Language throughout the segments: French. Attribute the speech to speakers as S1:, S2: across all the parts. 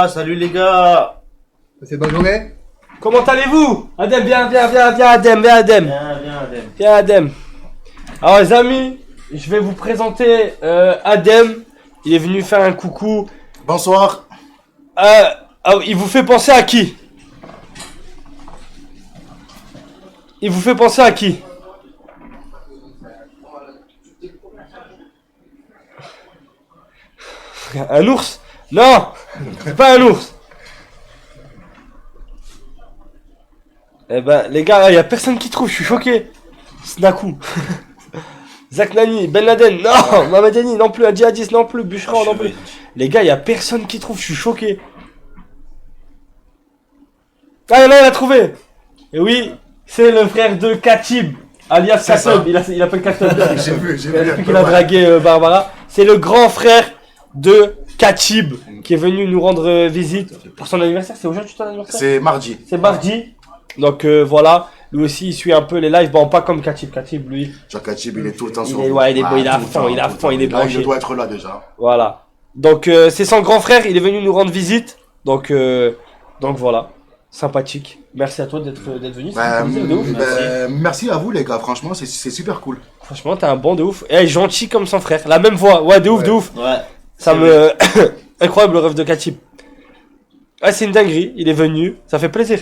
S1: salut les gars.
S2: C'est bonne journée.
S3: Comment allez-vous? Adem, viens, Adem, Viens, Adem. Alors les amis, je vais vous présenter Adem. Il est venu faire un coucou.
S1: Bonsoir.
S3: Il vous fait penser à qui? Il vous fait penser à qui? Un ours? Non, c'est pas un ours. Eh ben, les gars, il y a personne qui trouve, je suis choqué. Snakou. Zach Nani, Ben Laden, non, Mamadani non plus, Adjihadis non plus, Bushra non plus. Les gars, il y a personne qui trouve, je suis choqué. Ah, il a trouvé. Et oui, c'est le frère de Katib, alias Katob. Il appelle Katob.
S1: J'ai vu.
S3: Depuis qu'il a dragué Barbara. C'est le grand frère de Katib qui est venu nous rendre visite pour son anniversaire. C'est aujourd'hui ton anniversaire?
S1: C'est mardi.
S3: C'est mardi. Donc voilà, lui aussi il suit un peu les lives, bon pas comme Katib, lui.
S1: Genre Katib, il est tout le temps sur.
S3: Ouais, il est à fond, il est
S1: Là, il
S3: branché.
S1: doit être là déjà.
S3: Voilà. Donc c'est son grand frère, il est venu nous rendre visite. Donc voilà, sympathique. Merci à toi d'être venu. De ouf.
S1: Merci à vous les gars, franchement c'est super cool.
S3: Franchement, t'es un bon de ouf. Et gentil comme son frère, la même voix. Ouais, de ouf.
S1: Ouais.
S3: Ça me incroyable le rêve de Katib. Ah, c'est une dinguerie, il est venu, ça fait plaisir.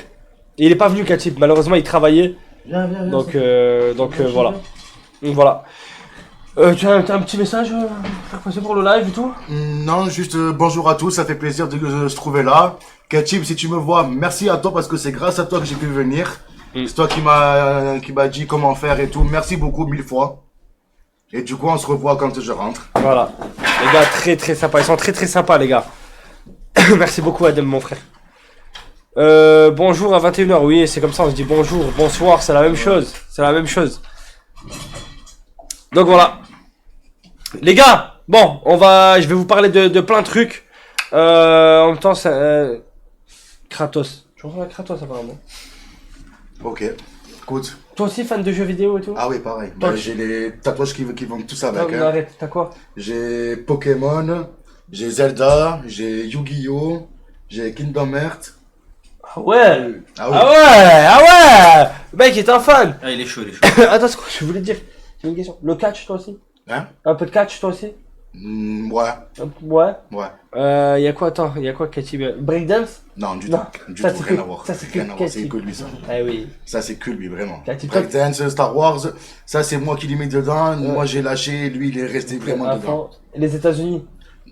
S3: Et il est pas venu Katib, malheureusement il travaillait.
S1: Viens.
S3: Donc voilà. Donc voilà. Tu as un petit message à passer pour le live et tout?
S1: Non, juste bonjour à tous, ça fait plaisir de se trouver là. Katib, si tu me vois, merci à toi parce que c'est grâce à toi que j'ai pu venir. C'est toi qui m'a dit comment faire et tout. Merci beaucoup 1000 fois. Et du coup, on se revoit quand je rentre.
S3: Voilà. Les gars, très sympas. Ils sont très sympas, les gars. Merci beaucoup, Adem, mon frère. Bonjour à 21h. Oui, c'est comme ça, on se dit bonjour, bonsoir, c'est la même chose. Donc voilà. Les gars, bon, je vais vous parler de plein de trucs. En même temps, c'est Kratos. Tu reçois Kratos apparemment.
S1: Ok, écoute.
S3: Toi aussi, fan de jeux vidéo et tout?
S1: Ah oui, pareil. J'ai les tatouages qui vont tous
S3: Non,
S1: avec.
S3: arrête, t'as quoi?
S1: J'ai Pokémon, j'ai Zelda, j'ai Yu-Gi-Oh, j'ai Kingdom Hearts.
S3: Ah ouais!
S1: Ah oui.
S3: Ah ouais! Le mec est un fan!
S4: Ah, il est chaud.
S3: Attends, c'est quoi, je voulais te dire. J'ai une question. Le catch, toi aussi?
S1: Hein?
S3: Un peu de catch, toi aussi?
S1: Ouais.
S3: Ouais. Y'a quoi, Katib? Breakdance?
S1: Non, du
S3: Non,
S1: tout. Du
S3: ça,
S1: tout,
S3: c'est
S1: rien
S3: que-
S1: à voir.
S3: ça, c'est que
S1: Rien à voir, c'est
S3: Katib.
S1: que lui, ça.
S3: Ah oui.
S1: Ça, c'est que lui, vraiment.
S3: Katib,
S1: Breakdance, Star Wars, ça, c'est moi qui l'ai mis dedans. Moi, j'ai lâché, lui, il est resté vraiment
S3: À
S1: dedans.
S3: fond. Les États-Unis?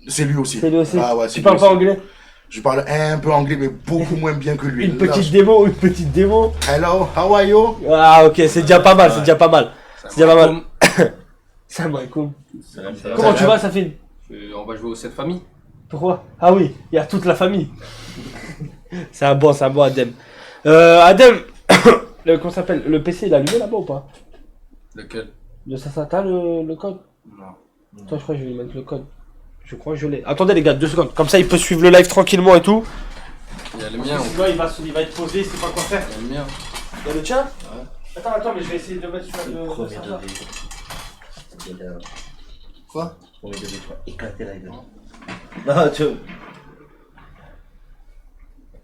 S1: C'est lui aussi.
S3: C'est lui aussi?
S1: Ah ouais,
S3: Tu
S1: c'est
S3: parles
S1: lui
S3: pas
S1: aussi.
S3: anglais?
S1: Je parle un peu anglais, mais beaucoup moins bien que lui.
S3: Une petite démo.
S1: Hello, how are you?
S3: Ah ok, c'est déjà pas mal, c'est déjà pas mal. Salam alaikum. Comment tu vas, Safine?
S4: On va jouer aux 7 familles.
S3: Pourquoi? Ah oui, il y a toute la famille. c'est un bon Adem. Adem, comment ça s'appelle? Le PC il est allumé là-bas ou pas?
S4: Lequel?
S3: T'as le code?
S4: Non.
S3: Toi je crois que je vais lui mettre le code. Je crois que je l'ai. Attendez les gars, 2 secondes. Comme ça il peut suivre le live tranquillement et tout.
S4: Il y a le mien.
S3: Sinon il va être posé, il sait pas quoi faire.
S4: Il y a le mien.
S3: Il y a le tien?
S4: Ouais.
S3: Attends, mais je vais essayer de le mettre sur le serveur.
S4: Quoi?
S1: On est devait éclater la gueule. Non, tu.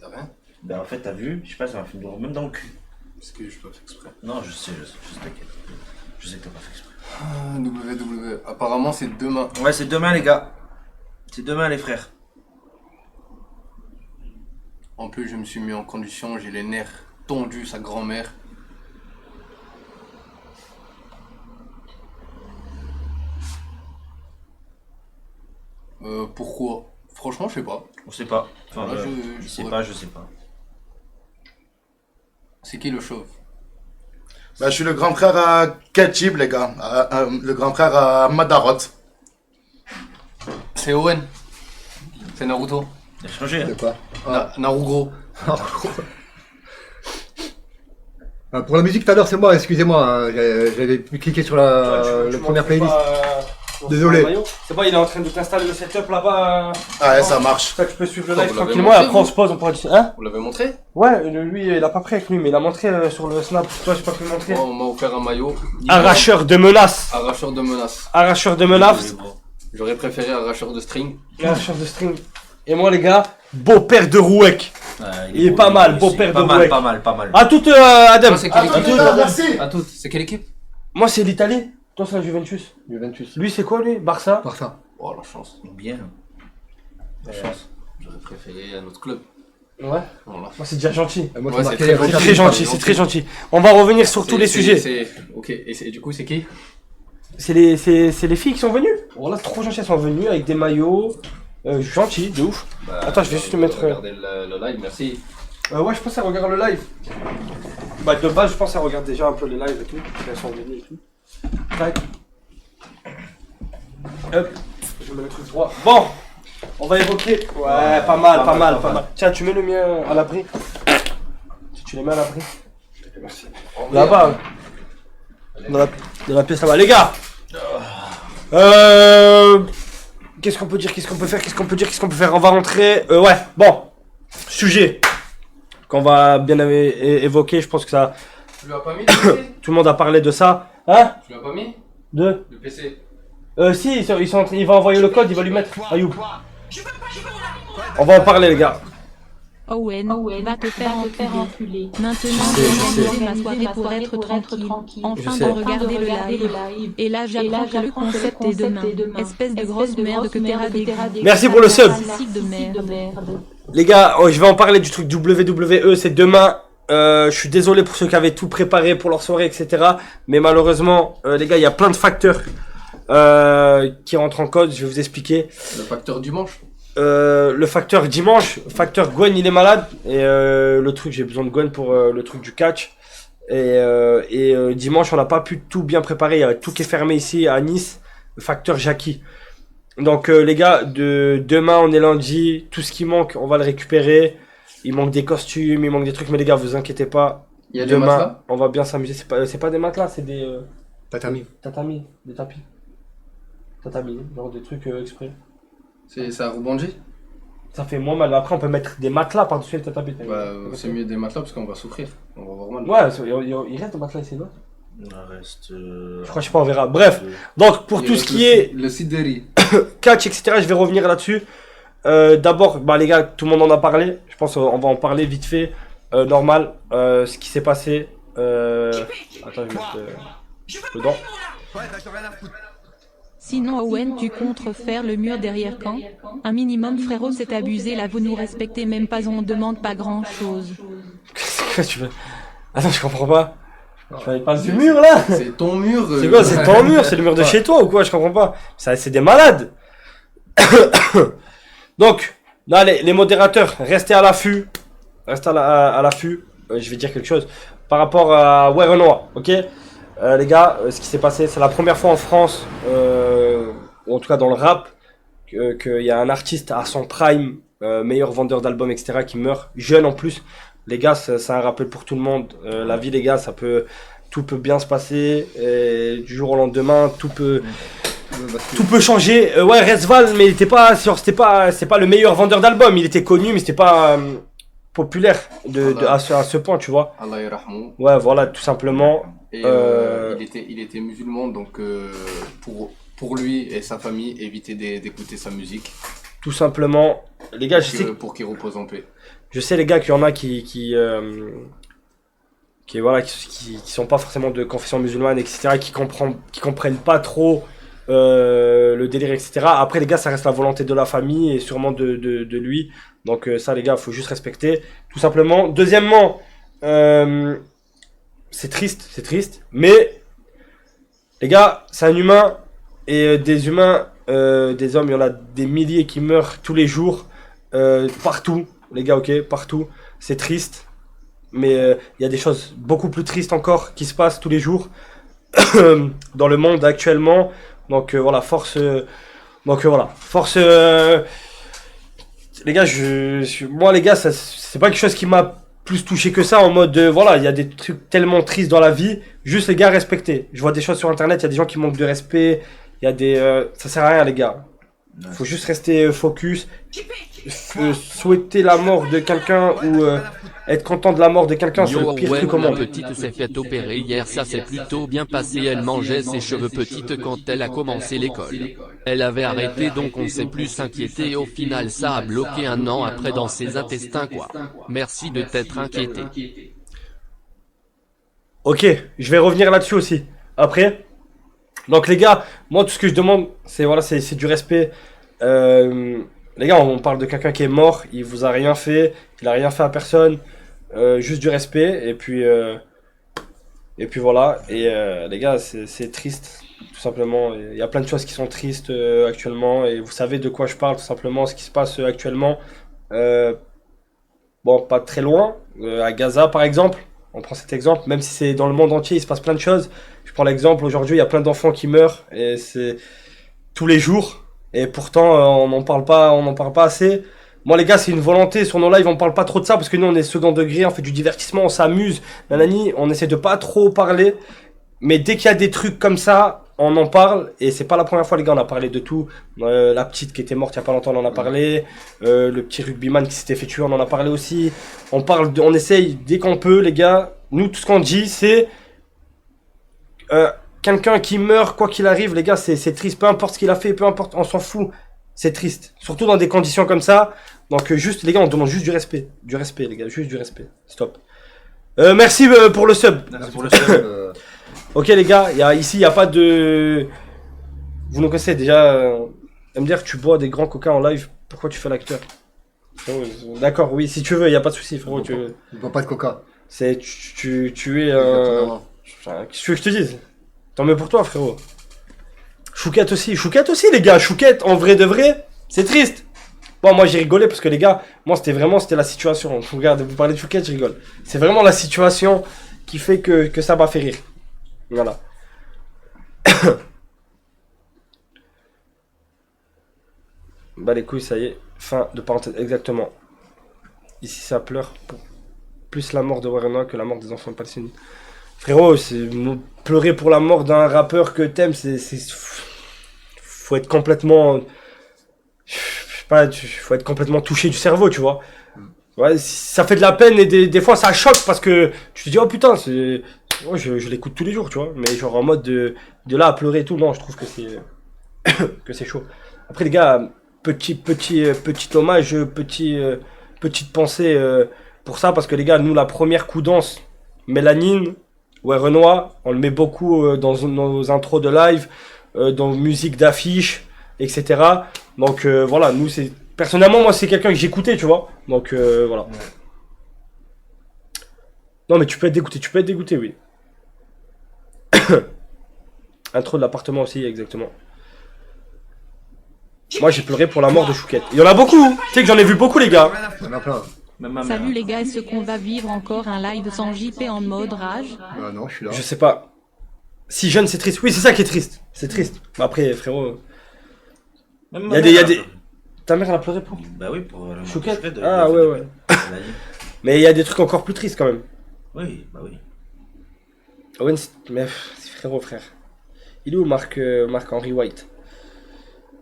S4: T'as rien?
S1: Ben en fait, t'as vu, je sais pas, ça m'a fait une même dans le cul.
S4: Parce que je peux pas faire exprès.
S1: Non, je sais, t'inquiète. Je sais que t'as pas fait exprès.
S4: WW. Apparemment, c'est demain.
S1: Ouais, c'est demain, les gars. C'est demain, les frères.
S4: En plus, je me suis mis en condition, j'ai les nerfs tondus, sa grand-mère. Pourquoi? Franchement, je sais pas.
S1: On sait pas. Enfin,
S4: Là,
S1: je sais pas, je sais pas.
S4: C'est qui le chauve?
S1: Bah, je suis le grand frère à Katib, les gars. Le grand frère à Madarot.
S4: C'est Owen. C'est Naruto.
S1: Il a changé, hein.
S2: C'est quoi?
S4: Narugo.
S2: Pour la musique tout à l'heure, c'est moi, excusez-moi. Hein, j'avais pu cliquer sur la première playlist. Désolé.
S3: C'est bon, il est en train de t'installer le setup là-bas.
S1: Ah ouais, ça marche.
S3: Ça, tu peux suivre le
S4: Vous
S3: live
S4: l'avez
S3: tranquillement et
S4: montré,
S3: après on
S4: vous
S3: se pose, on pourra dire. Hein?
S4: Vous l'avez montré?
S3: Ouais, lui il a pas pris avec lui, mais il a montré sur le snap. Toi, j'ai pas pu le montrer.
S4: Moi, on m'a offert un maillot.
S3: Arracheur de menaces.
S4: Arracheur de menaces.
S3: Arracheur de menaces.
S4: J'aurais préféré arracheur de string.
S3: Arracheur de string. Et moi, les gars, beau-père de Rouek.
S5: Ouais,
S3: Il est pas mal, beau-père de Rouek.
S5: Pas mal.
S3: À toute, Adam.
S4: Toi, c'est quelle équipe
S1: Merci.
S4: À toutes. C'est quelle équipe?
S3: Moi, c'est l'Italie. Toi, c'est la Juventus.
S2: Juventus.
S3: Lui, c'est quoi, lui? Barça.
S2: Barça.
S4: Oh, la chance.
S5: Bien.
S4: La chance. J'aurais préféré un autre club.
S3: Ouais.
S4: Voilà.
S3: Moi, c'est déjà gentil.
S2: Moi,
S4: Ouais,
S2: j'ai
S4: c'est
S2: marqué
S4: très
S2: les
S3: C'est
S4: gentil.
S3: très gentil, c'est très gentil. On va revenir sur tous les sujets.
S4: Ok, et du coup, c'est qui?
S3: C'est les filles qui sont venues. Voilà, trop gentilles, elles sont venues avec des maillots. Gentil, de ouf. Attends, je vais juste te mettre.
S4: Regardez le live, merci.
S3: Ouais, je pense qu'elle regarde le live. Bah, de base, je pense qu'elle regarde déjà un peu les lives et tout. Parce qu'elles sont venues et tout. Tac. Hop. Je mets le truc droit. Bon, on va évoquer. Ouais, pas mal. Tiens, tu mets le mien à l'abri. Si tu les mets à l'abri. Merci. Là-bas. Dans la pièce là-bas. Les gars. Qu'est-ce qu'on peut dire? Qu'est-ce qu'on peut faire? On va rentrer. Ouais, bon. Sujet qu'on va bien évoquer. Je pense que ça.
S4: Tu lui as pas mis le PC?
S3: Tout le monde a parlé de ça. Hein?
S4: Tu lui as pas mis
S3: De
S4: le PC?
S3: Si, il va envoyer le code, il va lui mettre. Ayoub. On va en parler, les gars.
S6: Owen, va te faire enculer. Maintenant,
S3: sais,
S6: j'ai organisé ma soirée pour être tranquille. Enfin
S3: sais.
S6: de regarder le live. Et là, j'apprends que le concept est demain. Espèce de grosse merde que t'es radé.
S3: Merci pour le sub.
S6: De merde.
S3: Les gars, je vais en parler du truc WWE, c'est demain. Je suis désolé pour ceux qui avaient tout préparé pour leur soirée, etc. Mais malheureusement, les gars, il y a plein de facteurs qui rentrent en cause. Je vais vous expliquer.
S4: Le facteur du manche?
S3: Le facteur dimanche, facteur Gwen, il est malade. Et le truc, j'ai besoin de Gwen pour le truc du catch. Et dimanche, on n'a pas pu tout bien préparer. Il y a tout qui est fermé ici à Nice. Le facteur Jackie. Donc les gars, demain, on est lundi. Tout ce qui manque, on va le récupérer. Il manque des costumes, il manque des trucs. Mais les gars, vous inquiétez pas.
S4: Il y a des
S3: Demain,
S4: matelas?
S3: on va bien s'amuser. C'est pas des matelas, c'est des
S2: Tatami.
S3: tatamis, des tapis. Tatamis, genre des trucs exprès.
S4: C'est un rebondit?
S3: Ça fait moins mal. Après, on peut mettre des matelas par-dessus le tatami.
S4: Bah, c'est mieux des matelas parce qu'on va souffrir. On va avoir mal.
S3: Ouais, il reste des matelas ici, non?
S5: Il reste.
S3: Je crois, je sais pas, on verra. Bref, donc pour
S4: Il
S3: tout
S4: reste
S3: ce qui est
S4: le site de riz.
S3: catch, etc., je vais revenir là-dessus. D'abord, bah les gars, tout le monde en a parlé. Je pense qu'on va en parler vite fait. Normal, ce qui s'est passé. Attends, je vais mettre dedans.
S6: Sinon, Owen, tu comptes refaire le mur derrière quand? Un minimum, frérot, c'est abusé. Là, vous nous respectez même pas, on demande pas grand chose.
S3: Qu'est-ce que tu veux? Attends, je comprends pas. Tu vas parler du mur là?
S4: C'est ton mur.
S3: C'est quoi? C'est ton mur? C'est le mur de chez toi ou quoi? Je comprends pas. Ça, c'est des malades. Donc, là, les modérateurs, restez à l'affût. Restez à l'affût. Je vais dire quelque chose. Par rapport à Werenoi, ok? Les gars, ce qui s'est passé, c'est la première fois en France, ou en tout cas dans le rap, qu'il y a un artiste à son prime, meilleur vendeur d'albums, etc., qui meurt, jeune en plus. Les gars, c'est un rappel pour tout le monde. La vie, les gars, tout peut bien se passer. Et du jour au lendemain, tout peut changer. Ouais, Resval, mais il était pas, c'est pas le meilleur vendeur d'albums. Il était connu, mais c'était pas populaire à ce point, tu vois.
S4: Allah yarhamou.
S3: Ouais, voilà, tout simplement.
S4: Et il était musulman, donc pour lui et sa famille, éviter d'écouter sa musique.
S3: Tout simplement. Les gars,
S4: Pour qu'il repose en paix.
S3: Je sais, les gars, qu'il y en a qui sont pas forcément de confession musulmane, etc., qui comprennent pas trop le délire, etc. Après, les gars, ça reste la volonté de la famille et sûrement de lui. Donc ça, les gars, faut juste respecter, tout simplement. Deuxièmement, c'est triste, mais les gars, c'est un humain, et des humains, des hommes, il y en a des milliers qui meurent tous les jours, partout, les gars, ok, partout. C'est triste, mais il y a des choses beaucoup plus tristes encore qui se passent tous les jours dans le monde actuellement. Donc voilà, force. Les gars, moi les gars, c'est pas quelque chose qui m'a plus touché que ça, en mode voilà, il y a des trucs tellement tristes dans la vie. Juste les gars, respectez. Je vois des choses sur internet, il y a des gens qui manquent de respect. Il y a des, ça sert à rien, les gars. Faut juste rester focus. Souhaiter la mort de quelqu'un ou être content de la mort de quelqu'un, c'est
S5: Yo,
S3: le pire
S5: ouais,
S3: truc au
S5: la
S3: monde.
S5: petite s'est fait opérer hier, ça s'est plutôt bien passé. Elle mangeait ses cheveux petites quand elle a commencé l'école. Elle avait arrêté donc on s'est plus inquiété et au final ça a bloqué 1 an après dans ses intestins quoi. Merci de t'être inquiété.
S3: Ok, je vais revenir là-dessus aussi. Après. Donc les gars, moi tout ce que je demande, c'est voilà, c'est du respect. Les gars, on parle de quelqu'un qui est mort, il vous a rien fait, il a rien fait à personne, juste du respect. Et puis voilà. Et les gars, c'est triste, tout simplement. Il y a plein de choses qui sont tristes actuellement, et vous savez de quoi je parle, tout simplement, ce qui se passe actuellement. Bon, pas très loin, à Gaza par exemple. On prend cet exemple, même si c'est dans le monde entier, il se passe plein de choses. Je prends l'exemple, aujourd'hui, il y a plein d'enfants qui meurent, et c'est tous les jours. Et pourtant, on n'en parle pas assez. Moi, les gars, c'est une volonté. Sur nos lives, on parle pas trop de ça, parce que nous, on est second degré, on fait du divertissement, on s'amuse. Nanani, on essaie de pas trop parler. Mais dès qu'il y a des trucs comme ça, on en parle. Et c'est pas la première fois, les gars, on a parlé de tout. La petite qui était morte il y a pas longtemps, on en a parlé. Le petit rugbyman qui s'était fait tuer, on en a parlé aussi. On essaye dès qu'on peut, les gars. Nous, tout ce qu'on dit, c'est quelqu'un qui meurt, quoi qu'il arrive, les gars, c'est triste. Peu importe ce qu'il a fait, peu importe, on s'en fout. C'est triste. Surtout dans des conditions comme ça. Donc, juste, les gars, on demande juste du respect. Du respect, les gars, juste du respect. Stop. Merci pour le sub.
S2: Merci pour le sub.
S3: Ok, les gars, ici, il n'y a pas de. Vous nous connaissez déjà. MDR, tu bois des grands coca en live. Pourquoi tu fais l'acteur? D'accord, oui, si tu veux, il n'y a pas de souci, frérot.
S2: Je ne bois pas de coca.
S3: Tu es un. Qu'est-ce que tu veux que je te dise? Tant mieux pour toi, frérot. Chouquette aussi, les gars. Chouquette, en vrai de vrai, c'est triste. Bon, moi j'ai rigolé parce que les gars, moi c'était la situation. Regarde, vous parlez de Chouquette, je rigole. C'est vraiment la situation qui fait que ça m'a fait rire. Voilà. Bah les couilles, ça y est. Fin de parenthèse, exactement. Ici ça pleure pour plus la mort de Warren que la mort des enfants palestiniens. Frérot, pleurer pour la mort d'un rappeur que t'aimes, faut être complètement... faut être complètement touché du cerveau, tu vois. Ouais, ça fait de la peine et des fois ça choque parce que tu te dis, oh putain, ouais, je l'écoute tous les jours, tu vois. Mais genre en mode de là à pleurer et tout, non, je trouve que c'est que c'est chaud. Après les gars, petit hommage, petite pensée pour ça, parce que les gars, nous la première coup danse, Mélanine, ouais, Renoir, on le met beaucoup dans nos intros de live, dans musique d'affiches, etc. Donc voilà, nous c'est... Personnellement, moi c'est quelqu'un que j'écoutais, tu vois. Donc voilà. Ouais. Non mais tu peux être dégoûté, oui. Intro de l'appartement aussi, exactement. Moi j'ai pleuré pour la mort de Chouquette. Il y en a beaucoup, tu sais que j'en ai vu beaucoup les gars.
S2: Il y en a plein.
S6: Salut les gars, est-ce qu'on va vivre encore un live sans JP en mode rage?
S2: Non, je suis là.
S3: Je sais pas. Si jeune c'est triste. Oui, c'est ça qui est triste. C'est triste. Après frérot. Il y a des... Ta mère elle a pleuré pour?
S7: Bah oui, pour la
S3: Chouquette. Ah ouais. Mais il y a des trucs encore plus tristes quand même.
S7: Oui, bah oui.
S3: Owen, mais c'est frère. Il est où Marc-Henry White?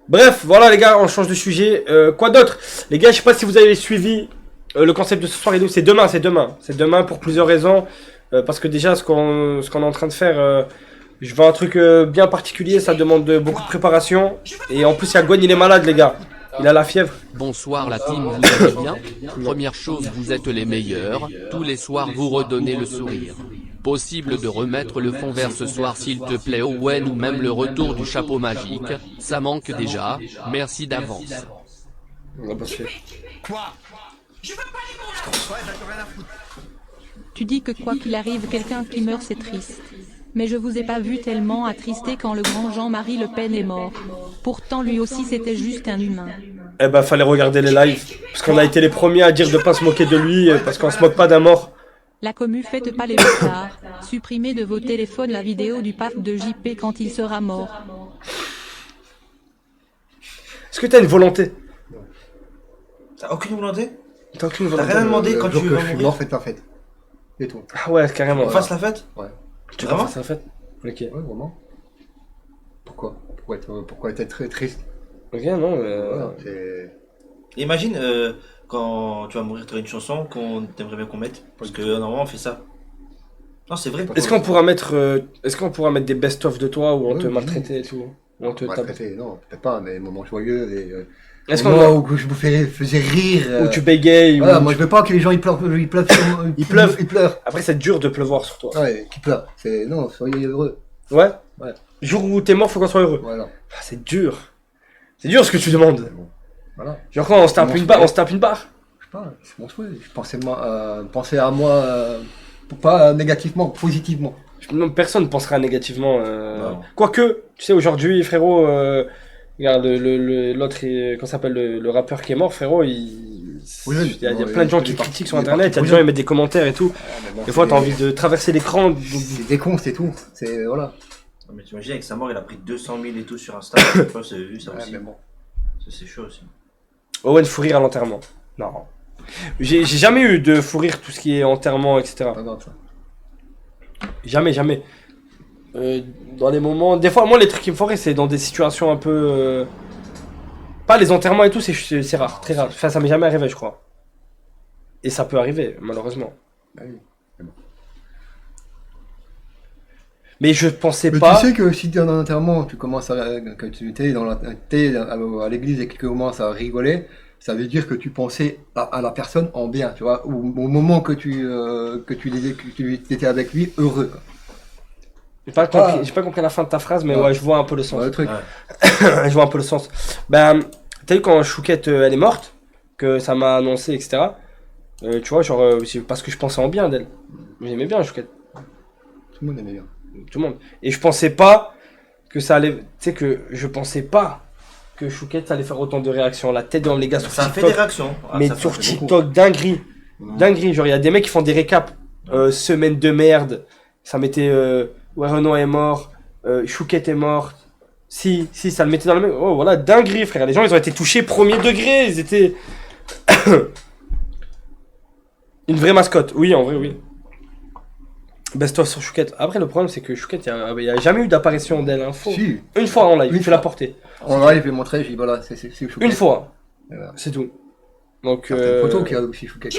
S3: Bref, voilà les gars, on change de sujet. Quoi d'autre? Les gars, je sais pas si vous avez suivi le concept de ce soir et nous, c'est demain. C'est demain pour plusieurs raisons. Parce que déjà, ce qu'on est en train de faire, je veux un truc bien particulier, ça demande beaucoup de préparation. Et en plus, il y a Gwen, il est malade les gars. Il a la fièvre.
S5: Bonsoir la team, vous allez bien? Première chose, vous êtes les meilleurs. Tous les soirs, vous redonnez le sourire. Possible de remettre le fond vert ce soir s'il te plaît, Owen, ou même le retour du chapeau magique. Ça manque déjà. Merci d'avance.
S6: Tu dis que quoi qu'il arrive, quelqu'un qui meurt c'est triste. Mais je vous ai pas vu tellement attristé quand le grand Jean-Marie Le Pen est mort. Pourtant lui aussi c'était juste un humain.
S3: Eh ben fallait regarder les lives. Parce qu'on a été les premiers à dire de pas se moquer de lui, parce qu'on se moque pas d'un mort.
S6: La commu faites pas les bâtards. Supprimez de vos téléphones la vidéo du paf de JP quand il sera mort.
S3: Est-ce que t'as une volonté?
S7: T'as aucune volonté?
S3: T'as aucune
S7: T'as
S3: volonté?
S7: rien demandé quand tu
S2: que
S7: vas
S2: je suis
S7: mourir?
S2: mort, faites la fête. Et tout.
S3: Ah ouais, carrément.
S7: On fasse la fête?
S2: Ouais.
S3: Tu veux faire la fête? Ok.
S2: Ouais, vraiment. Pourquoi être très triste?
S3: Ok, non,
S2: Voilà, c'est...
S7: Imagine, quand tu vas mourir, tu auras une chanson qu'on t'aimerait bien qu'on mette. Parce que normalement, on fait ça. Non, c'est vrai.
S3: Est-ce qu'on pourra mettre des best-of de toi où on te maltraitait et tout? Où on te tape.
S2: Maltraité, non, peut-être pas, mais moments joyeux et.
S3: Est-ce
S2: Moi, où je vous faisais rire.
S3: Où tu bégayes?
S2: Voilà, moi je veux pas que les gens ils pleurent. Ils pleurent.
S3: Après, c'est dur de pleuvoir sur toi.
S2: Ouais, qui pleurent. Non, soyez heureux.
S3: Ouais?
S2: Ouais.
S3: Jour où t'es mort, faut qu'on soit heureux.
S2: Voilà.
S3: Ah, c'est dur. C'est dur ce que tu demandes.
S2: Voilà.
S3: Genre quand on se tape une barre, Je sais
S2: pas, c'est mon souhait. Je pensais à moi, pas négativement, positivement.
S3: Personne pensera négativement.
S7: Non.
S3: Quoique, tu sais, aujourd'hui, frérot, regarde, l'autre, comment s'appelle, le rappeur qui est mort, frérot, il y a plein de gens qui critiquent sur internet, il y a des gens qui mettent des commentaires et tout. Des fois, t'as envie de traverser l'écran.
S2: C'est des cons, c'est tout. C'est, voilà.
S7: Non, mais t'imagines, avec sa mort, il a pris 200 000 et tout sur Insta. Je pense que vous avez vu ça aussi.
S2: Mais bon.
S7: Ça, c'est chaud aussi.
S3: Owen fou rire à l'enterrement. Non. J'ai jamais eu de fou rire tout ce qui est enterrement, etc.
S2: Pas grave ça.
S3: Jamais. Dans les moments. Des fois, moi, les trucs qui me font rire, c'est dans des situations un peu. Pas les enterrements et tout, c'est rare, très rare. Enfin, ça m'est jamais arrivé, je crois. Et ça peut arriver, malheureusement.
S2: Ah oui.
S3: Mais je pensais
S2: Mais
S3: pas.
S2: tu sais que si t'es dans un enterrement, tu commences quand tu t'es à l'église et que tu commences à rigoler, ça veut dire que tu pensais à la personne en bien, tu vois, ou au moment que tu étais avec lui, heureux. Quoi.
S3: J'ai pas compris la fin de ta phrase, mais
S2: Ouais.
S3: ouais, je vois un peu le sens.
S2: Ouais, le truc.
S3: Je vois un peu le sens. Ben, t'as vu quand Chouquette elle est morte, que ça m'a annoncé, etc. Tu vois, genre, c'est parce que je pensais en bien d'elle. J'aimais bien Chouquette,
S2: Tout le monde aimait bien.
S3: tout le monde. Et je pensais pas que ça allait. Tu sais que je pensais pas que Chouquette allait faire autant de réactions. La tête dans les gars sur
S7: Ça a fait
S3: TikTok.
S7: des réactions.
S3: Mais
S7: ça fait
S3: sur
S7: beaucoup.
S3: TikTok, dinguerie. Dinguerie. Genre, il y a des mecs qui font des récaps. Semaine de merde. Ça mettait. Ouais, Renaud est mort. Chouquette est morte. Si, ça le mettait dans le même. Oh, voilà, dinguerie, frère. Les gens, ils ont été touchés premier degré. Ils étaient. Une vraie mascotte. Oui, en vrai, oui. Best-of sur Chouquette. Après, le problème, c'est que Chouquette, il n'y a jamais eu d'apparition d'elle. Hein.
S2: Si.
S3: Une fois en live,
S2: Une
S3: il fait
S2: fois.
S3: la portée.
S2: En live, je vais montrer, je dis voilà, c'est Chouquette.
S3: Une fois.
S2: Et voilà.
S3: C'est tout. Donc.
S2: Il y a une photo qui a aussi Chouquette.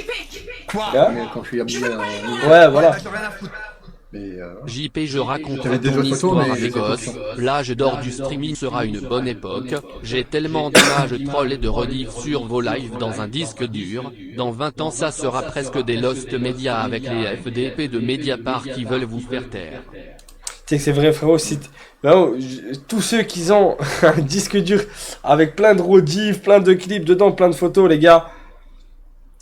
S3: Là.
S2: Mais quand je suis habillé
S3: Ouais, voilà.
S2: Mais
S5: JP, je raconterai
S2: J'avais des
S5: ton
S2: autres photos,
S5: histoire
S2: mais
S5: à mes
S2: j'ai pas
S5: gosses.
S2: le temps.
S5: L'âge d'or du streaming sera une bonne époque. J'ai tellement d'images trolls et de rediff sur vos lives dans un disque dur. Dans 20 ans, ça sera presque des Lost Media avec les FDP de Mediapart qui veulent vous faire taire.
S3: Tu sais que c'est vrai, frérot. Tous ceux qui ont un disque dur avec plein de rediff, plein de clips dedans, plein de photos, les gars.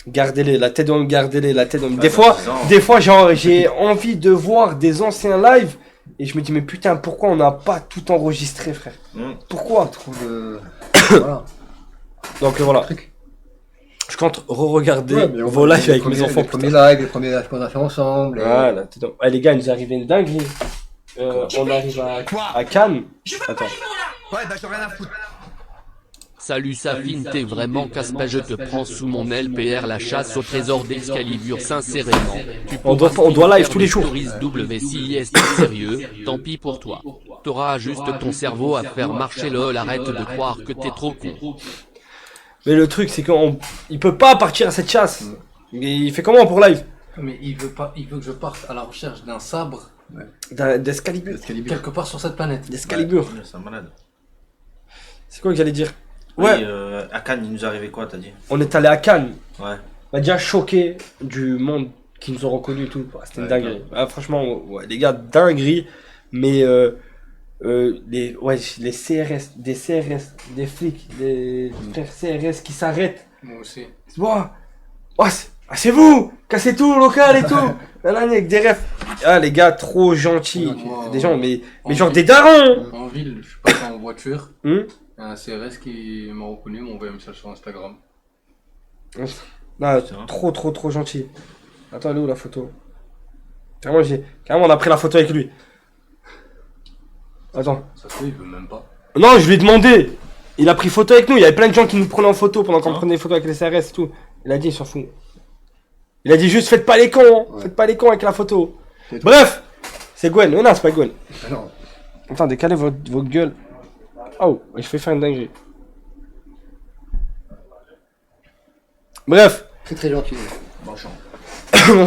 S3: Gardez-les, la tête d'homme, gardez-les, la tête d'homme. Des fois, genre, j'ai envie de voir des anciens lives et je me dis, mais putain, pourquoi on n'a pas tout enregistré, frère? Pourquoi?
S2: trop de. Voilà.
S3: Donc voilà.
S2: Truc.
S3: Je compte re-regarder
S2: Ouais, mais on
S3: vos
S2: va-
S3: lives
S2: les
S3: avec mes
S2: premiers-
S3: enfants.
S2: Les premiers lives, les premiers lives qu'on a fait ensemble.
S3: Voilà, tête d'homme. Ouais, les gars, il nous est arrivé une dinguerie. On arrive à Cannes. Attends.
S5: Salut Safine, t'es vraiment casse-pas, je te prends sous mon LPR la chasse au trésor d'Excalibur, sincèrement. Tu
S3: On doit
S5: pourras
S3: live
S5: faire
S3: tous les
S5: des
S3: jours.
S5: stories WCIS, t'es sérieux, tant pis pour toi. T'auras juste ton cerveau à faire marcher lol, arrête de croire que t'es trop con.
S3: Mais le truc, c'est qu'il peut pas partir à cette chasse. Mais il fait comment pour live?
S4: Mais il veut que je parte à la recherche d'un sabre
S3: D'Excalibur.
S4: quelque part sur cette planète.
S3: D'Excalibur.
S7: Ouais, c'est un malade.
S3: C'est quoi que j'allais dire?
S7: Oui,
S3: Ouais,
S7: à Cannes, il nous est arrivé quoi, t'as dit?
S3: on est allé à Cannes.
S7: Ouais.
S3: On a déjà choqué du monde qui nous ont reconnus et tout. C'était une
S7: Ouais,
S3: dinguerie. Ah, franchement, ouais, les gars, dinguerie. Mais les CRS, des flics, des frères CRS qui s'arrêtent.
S4: Moi aussi.
S3: C'est vous! Cassez tout, local et tout! Nanani, avec des refs. Ah, les gars, trop gentils.
S4: Moi,
S3: Des gens, mais genre des darons!
S4: En ville, je suis passé en voiture.
S3: Hein.
S4: Un CRS qui m'a reconnu m'a envoyé un message sur Instagram.
S3: Non, trop gentil. Attends, elle est où la photo? Carrément, on a pris la photo avec lui. Attends.
S4: Ça se fait, il veut même pas.
S3: Non, je lui ai demandé. Il a pris photo avec nous. Il y avait plein de gens qui nous prenaient en photo pendant qu'on prenait des photos avec les CRS et tout. Il a dit, il s'en fout. Il a dit juste, faites pas les cons, hein.
S2: Ouais.
S3: Faites pas les cons avec la photo.
S2: C'est tout.
S3: Bref, c'est Gwen. Non, c'est pas Gwen.
S2: Ah non.
S3: Attends, décalez votre gueule. Oh, je vais faire une dinguerie. Bref.
S2: Très très gentil. Marchand.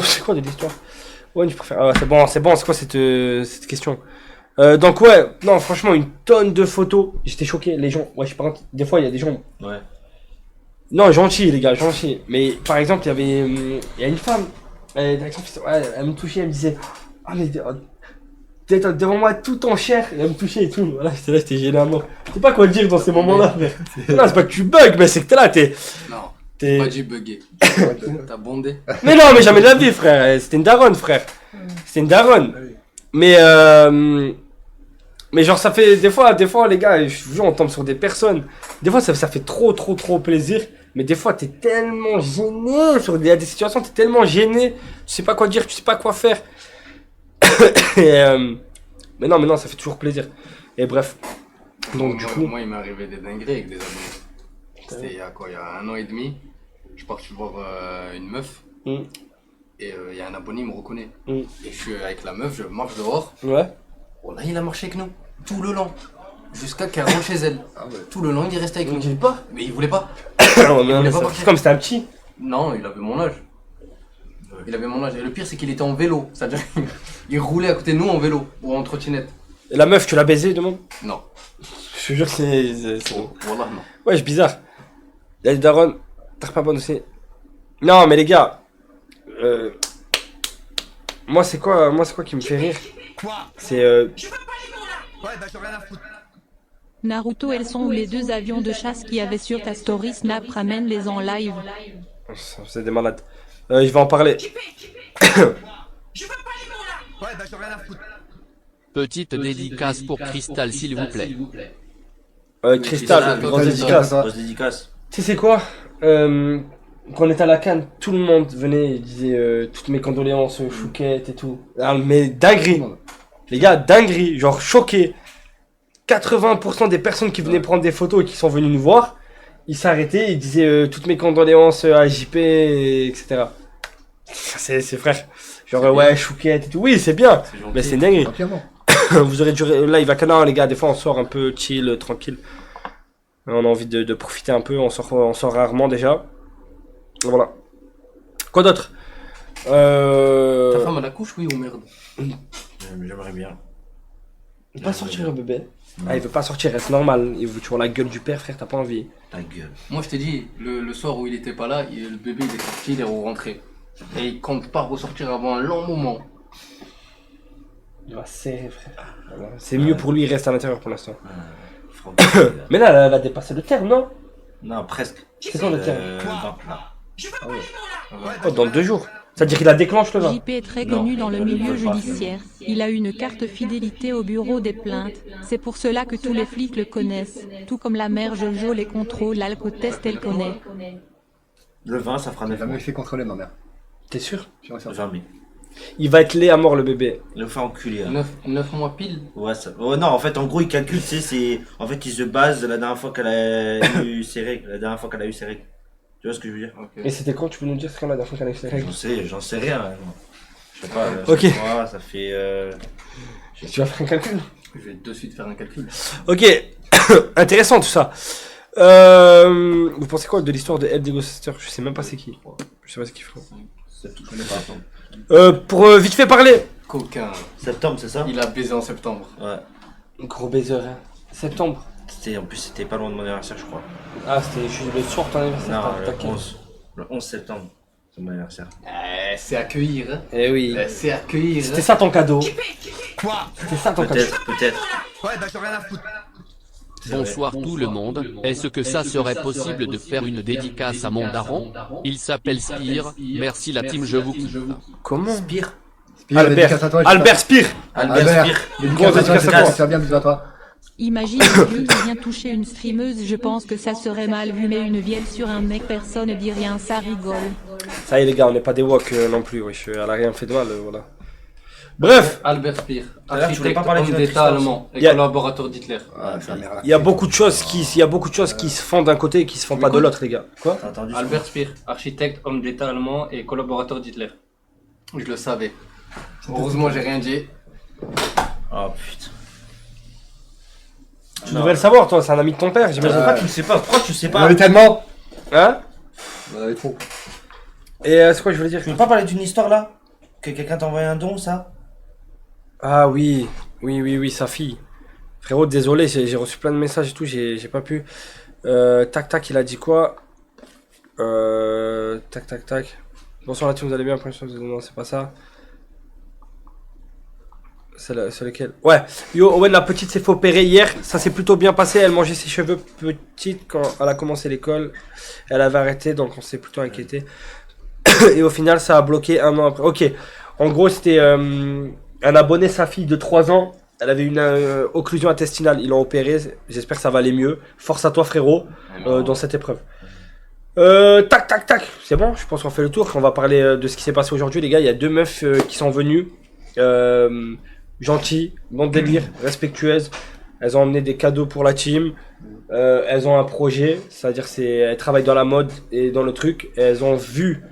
S3: C'est quoi de l'histoire? Ouais, je préfère. Ah, c'est bon, c'est quoi cette question? Donc ouais, non, franchement, une tonne de photos. J'étais choqué, les gens. Ouais, je par contre, des fois, il y a des gens.
S7: Ouais.
S3: Non, gentil, les gars, gentil. Mais par exemple, il y a une femme. Elle me touchait, elle me disait, ah mais t'es devant moi tout en chair. Elle me touchait et tout. Voilà, j'étais gêné à mort. Je sais pas quoi dire dans ces moments-là. Non, c'est pas que tu bugs, mais c'est que t'es là,
S4: Non,
S3: t'es.
S4: pas du bugger. T'as bondé.
S3: Mais non, mais jamais de la vie, frère. C'était une daronne, frère. C'était une daronne. Mais genre, ça fait des fois, les gars, je vous jure, on tombe sur des personnes. Des fois, ça fait trop plaisir. Mais des fois, t'es tellement gêné. Il y a des situations, t'es tellement gêné. Tu sais pas quoi dire, tu sais pas quoi faire. Mais non, ça fait toujours plaisir. Et bref. Donc, du coup.
S4: Moi, il m'est arrivé des dingueries avec des abonnés. C'était il y a 1 an et demi. Je suis parti voir une meuf. Et il y a un abonné, il me reconnaît. Et je suis avec la meuf, je marche dehors.
S3: Ouais.
S4: Oh là, il a marché avec nous. Tout le long. Jusqu'à qu'elle rentre chez elle. Tout le long, il est resté avec nous.
S3: Il voulait pas.
S4: Mais il voulait pas.
S3: Non, mais c'est comme c'était un petit.
S4: Non, il avait mon âge. Il avait mon âge. Et le pire, c'est qu'il était en vélo. C'est-à-dire il roulait à côté de nous en vélo ou en trottinette.
S3: Et la meuf, tu l'as baisée demain?
S4: Non.
S3: Je te jure que c'est bon.
S4: Voilà, non.
S3: Ouais, c'est bizarre. Il y a des darons. T'as pas bonne aussi. Non, mais les gars. Moi, c'est quoi qui me fait rire? C'est
S6: Naruto, elles sont où les 2 avions de chasse qu'il y avait sur ta story Snap, ramène-les en live.
S3: C'est des malades. Je vais en parler.
S5: Petite dédicace pour Crystal s'il vous plaît.
S3: Crystal, grosse dédicace.
S7: Grosse dédicace.
S3: Tu sais c'est quoi? Quand on était à la Cannes, tout le monde venait et disait toutes mes condoléances, Chouquette et tout. Ah, mais dinguerie. Les gars, dinguerie. Genre choqué. 80% des personnes qui venaient prendre des photos et qui sont venues nous voir, ils s'arrêtaient et disaient toutes mes condoléances à JP, etc. C'est frère. Genre ouais, Chouquette et tout. Oui, c'est bien. Mais c'est dingue. Vous aurez dû live à Canard, les gars. Des fois, on sort un peu chill, tranquille. On a envie de profiter un peu. On sort rarement déjà. Voilà. Quoi d'autre?
S4: Ta femme à la couche, oui ou merde?
S7: J'aimerais bien.
S3: Il veut pas sortir le bébé. Ah, il veut pas sortir, c'est normal. Il veut toujours la gueule du père, frère, t'as pas envie.
S7: Ta gueule.
S4: Moi, je t'ai dit, le soir où il était pas là, le bébé il est sorti, il est rentré. Et il compte pas ressortir avant un long moment.
S3: Il va serrer, frère. Voilà. C'est mieux pour lui, il reste à l'intérieur pour l'instant.
S7: Franchement,
S3: Mais là, elle a dépassé le terme, non?
S7: non, presque.
S3: C'est quand le terme?
S7: Là.
S3: Oh, dans 2 jours. C'est-à-dire qu'il la déclenche le 20.
S6: JP est très connu dans le milieu judiciaire. Il a une carte fidélité au bureau des plaintes. C'est pour cela que tous les flics le connaissent. Tout comme la mère Jojo les contrôles, l'alcotest elle connaît.
S7: Le 20, ça fera 9
S2: Jamais
S7: mois.
S2: fait contrôler ma mère.
S3: T'es sûr?
S7: Jamais.
S3: Il va être laid à mort le bébé.
S7: Il le fait enculer. Hein.
S4: 9 mois pile.
S7: Ouais, ça... ouais, non, en fait, en gros, il calcule, tu sais, c'est... En fait, il se base de la dernière fois qu'elle a eu ses règles. La dernière fois qu'elle a eu ses règles. Tu vois ce que je veux dire?
S4: Okay.
S3: Et c'était quand? Tu peux nous dire ce qu'on a la fois qu'elle a eu ses règles?
S7: J'en sais rien. Hein. Je sais pas.
S3: Ok.
S7: Mois, ça fait...
S3: Tu vas faire un calcul?
S4: Je vais de suite faire un calcul.
S3: Ok. Intéressant tout ça. Vous pensez quoi de l'histoire de Ed Degustateur? Je sais même pas c'est qui. Je sais pas c'est qui, frère.
S7: C'est tout, je connais pas.
S3: Pour vite fait parler.
S4: Coquin.
S7: Septembre, c'est ça?
S4: Il a baisé en septembre.
S7: Ouais.
S3: Gros baiser, hein. Septembre.
S7: En plus, c'était pas loin de mon anniversaire, je crois.
S3: Ah, c'était juste le soir de ton anniversaire.
S7: Non,
S3: t'inquiète.
S7: le 11 septembre, c'est mon anniversaire.
S4: C'est accueillir, hein.
S3: Eh oui.
S4: C'est accueillir.
S3: C'était ça ton cadeau.
S8: Quoi?
S3: C'était ça ton cadeau.
S7: Peut-être.
S8: Ouais, bah j'en ai rien à foutre.
S5: Bonsoir tout le monde, est-ce que ça serait possible de faire une dédicace à mon daron? Il s'appelle Spire, merci la team je vous kiffe.
S3: Comment?
S7: Spire.
S3: Albert Spire.
S7: Albert Spire.
S2: Dédicace à toi, j'espère bien, bisous à toi.
S6: Imagine un vieux qui vient toucher une streameuse, je pense que ça serait mal vu, mais une vielle sur un mec, personne ne dit rien, ça rigole.
S3: Ça y est les gars, on n'est pas des wok non plus, wesh. Elle a rien fait de mal, voilà. Bref,
S4: Albert Speer,
S7: D'ailleurs, tu voulais
S4: architecte,
S7: pas parler
S4: homme
S7: d'une
S4: d'État
S7: tristesse.
S4: allemand et
S3: Yeah.
S4: collaborateur d'Hitler.
S3: il y a beaucoup de choses qui se font d'un côté et qui se font pas de l'autre, les gars. Quoi?
S7: T'as entendu ça?
S4: Albert Speer, architecte, homme d'État allemand et collaborateur d'Hitler. Je le savais. Heureusement, j'ai rien dit.
S7: Oh putain.
S3: Tu devrais le savoir, toi, c'est un ami de ton père, j'imagine.
S7: Pourquoi tu le sais pas? Pourquoi tu le sais
S2: On
S7: pas?
S2: avait tellement.
S3: Hein?
S2: On en avait trop.
S3: Et c'est quoi que je voulais dire?
S7: Tu veux pas parler d'une histoire là? Que quelqu'un t'a envoyé un don, ça?
S3: Ah oui, sa fille. Frérot, désolé, j'ai reçu plein de messages et tout, j'ai pas pu. Tac, il a dit quoi? Tac. Bonsoir la team, vous allez bien? Non, c'est pas ça. C'est lequel? Ouais, yo, Owen, la petite s'est fait opérer hier, ça s'est plutôt bien passé. Elle mangeait ses cheveux petites quand elle a commencé l'école. Elle avait arrêté, donc on s'est plutôt inquiété. Et au final, ça a bloqué un an après. Ok, en gros, c'était un abonné, sa fille de 3 ans. Elle avait une occlusion intestinale, ils l'ont opérée. J'espère que ça va aller mieux. Force à toi, frérot, dans cette épreuve. Tac. C'est bon, je pense qu'on fait le tour. On va parler de ce qui s'est passé aujourd'hui, les gars. Il y a 2 meufs qui sont venues. Gentilles, bon délire, respectueuses. Elles ont emmené des cadeaux pour la team. Elles ont un projet, c'est-à-dire elles travaillent dans la mode et dans le truc. Et elles ont vu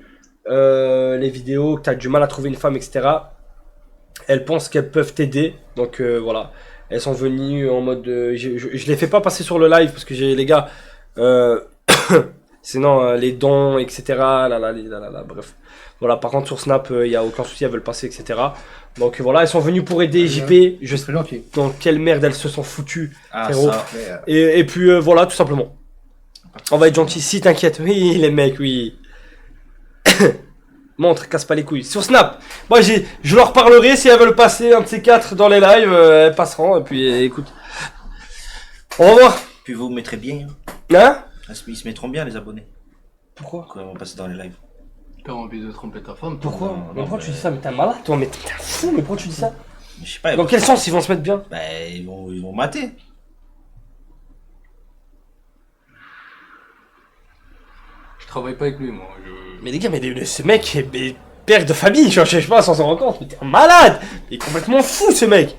S3: les vidéos, que tu as du mal à trouver une femme, etc. Elles pensent qu'elles peuvent t'aider. Donc voilà, elles sont venues en mode... je les fais pas passer sur le live parce que j'ai les gars... sinon les dons, etc. Bref. Voilà, par contre sur Snap, il n'y a aucun souci, elles veulent passer, etc. Donc voilà, elles sont venues pour aider JP. Je sais dans quelle merde elles se sont foutues, frérot. Et puis voilà, tout simplement. On va être gentil, si t'inquiète. Oui, les mecs, oui. Montre, casse pas les couilles. Sur Snap, moi je leur parlerai si elles veulent passer un de ces 4 dans les lives, elles passeront. Et puis écoute, au revoir.
S7: Puis vous mettrez bien.
S3: Hein?
S7: Ils se mettront bien, les abonnés.
S3: Pourquoi?
S7: Quand on va passer dans les lives.
S4: T'as envie de tromper ta femme?
S3: Pourquoi? Mais pourquoi tu dis ça? Mais t'es un malade toi, mais t'es un fou, mais pourquoi tu dis ça?
S7: Mais je sais pas.
S3: Dans quel sens ils vont se mettre bien?
S7: Bah ils vont mater.
S4: Je travaille pas avec lui, moi.
S3: Mais les gars, mais ce mec est père de famille, je sais pas, sans s'en rendre compte. Mais t'es un malade! Il est complètement fou ce mec!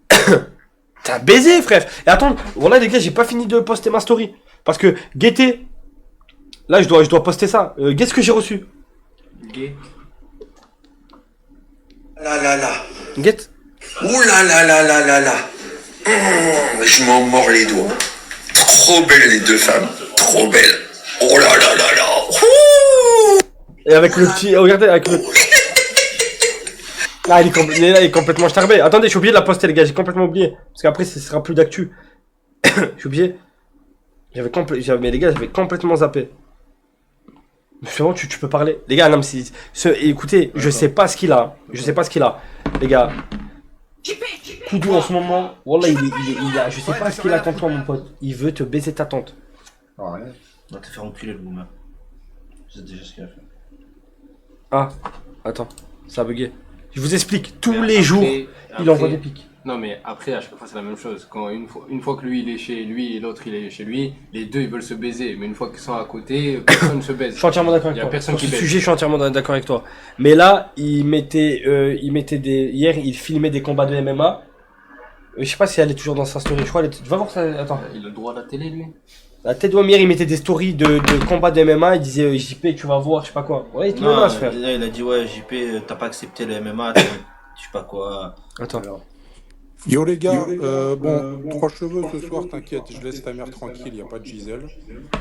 S3: T'es un baiser, frère! Et attends, voilà les gars, j'ai pas fini de poster ma story. Parce que, guettez! Là, je dois poster ça. Qu'est-ce que j'ai reçu?
S4: Gay.
S8: Là.
S3: Guette.
S8: Ouh là. Je m'en mords les doigts. Trop belles les 2 femmes. Trop belles. Oh là. Ouh.
S3: Et avec le petit... regardez, avec le... Là, il est complètement starbé. Attendez, je suis oublié de la poster, les gars. J'ai complètement oublié. Parce qu'après, ce sera plus d'actu. J'ai oublié. Mais les gars, j'avais complètement zappé. C'est bon, tu peux parler. Les gars, non, mais écoutez, je sais pas ce qu'il a. Les gars. Koudou en ce moment. Wallah, il a. Je sais pas ce qu'il a contre toi, mon pote. Il veut te baiser ta tante.
S2: Ouais.
S7: On va te faire enculer le boomer. Je sais déjà ce qu'il a fait.
S3: Ah, attends, ça a bugué. Je vous explique, tous les jours, il envoie des pics.
S4: Non, mais après, à chaque fois, c'est la même chose. Quand une fois que lui, il est chez lui et l'autre, il est chez lui, les deux, ils veulent se baiser. Mais une fois qu'ils sont à côté, personne ne se baise.
S3: Je suis entièrement d'accord avec toi.
S4: Il y a personne qui
S3: Sur ce
S4: baise.
S3: sujet, je suis entièrement d'accord avec toi. Mais là, il mettait des... Hier, il filmait des combats de MMA. Je sais pas si elle est toujours dans sa story. Je crois tu vas voir ça. Attends.
S4: Il a le droit à la télé, lui.
S3: La tête d'Omier, il mettait des stories de combats de MMA. Il disait JP, tu vas voir, je sais pas quoi. Ouais, il te menace, frère.
S7: Là, il a dit ouais, JP, t'as pas accepté le MMA, je sais pas quoi.
S3: Attends.
S9: Yo les gars, bon, 3 cheveux ce soir, t'inquiète, je laisse ta mère tranquille, y a pas de Gisèle.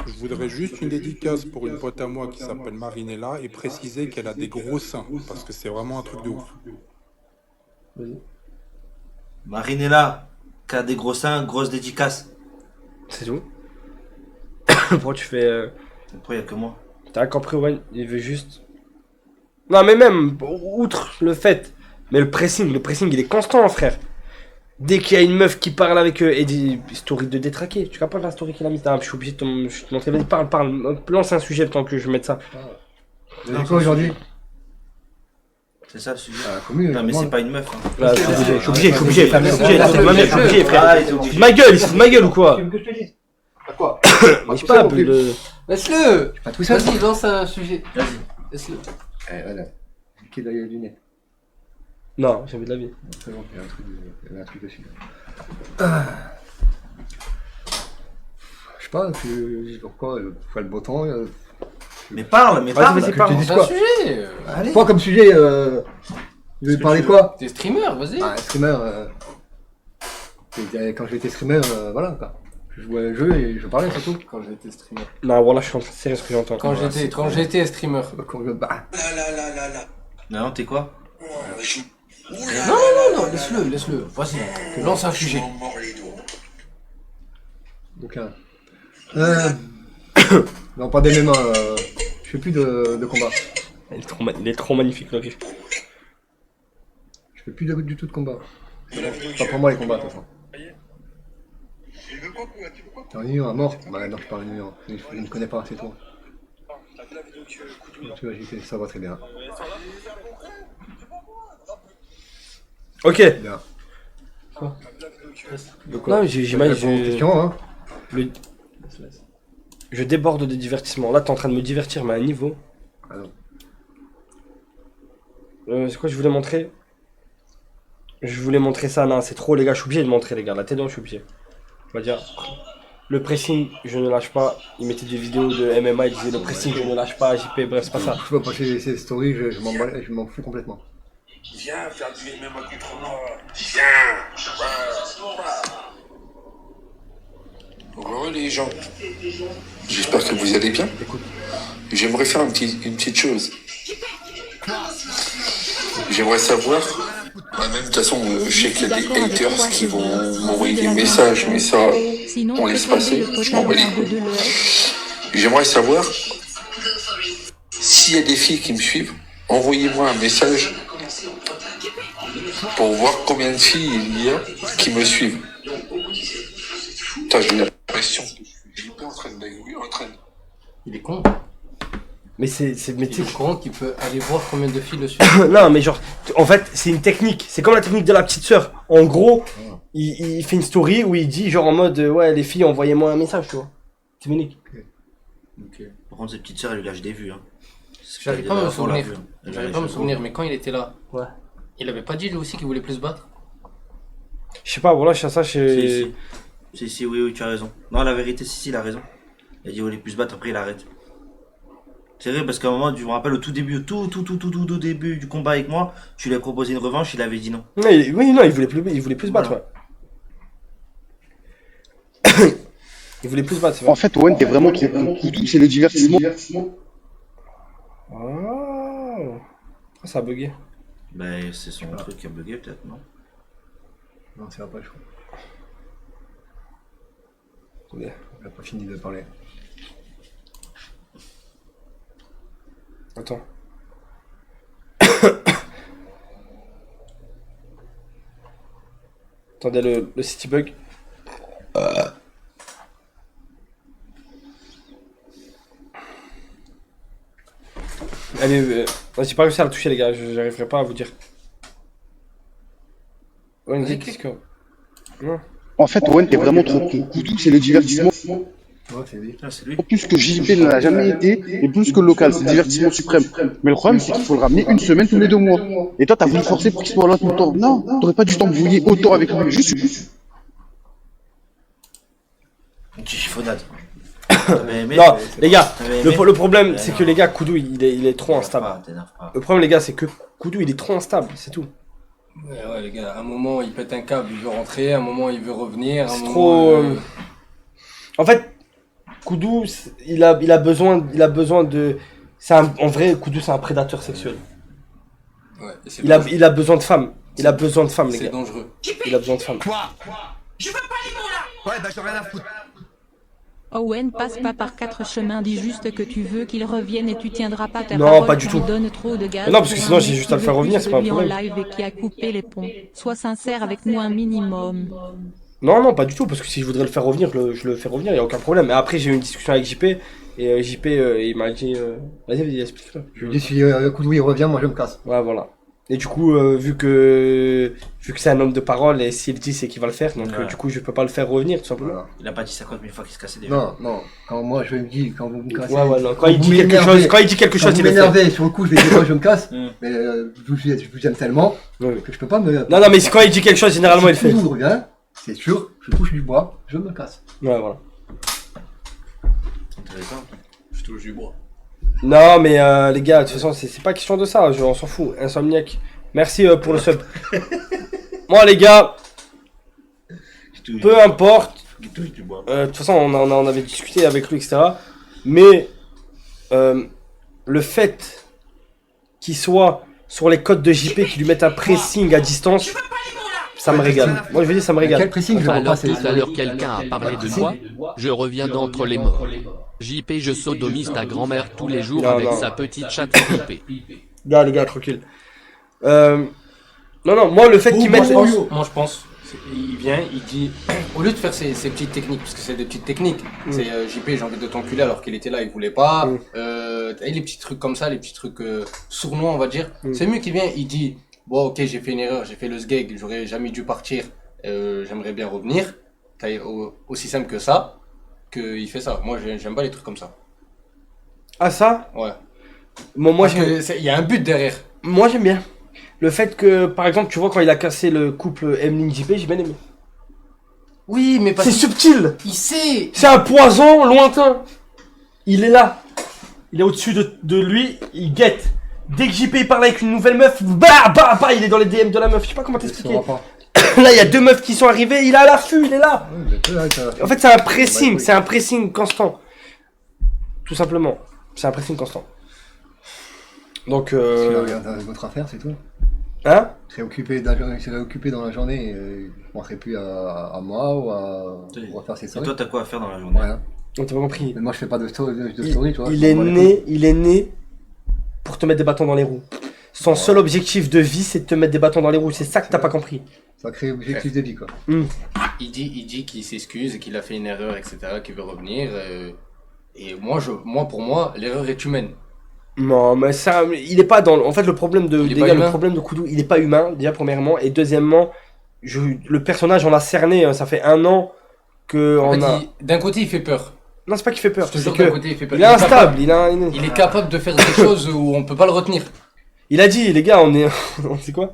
S9: Je voudrais juste une dédicace pour une pote à moi qui s'appelle Marinella et préciser qu'elle a des gros seins, parce que c'est vraiment un truc de ouf.
S3: Vas-y.
S7: Marinella, qui a des gros seins, grosse dédicace.
S3: C'est tout. Pourquoi tu fais...
S7: Pourquoi y a que moi?
S3: T'as compris, ouais, il veut juste... Non mais même, outre le fait, mais le pressing il est constant, frère. Dès qu'il y a une meuf qui parle avec eux et des stories de détraquer, tu captes la story qu'il a mise? Je suis obligé de te montrer. Vas-y, parle. Lance un sujet le temps que je mette ça.
S2: Vous avez quoi aujourd'hui?
S7: C'est ça le sujet.
S2: Non,
S7: mais c'est pas une meuf. Hein.
S3: Là, je suis obligé, frère. Ma gueule, il se fout de ma gueule ou quoi?
S2: Tu veux que je te dise? À quoi?
S3: Je pas,
S4: Laisse-le.
S2: Pas tout ça.
S4: Vas-y, lance un sujet.
S7: Vas-y.
S4: Laisse-le.
S2: Voilà. Qui est derrière du nez?
S3: Non, j'ai envie de la vie.
S2: C'est bon, il y a un truc dessus. Je sais pas, pourquoi le beau temps.
S7: Mais parle.
S3: Vas-y, parle.
S4: C'est un sujet.
S2: Allez. Quoi comme sujet Tu veux parler quoi?
S4: T'es streamer, vas-y.
S2: Ah, streamer. Quand j'étais streamer, voilà quoi. Je jouais au jeu et je parlais surtout.
S4: Quand j'étais streamer.
S3: Non, voilà, je suis en train de serrer ce que j'entends.
S4: Quand j'étais streamer.
S2: Quand je bats.
S7: Non, t'es quoi?
S4: Non, laisse-le. Vas-y, lance un sujet.
S2: Donc, non, pas des MMA. Je fais plus de combat.
S3: Il est trop magnifique, Loki.
S2: Je fais plus du tout de combat. Pas pour moi les combats, de toute façon. T'es un numéro à mort? Bah non, je parle de numéro. Je ne connais pas assez toi. Tu vois, j'ai fait ça va très bien.
S3: Ok.
S2: Bien.
S3: Quoi? Non, j'imagine.
S2: Hein.
S3: Je déborde de divertissement. Là, t'es en train de me divertir, mais à un niveau.
S2: Ah non.
S3: C'est quoi que je voulais montrer? Je voulais montrer ça, non, c'est trop, les gars. Je suis obligé de montrer, les gars. La tête d'homme, je suis obligé. On va dire. Le pressing, je ne lâche pas. Il mettait des vidéos de MMA, il disait le pressing, je ne lâche pas. JP, bref, c'est pas ça.
S2: Je peux passer ces stories, je m'en fous complètement.
S8: Viens faire du MMA contre moi. Viens. Bonjour les gens. J'espère que vous allez bien. J'aimerais faire une petite chose. J'aimerais savoir. Même de toute façon, je sais qu'il y a des haters qui vont m'envoyer des messages, mais ça, on laisse passer. Je m'en bats les couilles. J'aimerais savoir s'il y a des filles qui me suivent, envoyez-moi un message pour voir combien de filles il y a qui me suivent. Putain, j'ai l'impression que je suis en train de...
S4: Il est con.
S3: Mais c'est
S4: con qu'il peut aller voir combien de filles le suivent.
S3: Non, mais genre, en fait, c'est une technique. C'est comme la technique de la petite sœur. En gros, il fait une story où il dit, genre en mode, ouais, les filles, envoyez-moi un message, tu vois. C'est unique.
S7: Ok. Par contre, cette petite sœur, elle lui lâche des vues. Hein.
S4: J'arrive pas à me souvenir. Mais quand il était là, ouais. Il avait pas dit lui aussi qu'il voulait plus se battre?
S3: Je sais pas, voilà, je sais ça,
S7: Si, oui, tu as raison. Non, la vérité, si, il a raison. Il a dit, il voulait plus se battre, après, il arrête. C'est vrai, parce qu'à un moment, je me rappelle au tout début du combat avec moi, tu lui as proposé une revanche, il avait dit non.
S3: Oui, non, il voulait plus se battre, ouais. Il voulait plus se battre, c'est vrai.
S10: En fait, Owen, t'es vraiment trop con. C'est le divertissement.
S3: Oh. Ça a bugué.
S7: Ben, c'est son truc qui a bugué, peut-être, non?
S2: Non, ça va pas, je crois.
S3: Attendez.
S2: On n'a pas fini de parler.
S3: Attends. Attendez, le city bug. Allez, j'ai pas réussi à la toucher, les gars, j'arriverai pas à vous dire. Ouais, qu'est-ce que... Non.
S10: En fait, Owen, t'es vraiment trop con. Koudou, c'est le divertissement.
S2: Ouais, c'est lui.
S10: Plus que JP ne l'a jamais été, et plus que le local, c'est le divertissement suprême. Mais le problème, c'est qu'il faut le ramener une semaine tous les 2 mois. Et toi, t'as voulu forcer pour qu'il soit là tout le temps. Non, t'aurais pas dû t'embrouiller autant avec lui. Juste.
S7: Une chiffonnade.
S3: Non, les gars, le problème, c'est que les gars, Koudou, il est trop instable. Le problème, les gars, c'est que Koudou, il est trop instable, c'est tout.
S4: Ouais, les gars, à un moment, il pète un câble, il veut rentrer, à un moment, il veut revenir.
S3: C'est trop... En fait, Koudou, il a besoin de... En vrai, Koudou, c'est un prédateur sexuel.
S4: Ouais,
S3: il a besoin de femmes. Il a besoin de femmes, les gars.
S4: C'est dangereux.
S3: Il a besoin de femmes.
S11: Quoi? Je veux pas les mots là. Ouais, bah j'en ai rien à foutre.
S6: Owen passe pas par 4 chemins, dis juste que tu veux qu'il revienne et tu tiendras pas ta
S3: non,
S6: parole.
S3: pas du tout.
S6: Donne trop de gaz.
S3: Non, parce que sinon j'ai juste à le faire revenir, c'est pas un problème.
S6: En live et qui a coupé les ponts. Sois sincère avec nous un minimum.
S3: Non, pas du tout, parce que si je voudrais le faire revenir, je le fais revenir, il n'y a aucun problème. Mais après, j'ai eu une discussion avec JP, et JP, il m'a dit... Vas-y, explique-le.
S2: Je lui dis, si Koudou il revient, moi je me casse.
S3: Ouais, voilà. Et du coup, vu que c'est un homme de parole, et s'il dit, c'est qu'il va le faire, donc du coup, je peux pas le faire revenir, tout simplement. Voilà.
S7: Il a pas dit 50 000 fois qu'il se cassait déjà.
S2: Non, quand moi je me dis, quand vous me cassez...
S3: Ouais, non. Quand il dit quelque chose,
S2: il m'énerve, sur le coup, je vais dire, moi je me casse, mais je vous aime tellement que je peux pas me...
S3: Non, mais quand il dit quelque chose, généralement, il fait.
S2: Si Koudou revient, c'est sûr, je touche du bois, je me casse.
S3: Ouais, voilà.
S7: Intéressant.
S4: Je touche du bois.
S3: Non, mais les gars, de toute façon, c'est pas question de ça, on s'en fout. Insomniac. Merci pour le sub. Moi, les gars, peu importe De toute façon, on avait discuté avec lui, etc. Mais le fait qu'il soit sur les codes de JP, qui lui mettent un pressing à distance, ça me régale. Moi, je veux dire, ça me régale.
S2: Quel pressing je
S5: Alors
S2: comprends,
S5: tout à l'heure quelqu'un a parlé de moi, je reviens d'entre les morts. JP je sodomise ta grand-mère tous les jours
S3: Non,
S5: avec
S3: non.
S5: sa petite chatte JP.
S3: Là, les gars, tranquille. Non, moi, le fait qu'il mette...
S4: Moi je pense, il vient, il dit, au lieu de faire ces petites techniques, parce que c'est des petites techniques, c'est JP, j'ai envie de t'enculer alors qu'il était là, il voulait pas, les petits trucs comme ça, les petits trucs sournois on va dire, c'est mieux qu'il vient, il dit, bon ok j'ai fait une erreur, j'ai fait le sgeg, j'aurais jamais dû partir, j'aimerais bien revenir, aussi simple que ça, qu'il fait ça, moi j'aime pas les trucs comme ça.
S3: Ah ça?
S4: Ouais.
S3: Moi,
S4: il y a un but derrière.
S3: Moi j'aime bien. Le fait que, par exemple, tu vois, quand il a cassé le couple Emeline-JP, j'ai bien aimé.
S4: Oui, mais
S3: c'est subtil.
S4: Il sait.
S3: C'est un poison lointain. Il est là. Il est au-dessus de lui, il guette. Dès que JP parle avec une nouvelle meuf, il est dans les DM de la meuf. Je sais pas comment t'expliquer. Là, il y a 2 meufs qui sont arrivées, il est à l'affût, il est là. En fait, c'est un pressing constant. Tout simplement. C'est un pressing constant. Donc,
S2: C'est votre affaire, c'est tout.
S3: Hein?
S2: Je serais occupé dans la journée, je penserais plus à moi ou à faire ses
S7: Et
S2: stories.
S7: toi, t'as quoi à faire dans la journée?
S2: Rien.
S3: On t'a pas compris.
S2: Mais moi, je fais pas de story, tu vois.
S3: Il est né pour te mettre des bâtons dans les roues. Son seul objectif de vie, c'est de te mettre des bâtons dans les roues. C'est ça que t'as pas compris.
S2: Sacré objectif de vie, quoi.
S4: Il dit qu'il s'excuse et qu'il a fait une erreur, etc., qu'il veut revenir. Et pour moi, l'erreur est humaine.
S3: Non, mais ça, il est pas dans. En fait, le problème de Koudou, il est pas humain, déjà, premièrement. Et deuxièmement, le personnage, on l'a cerné. Ça fait 1 an que.
S4: D'un côté, il fait peur.
S3: Non, c'est pas qu'il fait peur.
S4: Je te jure,
S3: C'est
S4: d'un
S3: que
S4: côté, il fait peur.
S3: il est instable.
S4: Il est capable de faire des choses où on peut pas le retenir.
S3: Il a dit, les gars, on est. C'est quoi?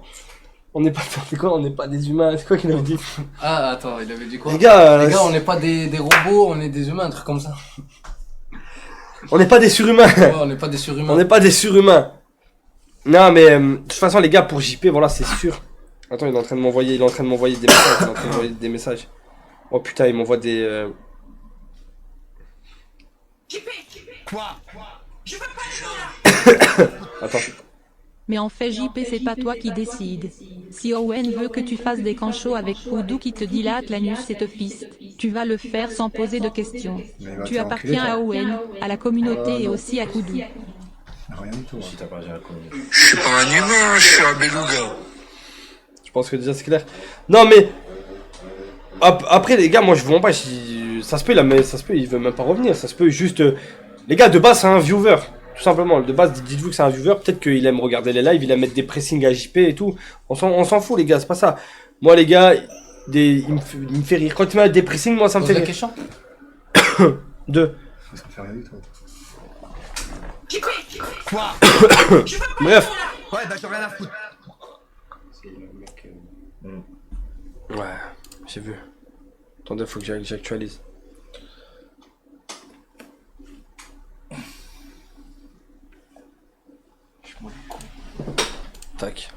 S3: On n'est pas des humains. C'est quoi qu'il avait dit?
S4: Ah, attends, il avait dit quoi?
S3: Les gars,
S4: on n'est pas des robots, on est des humains, un truc comme ça.
S3: On n'est pas des surhumains.
S4: Ouais, on n'est pas des surhumains.
S3: On n'est pas des surhumains. Non, mais de toute façon, les gars, pour JP, voilà, c'est sûr. Attends, il est en train de m'envoyer des messages. Oh putain, il m'envoie des.
S11: Quoi? Je veux pas aller
S3: Attends.
S6: Mais en fait JP c'est pas toi qui décide. Si Owen veut que tu fasses des canchots avec Koudou qui te dilate l'anus et te fiste, tu vas le faire sans poser de questions. Tu appartiens à Owen, à la communauté et aussi à Koudou.
S2: Rien du tout.
S8: Je suis pas un humain, je suis un beluga.
S3: Je pense que déjà c'est clair. Non, mais. Après, les gars, moi je vous mens pas. Ça se peut, il veut même pas revenir. Ça se peut juste. Les gars, de base, c'est un viewer. Tout simplement, de base, dites-vous que c'est un viewer, peut-être qu'il aime regarder les lives, il aime mettre des pressings à JP et tout. On s'en fout, les gars, c'est pas ça. Moi, les gars, il me fait rire. Quand tu mets des pressings, moi, ça me fait rire.
S4: Question
S3: 2.
S2: Ça me fait rien du tout.
S11: Quoi?
S3: Bref.
S11: Ouais, bah j'en ai rien à foutre.
S3: Ouais, j'ai vu. Attendez, faut que j'actualise. Tac.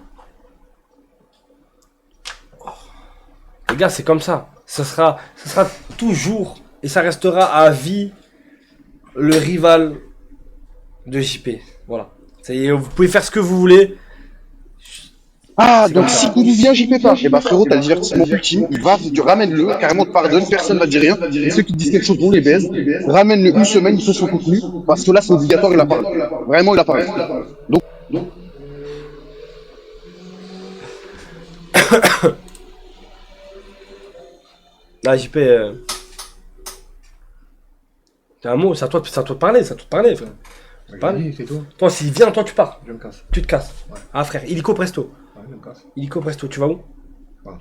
S3: Les gars, c'est comme ça. Ça sera toujours et ça restera à vie le rival de JP. Voilà. Vous pouvez faire ce que vous voulez.
S10: Ah, donc si Koudou vient, j'y peux pas. Eh bah frérot, t'as le divertissement ultime. Tu ramènes-le, carrément te pardonne, personne va dire rien. Et ceux qui te disent quelque chose, on les baise. Ramène-le une semaine, il fait son contenu. Parce que là, c'est obligatoire, il a parlé. Vraiment, il a parlé. Donc.
S3: Là, JP. T'as un mot, c'est à toi de parler, c'est à toi de parler.
S2: C'est tout.
S3: Toi, s'il vient, toi, tu pars.
S2: Je me casse.
S3: Tu te casses.
S2: Ouais.
S3: Ah, frère, illico presto.
S2: Ouais, je me casse.
S3: Illico presto, tu vas où?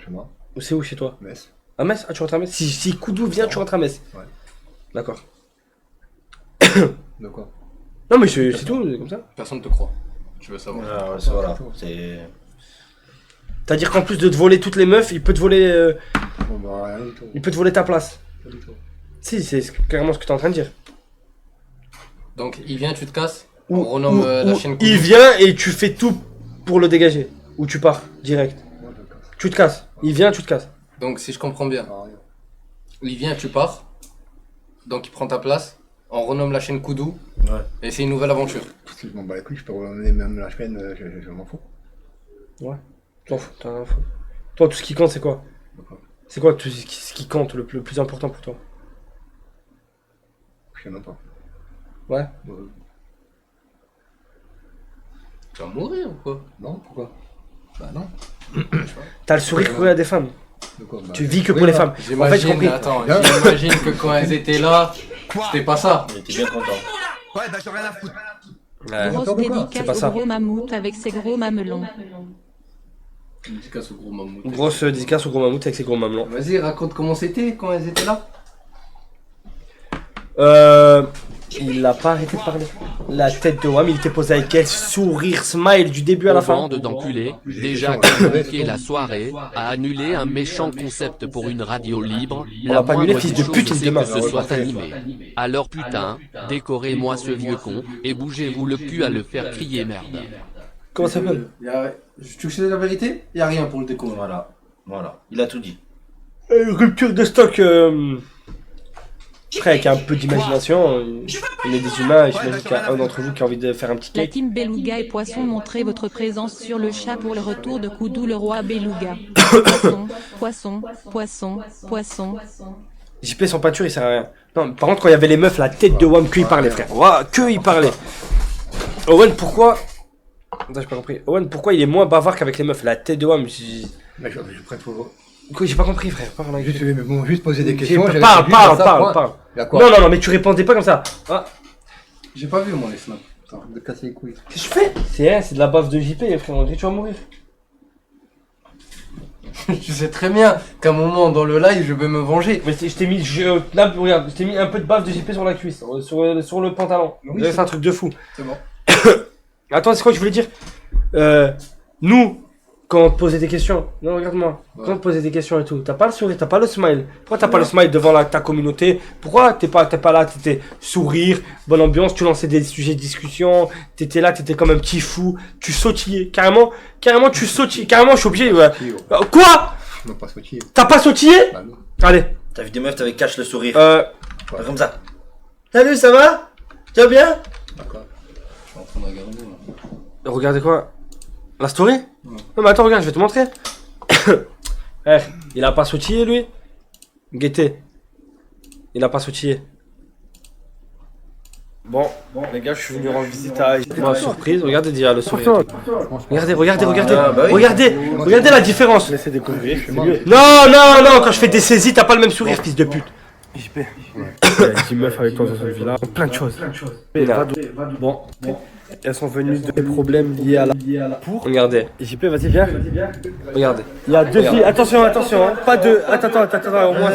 S2: Chez moi.
S3: C'est où chez toi?
S2: Metz.
S3: À Metz? Ah, tu rentres à Metz? Si Koudou vient, tu rentres à Metz.
S2: Ouais.
S3: D'accord.
S2: De quoi?
S3: Non, mais c'est tout, c'est comme ça.
S4: Personne te croit. Je veux savoir.
S7: Ah, ouais, ça, voilà. C'est.
S3: C'est-à-dire qu'en plus de te voler toutes les meufs, il peut te voler.
S2: Bon, bah, rien du tout.
S3: Il peut te voler ta place.
S2: Pas du tout.
S3: Si, c'est clairement ce que tu es en train de dire.
S4: Donc, il vient, tu te casses. On renomme la chaîne Koudou.
S3: Il vient et tu fais tout pour le dégager. Ou tu pars direct.
S2: Moi, je me casse.
S3: Tu te casses. Il vient, tu te casses.
S4: Donc, si je comprends bien, Il vient, tu pars. Donc il prend ta place. On renomme la chaîne Koudou.
S7: Ouais.
S4: Et c'est une nouvelle aventure.
S2: Je m'en bats les couilles, je peux renommer même la chaîne, je m'en fous.
S3: Ouais. T'en fous, t'en as rien à foutre. Toi, tout ce qui compte, c'est quoi? C'est quoi tout ce qui compte, le plus important pour toi?
S2: Je sais même pas.
S3: Ouais.
S4: Tu vas mourir ou quoi?
S2: Non, pourquoi? Bah non.
S3: T'as le sourire pour à des femmes.
S2: De quoi? Bah,
S3: Tu vis que pour les femmes. En fait,
S4: J'imagine,
S3: j'ai compris.
S4: attends, j'imagine que quand elles étaient là, c'était pas ça.
S7: Il était bien content.
S11: Ouais, bah j'en ai rien à foutre.
S3: Ouais.
S6: Grosse
S3: C'est pas
S6: dédicace
S3: ça.
S6: au gros mammouth avec ses gros mamelons.
S4: Dédicace au gros mammouth.
S3: Grosse dédicace au gros mammouth avec ses gros mamelons.
S4: Vas-y, raconte comment c'était quand elles étaient là.
S3: Il a pas arrêté de parler. La tête de Wam, il était posé avec elle, sourire, smile du début à la fin.
S5: Bande d'enculés, déjà communiqué la soirée, a annulé un méchant concept pour une radio libre.
S3: On l'a pas annulé, fils de pute, il
S5: c'est
S3: demain.
S5: que ce soit animé. Alors putain, décorez-moi ce vieux con et bougez-vous le cul à le faire crier merde.
S3: Comment ça s'appelle?
S4: Tu sais la vérité? Y a rien pour le déco.
S7: Voilà. Il a tout dit.
S3: Rupture de stock. Après, avec un peu d'imagination, on est des humains, et j'imagine qu'il y a un d'entre vous qui a envie de faire un petit
S6: La
S3: cake.
S6: team Beluga et Poisson, montrez votre présence sur le chat pour le retour de Koudou le roi Beluga. Poisson, poisson, poisson, poisson.
S3: JP sans peinture, il sert à rien. Non, par contre, quand il y avait les meufs, la tête de Wam, que il parlait, frère. Ouah, que il parlait. Owen, pourquoi... Attends, j'ai pas compris. Owen, pourquoi il est moins bavard qu'avec les meufs? La tête de Wam,
S2: Mais je prête pour...
S3: Quoi, j'ai pas compris, frère. Parle,
S2: Juste poser des questions.
S3: Parle. Non, mais tu répondais pas comme ça. Ah.
S4: J'ai pas vu moi les snaps.
S2: Attends, de casser les couilles.
S3: Qu'est-ce que tu fais? C'est de la baffe de JP, frère. On dirait que tu vas mourir.
S4: Tu sais très bien qu'à un moment dans le live je vais me venger.
S3: Mais je t'ai mis, regarde, je t'ai mis un peu de baffe de JP sur la cuisse, sur le pantalon.
S4: Oui,
S3: C'est un truc de fou.
S4: C'est bon.
S3: Attends, c'est quoi que je voulais dire? Nous, quand on te posait des questions, non, regarde-moi,
S4: Ouais.
S3: quand on te posait des questions et tout, t'as pas le sourire, t'as pas le smile. Pourquoi t'as pas le smile devant ta communauté? Pourquoi t'es pas là, t'étais sourire, bonne ambiance, tu lançais des sujets de discussion, t'étais là, t'étais comme un petit fou, tu sautillais, carrément tu sautillais, carrément je suis obligé, ouais. Quoi?
S2: Je n'ai pas sautillé.
S3: T'as pas sautillé?
S2: Bah non.
S3: Allez.
S7: T'as vu des meufs, t'avais cache le sourire.
S3: Ouais.
S7: Comme ça. Salut, ça va? Tu vas bien?
S4: D'accord. Je suis en train de regarder là.
S3: Regardez quoi? La story? Non mais attends, regarde, je vais te montrer. Il a pas sautillé lui? Guettez. Il a pas sautillé. Bon, les gars, je suis venu rendre visite à ma surprise. Regardez déjà le sourire. Regardez.
S7: Ah, bah oui.
S3: Regardez la différence.
S2: Laissez découvrir.
S3: Non, quand je fais des saisies, t'as pas le même sourire, fils de pute. JP. Il y a 10 meufs avec toi dans cette villa. Plein de choses. Bon. Elles sont venues de des problèmes liés à la pour. Regardez. JP, vas-y, viens. Regardez. Il y a deux filles. Attention, hein. Pas deux. Attends. Au moins,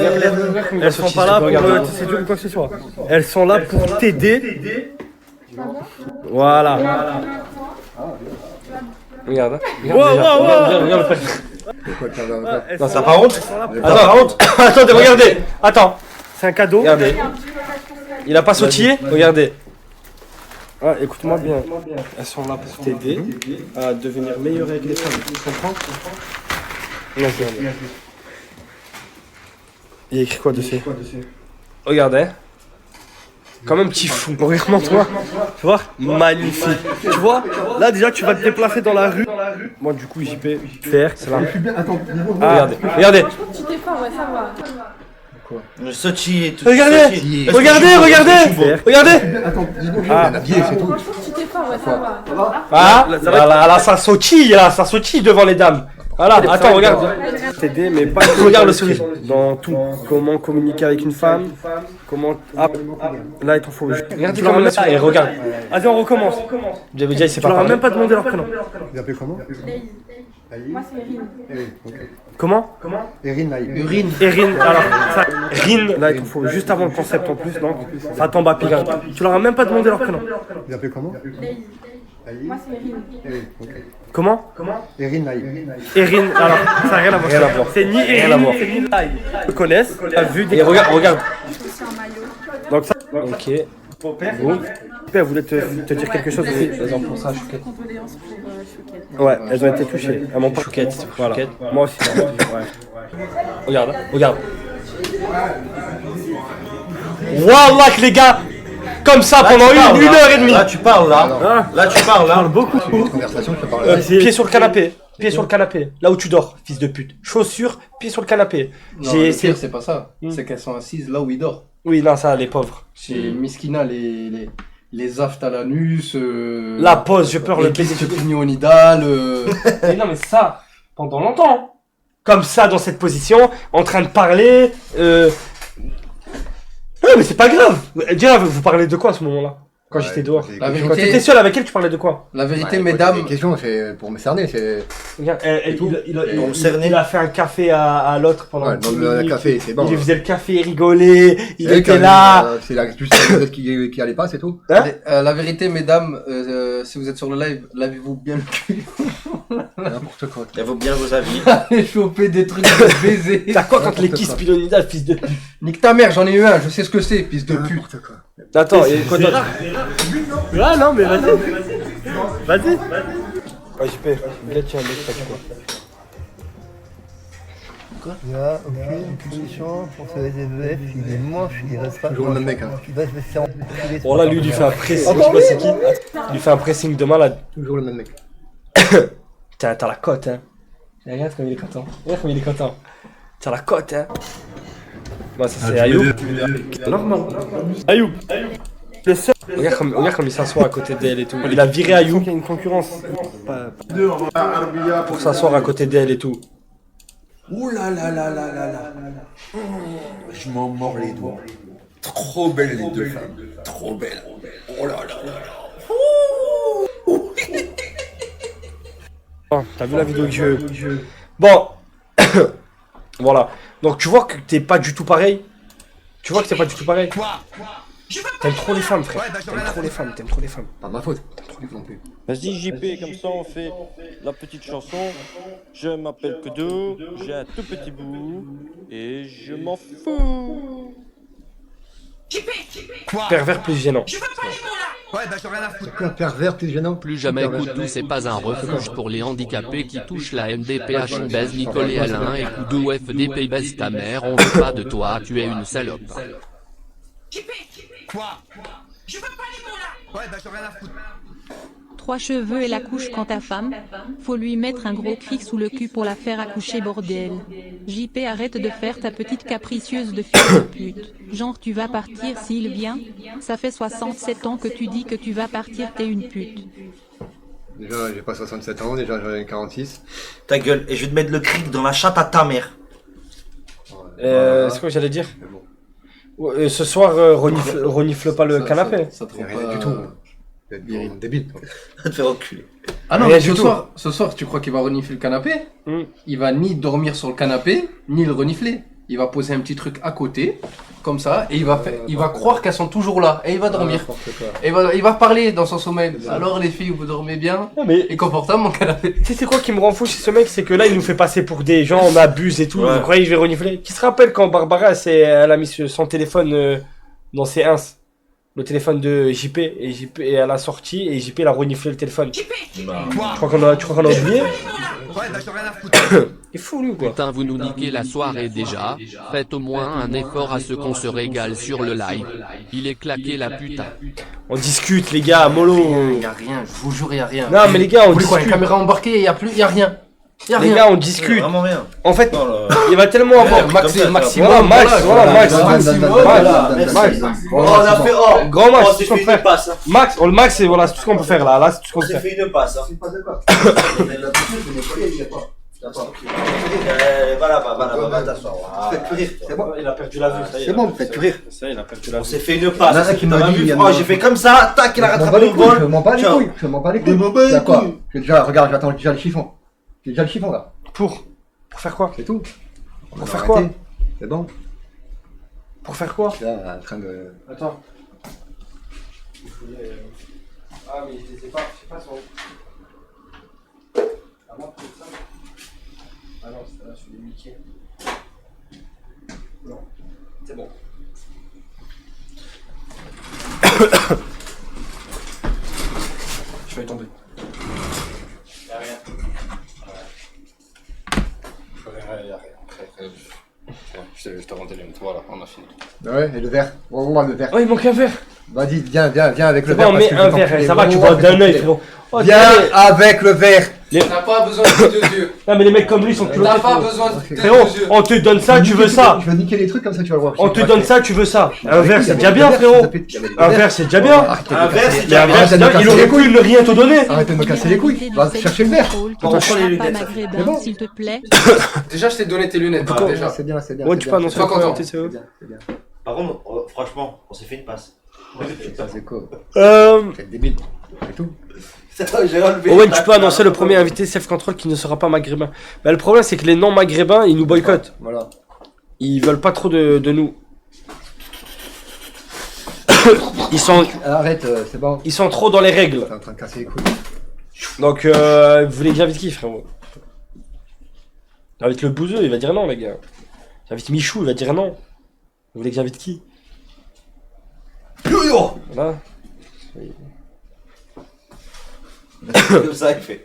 S3: elles sont pas là pour te séduire ou quoi que ce soit. Elles sont là pour t'aider. Voilà. Regarde. Regarde le pet.
S7: Non, ça pas honte?
S3: Attendez, regardez. Attends. C'est un cadeau. Regardez. Il a pas sautillé. Regardez. Ah, écoute-moi bien. Elles sont là pour t'aider à devenir meilleur avec les femmes. Tu comprends? Il y a écrit quoi dessus? Regardez. Comme un petit fou. Regarde-moi. Tu vois? Magnifique. Tu vois? Là, déjà, tu vas te déplacer dans la rue. Moi, du coup, JP, faire, c'est là. Ah, regardez.
S12: Tu t'es pas, ouais, ça va.
S7: Le sautille et tout.
S3: Regardez.
S2: Attends, dis-moi, il a habillé, c'est tout.
S12: Tu t'es pas, ouais, ça va.
S3: Ah, là, ça sautille devant les dames. Voilà, attends, regarde. T'aider, mais pas. Regarde le sourire. Dans tout. Comment communiquer avec une femme. Comment. Ah, là, il t'en faut. Regarde comment là. Et regarde. Vas-y, on recommence. J'avais déjà, il s'est pas. Tu leur as même pas demandé leur prénom.
S2: Vous appelez comment?
S12: Moi, c'est Erin.
S3: Comment?
S2: Erin, là.
S3: Erin, alors, ça, Rin, là, il t'en faut juste avant le concept en plus, donc ça tombe à pic. Tu leur as même pas demandé leur prénom.
S2: Vous appelez comment?
S12: Moi, c'est Erin.
S3: Comment?
S2: Erin, là.
S3: Erin, alors, ça n'a rien à voir. C'est ni Erin, c'est ni Lai. Ils connaissent, t'as vu des. Et regarde.
S12: C'est un maillot.
S3: Donc ça. Ok. Bon. Père voulait te dire quelque chose aussi. Elles ont pensé à Chouquette.
S12: Condoléances pour Chouquette.
S3: Ouais, elles ont été touchées. Elles m'ont pas Chouquette. Voilà. Moi aussi. Ouais. Regarde. Wallah que les gars, comme ça pendant une heure et demie.
S7: Là tu parles là. Là tu parles là.
S3: Beaucoup.
S2: Conversation, je te parle.
S3: Pied sur le canapé. Pied sur le canapé. Là où tu dors, fils de pute. Chaussures, pied sur le canapé.
S4: Non, le pire, c'est pas ça. C'est qu'elles sont assises là où il dort.
S3: Oui, non, ça, les pauvres.
S4: Chez Miskina, les aftalanus.
S3: La pause, je pleure le
S4: baiser pneumonidal.
S3: Mais non, mais ça, pendant longtemps. Comme ça, dans cette position, en train de parler. Non, mais c'est pas grave. Déjà, vous parlez de quoi à ce moment-là? Quand j'étais dehors.
S4: La vérité,
S3: quand t'étais seul avec elle, tu parlais de quoi?
S4: La vérité, mesdames.
S2: La question, c'est pour me cerner. C'est.
S3: Regarde, il a fait un café à l'autre pendant.
S2: Ouais, donc le café, c'est bon.
S3: Il lui faisait le café, il rigolait, il était là.
S2: C'est la juste qui allait pas, c'est tout.
S4: Hein la vérité, mesdames, si vous êtes sur le live, lavez-vous bien le cul.
S2: N'importe quoi.
S7: Lavez bien vos habits.
S4: Allez choper des trucs de baiser.
S3: T'as quoi contre les kisses pilonidales, fils de pute?
S4: Nique ta mère, j'en ai eu un, je sais ce que c'est, fils de pute.
S3: Attends, et quoi d'autre? Ah non, mais vas-y. Vas-y. Ouais, JP, là tu as un mec, pas quoi.
S13: Il n'y a aucune punition pour ce SDF, il est moche, il reste pas.
S2: Toujours le même mec. Hein.
S3: Bon, là, lui, il lui fait un pressing, je sais pas c'est qui. Il lui fait un pressing de malade.
S2: Toujours le même mec.
S3: T'as la cote, hein. Regarde comme il est content. Regarde comme il est content. T'as la cote, hein. Bah, ça c'est Ayoub. Normal. Ayoub. Le seul. Regarde comme il s'assoit à côté d'elle et tout. Il a viré Ayoub. Il y a une concurrence. Pour s'asseoir à côté d'elle et tout.
S11: Ouh là là là là là là. Je m'en mords les doigts. Trop belles les deux femmes. Trop belles. Oh là là là là.
S3: Oh, t'as vu la vidéo que je... Bon. Voilà. Donc tu vois que t'es pas du tout pareil. Tu vois que t'es pas du tout pareil. T'aimes trop les femmes, frère. T'aimes trop les femmes, t'aimes trop les femmes.
S2: Pas ma faute. T'aimes trop les femmes non plus.
S14: Vas-y JP, comme ça on fait la petite chanson. Je m'appelle Kudo, j'ai un tout petit bout et je m'en fous.
S3: Pervers plus gênant.
S11: Ouais, bah j'en ai rien à foutre.
S2: Un pervers plus gênant.
S5: Plus jamais Koudou, c'est pas un refuge pour les handicapés qui touchent la MDPH. On baise Nicole et Alain et Koudou FDP baise ta mère. On veut pas de toi, tu es une salope.
S11: Quoi? Je veux pas les mots là. Ouais, bah j'en ai rien à foutre.
S6: 3 cheveux et la couche quand ta femme, faut lui mettre un gros cric sous le cul pour la faire accoucher bordel. JP arrête de faire ta petite capricieuse de fille de pute. Genre tu vas partir s'il vient, ça fait 67 ans que tu dis que tu vas partir, t'es une pute.
S2: Déjà j'ai pas 67 ans, déjà j'en ai 46.
S7: Ta gueule, et je vais te mettre le cric dans la chatte à ta mère.
S3: C'est quoi que j'allais dire? Ce soir, renifle pas le canapé.
S2: Ça te rend pas du tout. Débile.
S7: Va te faire enculer.
S4: Ah non, mais ce soir, tu crois qu'il va renifler le canapé? Il va ni dormir sur le canapé, ni le renifler. Il va poser un petit truc à côté, comme ça, et il va croire qu'elles sont toujours là, et il va dormir. Et il va parler dans son sommeil. Alors les filles, vous dormez bien et confortable mon canapé.
S3: Tu sais c'est quoi qui me rend fou chez ce mec, c'est que là il nous fait passer pour des gens, on abuse et tout. Vous croyez que je vais renifler? Qui se rappelle quand Barbara elle a mis son téléphone dans ses ins, le téléphone de JP, et elle a sorti et JP elle a reniflé le téléphone. Tu crois qu'on a oublié?
S11: Ouais, bah j'en ai rien à foutre.
S3: Il est fou lui quoi.
S5: Putain, vous nous niquez la soirée déjà. Faites au moins un effort à ce qu'on se régale sur le live. Il est claqué la putain.
S3: On discute les gars, mollo.
S4: Y'a rien, je vous jure, y'a rien.
S3: Non mais les gars, on discute.
S4: Quoi, une caméra embarquée, y'a rien.
S3: Les gars, on discute.
S7: Vraiment rien.
S3: En fait, il va tellement avoir maximum, Max.
S7: On a fait
S3: grand Max,
S7: c'est fait une passe.
S3: Max, le Max, c'est voilà, c'est tout ce qu'on peut faire là. Là, c'est tout ce qu'on peut faire.
S7: On s'est fait une passe. Va là-bas, va t'asseoir.
S2: C'est bon,
S3: il a perdu la vue.
S2: C'est bon, faites rire.
S3: Ça, il a perdu la vue.
S7: On s'est fait une passe.
S2: Là, qui m'a dit,
S7: j'ai fait comme ça, tac, il a rattrapé le
S2: Je
S7: vol.
S2: m'en bats les couilles, je m'en bats les couilles. D'accord. Regarde, j'attends déjà le chiffon. J'ai déjà le chiffon là.
S3: Pour faire quoi?
S2: C'est tout.
S3: Pour faire quoi?
S2: C'est bon.
S3: Pour faire quoi?
S2: Là, en train de.
S3: Attends. Ah, mais je sais pas son. Ah non, c'est ça. Ah non, c'est là, sur les Mickey. Non, c'est bon. Je vais tomber. Y'a rien. Y'a rien.
S4: je te rends tes lunettes. Voilà, on a fini.
S2: Ouais, et le verre. On voit le verre.
S3: Oh, il manque un verre.
S2: Vas-y, viens avec le
S3: C'est
S2: verre.
S3: bon, on met un verre, ça va, tu vois d'un œil, frérot. Oh,
S2: Viens avec le verre.
S4: T'as pas besoin de tes 2 yeux.
S3: Non, mais les mecs comme lui sont culottés.
S4: T'as pas besoin de tes 2
S3: Frérot,
S4: yeux.
S3: on te donne ça, tu veux ça.
S2: Tu vas niquer les trucs comme ça, tu vas le voir.
S3: On te donne ça, tu veux ça. Un verre, c'est déjà bien, frérot. Un verre, c'est déjà bien.
S7: Un verre, c'est
S3: Mais
S7: déjà
S3: un verre, c'est bien. Il aurait pu ne rien te donner.
S2: Arrête de me casser les couilles. Va chercher le verre.
S6: Maghrébin, s'il te plaît.
S4: Déjà, je t'ai donné tes lunettes. Voilà, déjà.
S2: C'est bien, c'est bien.
S3: Ouais, tu peux annoncer
S4: Sois content.
S3: c'est eux.
S7: Par contre, franchement, on s'est fait une passe.
S2: C'est quoi?
S3: C'est
S2: débile. C'est tout.
S3: Owen, tu peux annoncer le premier invité self-control qui ne sera pas maghrébin. Bah, le problème, c'est que les non-maghrébins, ils nous boycottent.
S2: Voilà.
S3: Ils veulent pas trop de nous. Ils sont.
S2: Arrête, c'est bon.
S3: Ils sont trop dans les règles.
S2: T'es en train de casser les couilles.
S3: Donc, vous voulez que j'invite qui, frérot? J'invite le bouseux, il va dire non, les gars. J'invite Michou, il va dire non. Vous voulez que j'invite qui? Voilà.
S7: Comme ça, il fait.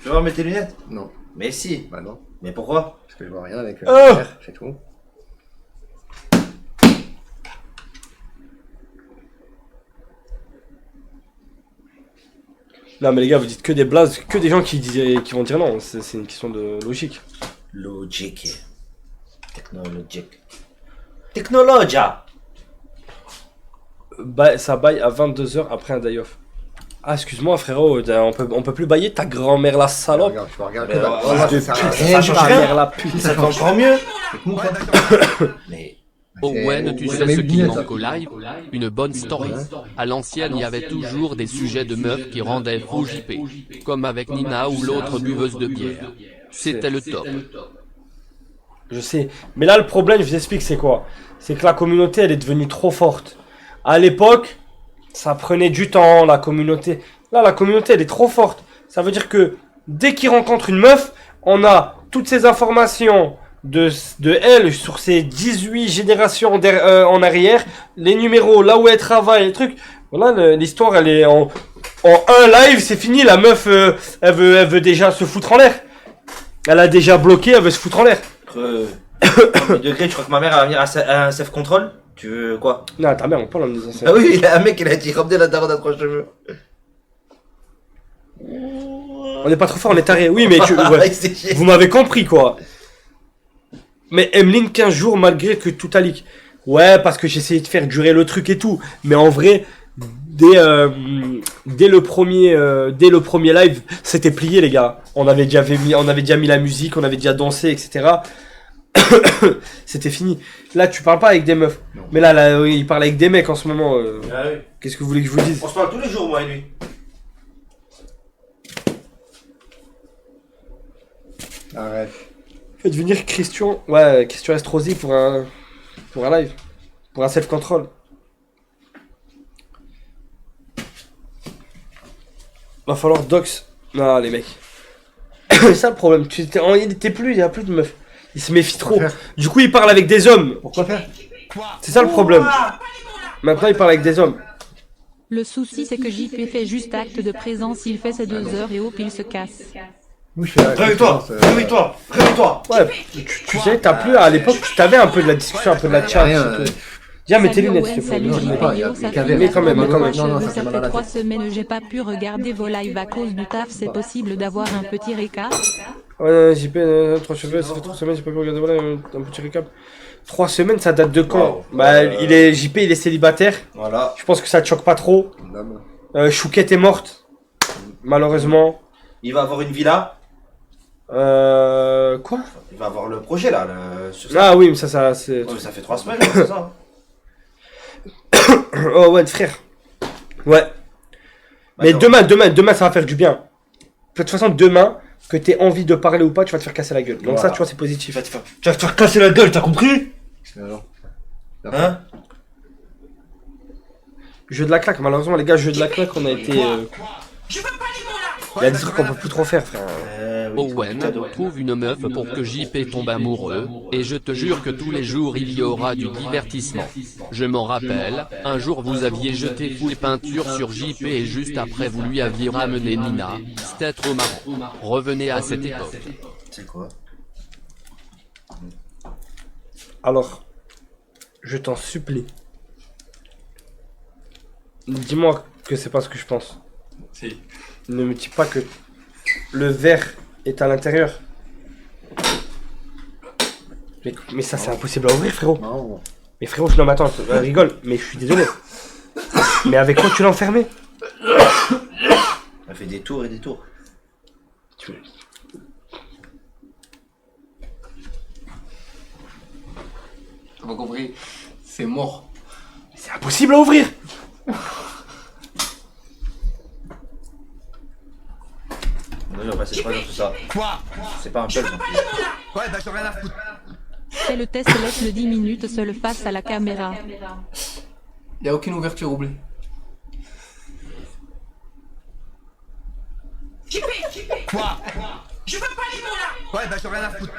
S7: Tu vas remettre tes lunettes?
S2: Non.
S7: Mais si.
S2: Bah non.
S7: Mais pourquoi?
S2: Parce que je vois rien avec le
S3: Oh
S2: verre, c'est tout.
S3: Non, mais les gars, vous dites que des blazes, que des gens qui vont dire non. C'est une question de logique.
S7: Logique. Technologique. Technologia.
S3: Bah, ça baille à 22h après un day-off. Ah, excuse-moi, frérot, on peut plus bailler ta grand-mère la salope.
S2: Regarde, tu vas regarder.
S3: Ça change rien, la pute.
S7: Ça fait encore mieux. Mais.
S5: Owen, tu sais ce qui manque au live? Une bonne story. À l'ancienne, il y avait toujours des sujets de meufs qui rendaient fou JP. Comme avec Nina ou l'autre buveuse de bière. C'était le top.
S3: Je sais. Mais là, le problème, je vous explique, c'est quoi? C'est que la communauté, elle est devenue trop forte. À l'époque, ça prenait du temps, la communauté. Là, la communauté, elle est trop forte. Ça veut dire que dès qu'il rencontre une meuf, on a toutes ces informations de elle sur ses 18 générations en arrière, les numéros, là où elle travaille, les trucs. Voilà, l'histoire, elle est en un live, c'est fini. La meuf, elle veut déjà se foutre en l'air. Elle a déjà bloqué, elle veut se foutre en l'air.
S7: Degré, tu crois que ma mère va venir à un self-control? Tu veux quoi?
S3: Non, ta mère, on parle en disant ça.
S7: Ah oui, il y a un mec, il a dit ramenez la daronne à 3 cheveux.
S3: On n'est pas trop fort, on est taré. Oui, mais ouais. Vous m'avez compris, quoi. Mais Emeline, 15 jours, malgré que tout a leak. Ouais, parce que j'essayais de faire durer le truc et tout. Mais en vrai, dès le premier live, c'était plié, les gars. On avait déjà mis la musique, on avait déjà dansé, etc. C'était fini. Là, tu parles pas avec des meufs. Non. Mais là, il parle avec des mecs en ce moment.
S7: Ah oui.
S3: Qu'est-ce que vous voulez que je vous dise?
S7: On se parle tous les jours, moi et lui.
S2: Arrête.
S3: Faites venir Christian Estrosi pour un live. Pour un self-control. Va falloir dox. Non, les mecs. C'est ça le problème. Il y a plus de meufs. Il se méfie trop. Du coup, il parle avec des hommes.
S2: Pourquoi faire?
S3: C'est ça le problème. Maintenant, il parle avec des hommes.
S6: Le souci, c'est que JP fait juste acte de présence, il fait ses 2 heures et hop, il se casse.
S7: Réveille-toi.
S3: Ouais, tu sais, t'as plus à l'époque, tu t'avais un peu de la discussion, un peu de la chat. Viens, mets tes lunettes, s'il te plaît. Mais quand même.
S6: Ça fait 3 semaines, j'ai pas pu regarder vos lives à cause du taf, c'est possible d'avoir un petit récap?
S3: Ouais, JP, 3 cheveux, ça fait 3 semaines, j'ai pas pu regarder, voilà, un petit récap. 3 semaines, ça date de quand? Bah, JP, il est célibataire.
S7: Voilà.
S3: Je pense que ça te choque pas trop. Chouquette est morte. Malheureusement.
S7: Il va avoir une villa.
S3: Quoi?
S7: Il va avoir le projet là.
S3: Ah oui, mais ça c'est.
S7: Ouais, ça fait 3 semaines, c'est ça.
S3: Oh ouais, frère. Ouais. Mais demain, ça va faire du bien. De toute façon, demain, que t'aies envie de parler ou pas, tu vas te faire casser la gueule. Donc ça, tu vois, c'est positif.
S7: Tu vas te faire casser la gueule, t'as compris? Hein?
S3: Jeu de la claque, malheureusement, les gars, jeu de la claque, on a été. Il y a des trucs qu'on peut plus trop faire, frère.
S5: Owen trouve une meuf pour que JP tombe amoureux, et je te jure que tous les jours il y aura du divertissement. Je m'en rappelle, un jour vous aviez jeté full peinture sur JP et juste après vous lui aviez ramené Nina, c'était trop marrant. Revenez à cette époque.
S7: C'est quoi?
S3: Alors, je t'en supplie. Dis-moi que c'est pas ce que je pense.
S4: Si.
S3: Ne me dis pas que le verre est à l'intérieur. Mais ça, c'est impossible à ouvrir, frérot.
S2: Non.
S3: Mais frérot, non, mais attends, rigole, mais je suis désolé. Mais avec quoi tu l'as enfermé?
S7: Elle fait des tours et des tours.
S4: T'as pas compris? C'est mort.
S3: C'est impossible à ouvrir.
S7: On va passer 3 heures sur ça.
S11: Quoi?
S7: C'est pas un puzzle non plus.
S11: Ouais, bah j'en ai rien à foutre.
S6: Fais le test, laisse-le 10 minutes seul face à la caméra.
S4: Y'a aucune ouverture, oublie.
S11: Quoi? Je veux pas les mots là. Ouais, bah j'en ai rien à foutre.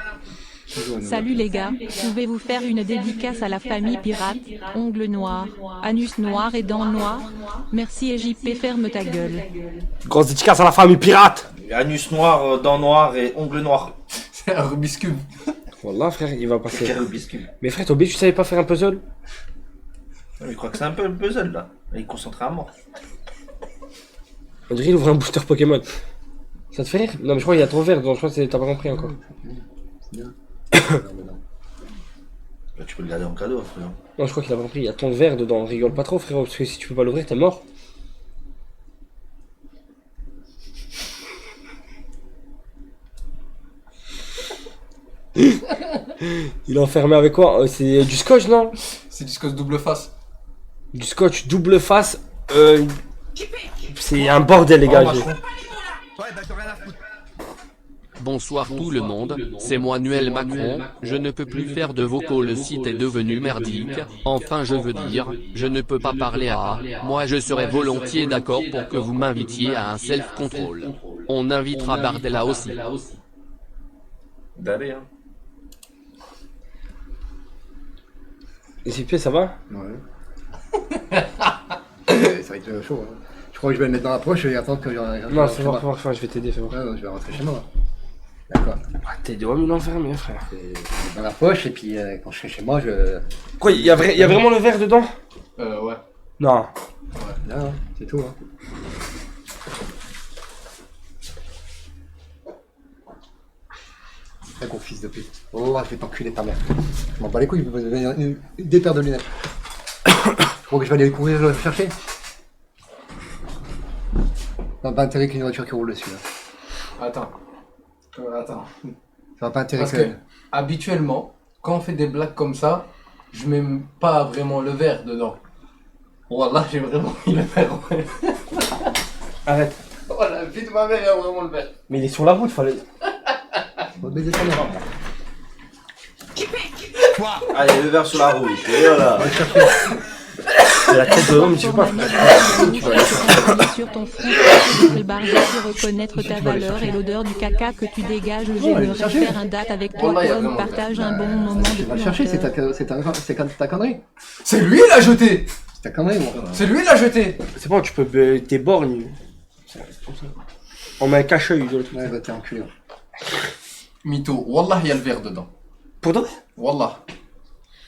S6: Salut les gars, pouvez-vous faire une dédicace à la famille pirate, ongles noirs, anus noir et dents noires? Merci et JP, ferme ta gueule.
S3: Grosse dédicace à la famille pirate.
S7: Anus noir, dents noires et ongles noirs.
S4: C'est un Rubik's Cube.
S3: Voilà, frère, il va passer.
S7: C'est un Rubik's Cube.
S3: Mais frère, Toby, tu savais pas faire un puzzle?
S7: Il croit que c'est un peu le puzzle là. Il est concentré à mort.
S3: On dirait qu'il ouvre un booster Pokémon. Ça te fait rire? Non, mais je crois qu'il y a ton verre, donc je crois que t'as pas compris encore.
S7: Bah, tu peux le garder en cadeau, frère.
S3: Non, je crois qu'il a pas compris. Il y a ton verre dedans. Rigole pas trop, frérot, parce que si tu peux pas l'ouvrir, t'es mort. Il est enfermé avec quoi? C'est du scotch, non?
S4: C'est du scotch double face.
S3: Du scotch double face. C'est un bordel, les gars.
S5: Bonsoir tout le monde, c'est moi Noël Macron, je ne peux plus faire de vocaux, le site est devenu merdique, enfin je veux dire, je ne peux pas parler à, moi je serais volontiers d'accord pour que vous m'invitiez à un self-control. On invitera Bardella aussi.
S7: D'aller, hein.
S3: Et JP, ça va?
S2: Ouais. Ça va être chaud. Hein. Je crois que je vais le mettre dans la poche et attendre que j'en.
S3: Non, fais voir, je vais t'aider, fais voir.
S2: Ouais, je vais rentrer chez moi. D'accord.
S3: Ah, t'es de remis l'enfermé, frère.
S2: Dans la poche et puis quand je serai chez moi, je.
S3: Quoi, y a vraiment le verre dedans?
S4: Ouais.
S3: Non.
S2: Ouais, là, c'est tout. Hein. Un gros fils de pute. Oh, je vais t'enculer ta mère. Je m'en bats les couilles, des paires de lunettes. Je crois que je vais aller courir le chercher. Ça va pas intéresser qu'une voiture qui roule dessus. Là.
S4: Attends.
S2: Ça va pas intéresser.
S4: Parce que, habituellement, quand on fait des blagues comme ça, je mets pas vraiment le verre dedans. Wallah, j'ai vraiment mis le verre.
S3: Arrête.
S4: Voilà, vie de ma mère, il y a vraiment le verre.
S3: Mais il est sur la route, fallait.
S2: Faut baiser ta mère.
S7: Allez, le verre sur la roue. Et voilà.
S3: C'est la tête de l'homme, tu veux pas.
S6: Tu vas aller sur ton front, le barge pour reconnaître ta valeur et l'odeur du caca que tu dégages. J'aimerais faire un date avec toi, on partage un bon moment de
S2: Va le chercher, c'est ta connerie.
S4: C'est lui, il l'a jeté.
S2: C'est ta connerie, moi.
S4: C'est lui, il l'a jeté.
S3: C'est bon, tu peux. T'es borgne. On met un cache-œil de l'autre.
S2: Ouais, bah t'es enculé.
S4: Mytho, Wallah, il y a le verre dedans.
S3: Pour de vrai?
S4: Wallah.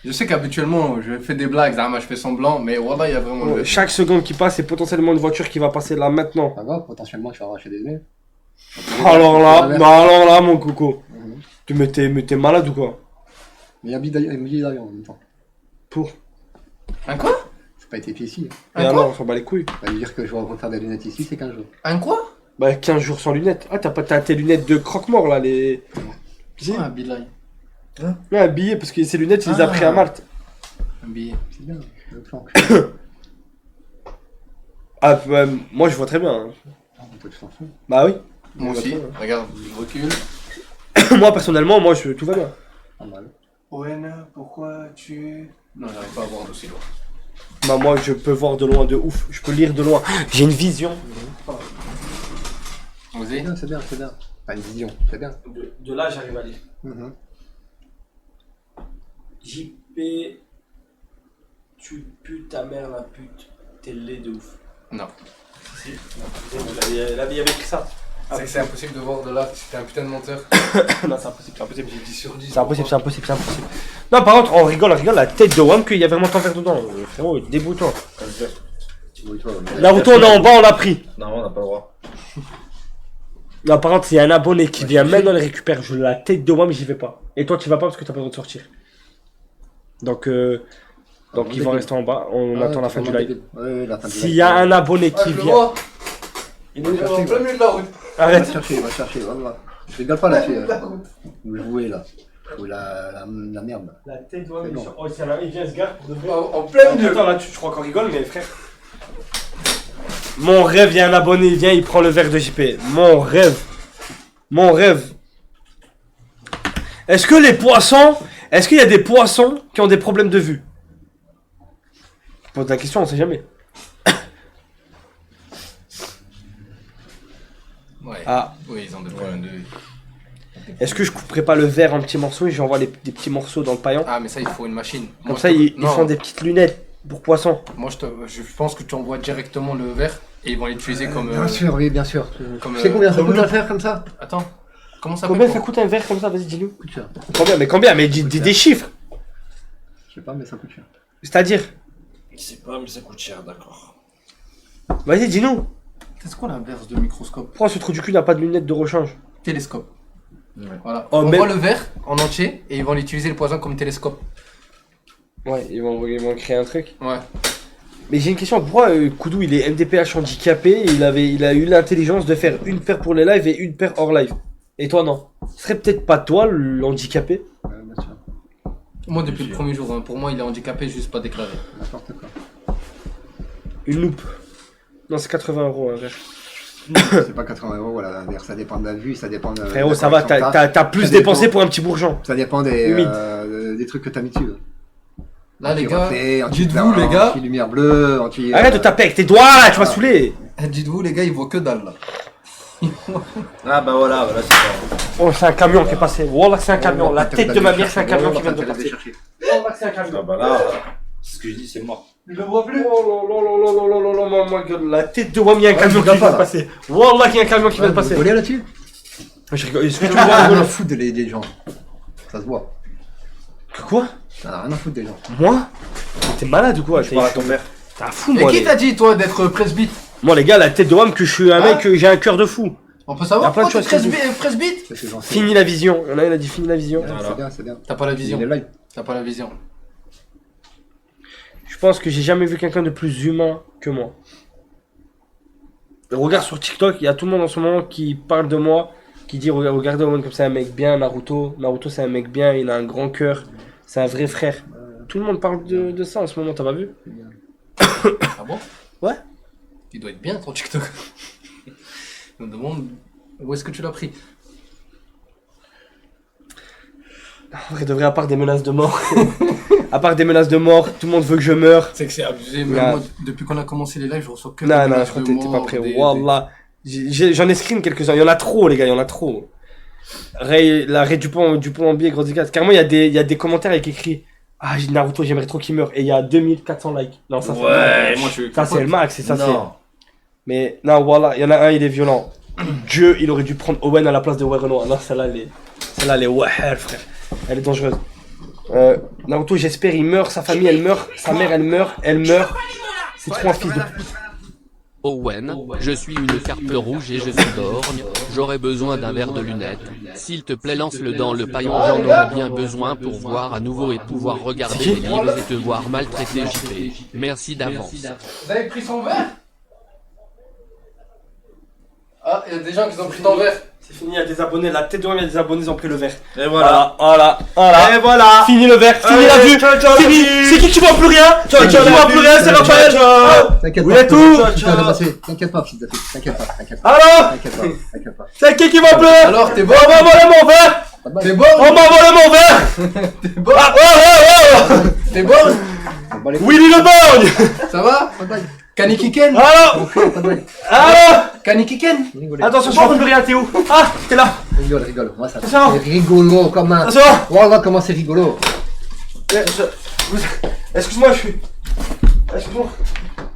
S4: Je sais qu'habituellement, je fais des blagues, je fais semblant, mais Wallah, il y a vraiment le verre.
S3: Chaque seconde qui passe, c'est potentiellement une voiture qui va passer là maintenant.
S2: Pas grave, potentiellement, tu vas arracher des nez.
S3: Alors là, mon coco. Mais t'es malade ou quoi?
S2: Mais il y a un billet d'avion en même temps.
S3: Pour?
S4: Un quoi?
S2: J'ai pas été ici.
S3: Et alors, on s'en bat les couilles.
S2: Ça veut dire que je vais refaire des lunettes ici, c'est 15 jours.
S4: Un quoi?
S3: Bah 15 jours sans lunettes. Ah, t'as tes lunettes de croque-mort là, les.
S4: Un billet.
S3: Ouais, un billet, parce que ces lunettes, il les a pris à Malte.
S4: Un billet.
S2: C'est bien, le plan.
S3: Ah, moi je vois très bien. Hein. Bah oui.
S4: Moi aussi, regarde, je recule.
S3: Moi personnellement, tout va bien.
S2: Pas mal.
S4: Owen, pourquoi tu... Non, j'arrive pas à voir d'aussi loin.
S3: Bah moi je peux voir de loin de ouf, je peux lire de loin. J'ai une vision.
S4: Osez.
S2: C'est bien. Pas une vision, c'est bien.
S3: De là j'arrive à lire. JP, tu pues ta mère la pute, t'es laid de ouf.
S4: Non.
S3: Si, il avait écrit ça.
S4: C'est que c'est impossible de voir de là, c'était un putain de menteur.
S3: Non, c'est impossible, c'est impossible.
S4: J'ai 10 sur 10.
S3: C'est impossible, c'est impossible, c'est impossible. Non, par contre, on rigole, la tête de WAM qu'il y a vraiment ton verre dedans. Frérot, déboute-toi. Naruto, on est en bas, on l'a pris.
S7: Non, on n'a pas le droit.
S3: Non, par contre, s'il y a un abonné qui vient maintenant les récupère, je la tête de WAM, j'y vais pas. Et toi, tu vas pas parce que t'as pas le droit de sortir. Donc ils vont rester en bas, on attend la fin du live. S'il y a un abonné qui vient.
S4: Il est en plein milieu de la route.
S3: Arrête.
S2: Va chercher, va. Je rigole pas là-dessus. Vous jouez là. La merde.
S3: La tête de WAM, oh, il vient se gare pour de vrai.
S4: En plein milieu.
S3: Attends, là, je crois qu'on rigole, mais frère. Mon rêve, il y a un abonné, il vient, il prend le verre de JP. Mon rêve. Est-ce que les poissons, est-ce qu'il y a des poissons qui ont des problèmes de vue? Je pose la question, on sait jamais.
S4: Ouais.
S3: Ah.
S4: Oui, ils ont des problèmes de vue.
S3: Est-ce que je couperais pas le verre en petits morceaux et j'envoie des petits morceaux dans le paillant?
S4: Ah, mais ça, il faut une machine.
S3: Comme ça, ils font des petites lunettes pour poissons.
S4: Moi, je pense que tu envoies directement le verre et ils vont l'utiliser comme.
S2: Bien sûr, oui, bien sûr.
S4: Comme,
S2: Tu sais combien ça coûte à faire comme ça?
S4: Attends. Comment ça
S3: Combien ça coûte un verre comme ça? Vas-y, dis-nous.
S2: Coûte cher.
S3: Combien? Mais des chiffres.
S2: Je sais pas, mais ça coûte cher.
S3: C'est-à-dire?
S11: Je sais pas, mais ça coûte cher, d'accord.
S3: Vas-y, dis-nous.
S4: C'est quoi l'inverse de microscope?
S3: Pourquoi ce trou du cul n'a pas de lunettes de rechange?
S4: Télescope.
S7: Ouais.
S4: Voilà.
S3: Oh,
S4: On
S3: mais-
S4: voit le verre en entier et ils vont l'utiliser le poison comme télescope.
S3: Ouais, ils vont créer un truc.
S4: Ouais.
S3: Mais j'ai une question, pourquoi Koudou il est MDPH handicapé et il a eu l'intelligence de faire une paire pour les lives et une paire hors live? Et toi non? Ce serait peut-être pas toi l'handicapé?
S2: Ouais, bien sûr.
S4: Moi depuis le premier jour, hein, pour moi il est handicapé, juste pas déclaré.
S2: N'importe quoi.
S3: Une loupe. Non, c'est 80 € un verre.
S2: C'est pas 80 €, voilà, ça dépend de la vue, ça dépend de.
S3: Frérot,
S2: de
S3: ça va,
S2: correction que t'as.
S3: t'as plus
S2: Ça
S3: dépensé
S2: dépend-
S3: pour un petit bourgeon.
S2: Ça dépend des trucs que t'as mis dessus.
S4: Là les gars,
S2: Anti-reflet,
S4: dites-vous les gars,
S2: anti-lumière bleue, anti.
S3: Arrête de taper avec tes doigts là, tu vas saouler.
S4: dites-vous les gars, ils voient que dalle là.
S7: Ah bah voilà, c'est ça.
S3: Oh, c'est un camion qui est passé. Wallah, c'est un camion. La tête de ma mère, c'est un camion qui vient de passer. Wallah, c'est un camion.
S7: Ah bah là, c'est ce que je dis, c'est mort.
S3: Je le vois plus. Oh ma gueule. La tête de WAM, il y a un camion qui vient de passer. Wallah, il y a un camion qui vient de passer.
S2: Vous rigolez là-dessus?
S3: Je rigole. Est-ce que tu
S2: T'en as
S3: vois
S2: rien à foutre des gens. Ça se voit.
S3: Quoi?
S2: T'en as rien à foutre des gens.
S3: Moi? T'es malade ou quoi?
S7: Tu parles à ton père.
S3: T'es un fou,
S4: Et
S3: moi.
S4: qui t'a dit toi d'être presbyte?
S3: Moi, les gars, la tête de WAM, que je suis un mec, que j'ai un cœur de fou.
S4: On peut
S3: Y a
S4: savoir
S3: plein de
S4: pourquoi
S3: choses
S4: t'es
S3: qui
S4: presbyte?
S2: C'est gentil.
S3: Fini la vision. Il y en a, il a dit fini la vision.
S2: C'est bien, c'est bien.
S4: T'as pas la vision.
S2: Il est live.
S4: T'as pas la vision.
S3: Je pense que j'ai jamais vu quelqu'un de plus humain que moi. Regarde sur TikTok, il y a tout le monde en ce moment qui parle de moi, qui dit regardez Owen comme c'est un mec bien, Naruto c'est un mec bien, il a un grand cœur, c'est un vrai frère. Tout le monde parle de ça en ce moment, t'as pas vu?
S4: Ah bon?
S3: Ouais.
S4: Il doit être bien ton TikTok. Je me demande où est-ce que tu l'as pris.
S3: En vrai, de vrai, à part des menaces de mort, à part des menaces de mort, tout le monde veut que je meure.
S4: C'est que c'est abusé, mais
S3: Non.
S4: moi, depuis qu'on a commencé les lives, je reçois que
S3: Non,
S4: des
S3: non,
S4: menaces
S3: je crois
S4: de
S3: que t'es pas
S4: mort,
S3: prêt.
S4: des-
S3: Wallah. J'en ai screen quelques-uns. Il y en a trop, les gars, il y en a trop. La Ray Dupont-Ambier, gros dédicace. Carrément, il y a des commentaires avec écrit ah, Naruto, j'aimerais trop qu'il meure. Et il y a 2400 likes. Non, ça,
S7: Ouais,
S4: moi, je suis
S3: ça c'est le max. Et ça, c'est.
S7: Non.
S3: Mais non, voilà, il y en a un, il est violent. Dieu, il aurait dû prendre Owen à la place de Renoir. Non, celle-là, elle est wahal, frère. Elle est dangereuse. Naruto, j'espère, il meurt. Sa famille, elle meurt. Sa mère, elle meurt. C'est trop un fils de pute.
S5: Owen, je suis une carte rouge et je suis borgne, j'aurais besoin d'un verre de lunettes, s'il te plaît lance-le dans le paillon, j'en aurais bien besoin pour voir à nouveau et pouvoir regarder les livres et te voir maltraiter JP, merci d'avance.
S4: Vous avez pris son verre? Ah, il y a des gens qui ont pris ton verre.
S3: C'est fini, il y a des abonnés. La tête de il y a des abonnés, ils ont pris le verre.
S7: Et voilà.
S3: Voilà.
S7: Et voilà.
S3: Fini le verre, fini la vue. Fini. C'est qui vois plus rien? C'est qui vois plus rien? C'est Raphaël.
S2: T'inquiète
S3: Où
S2: pas.
S3: est tout?
S2: T'inquiète pas, fils de pute. T'inquiète pas.
S3: Alors?
S2: T'inquiète pas.
S3: C'est qui voit plus?
S4: Alors, t'es bon?
S3: On m'a volé mon verre.
S4: T'es bon?
S3: On m'a volé mon verre.
S4: T'es bon?
S3: Ah, oh.
S4: T'es bon?
S3: Willy le borgne.
S4: Ça va? Kaniki Ken?
S3: Alors? Alors?
S4: Kaniki Ken?
S3: Attention, je vois plus rien, t'es où? Ah, t'es là.
S2: Rigole. Moi, ça.
S3: Attention.
S2: C'est rigolo comme un.
S3: Attention.
S2: Voilà comment c'est rigolo.
S3: Excuse-moi, je suis. Excuse-moi.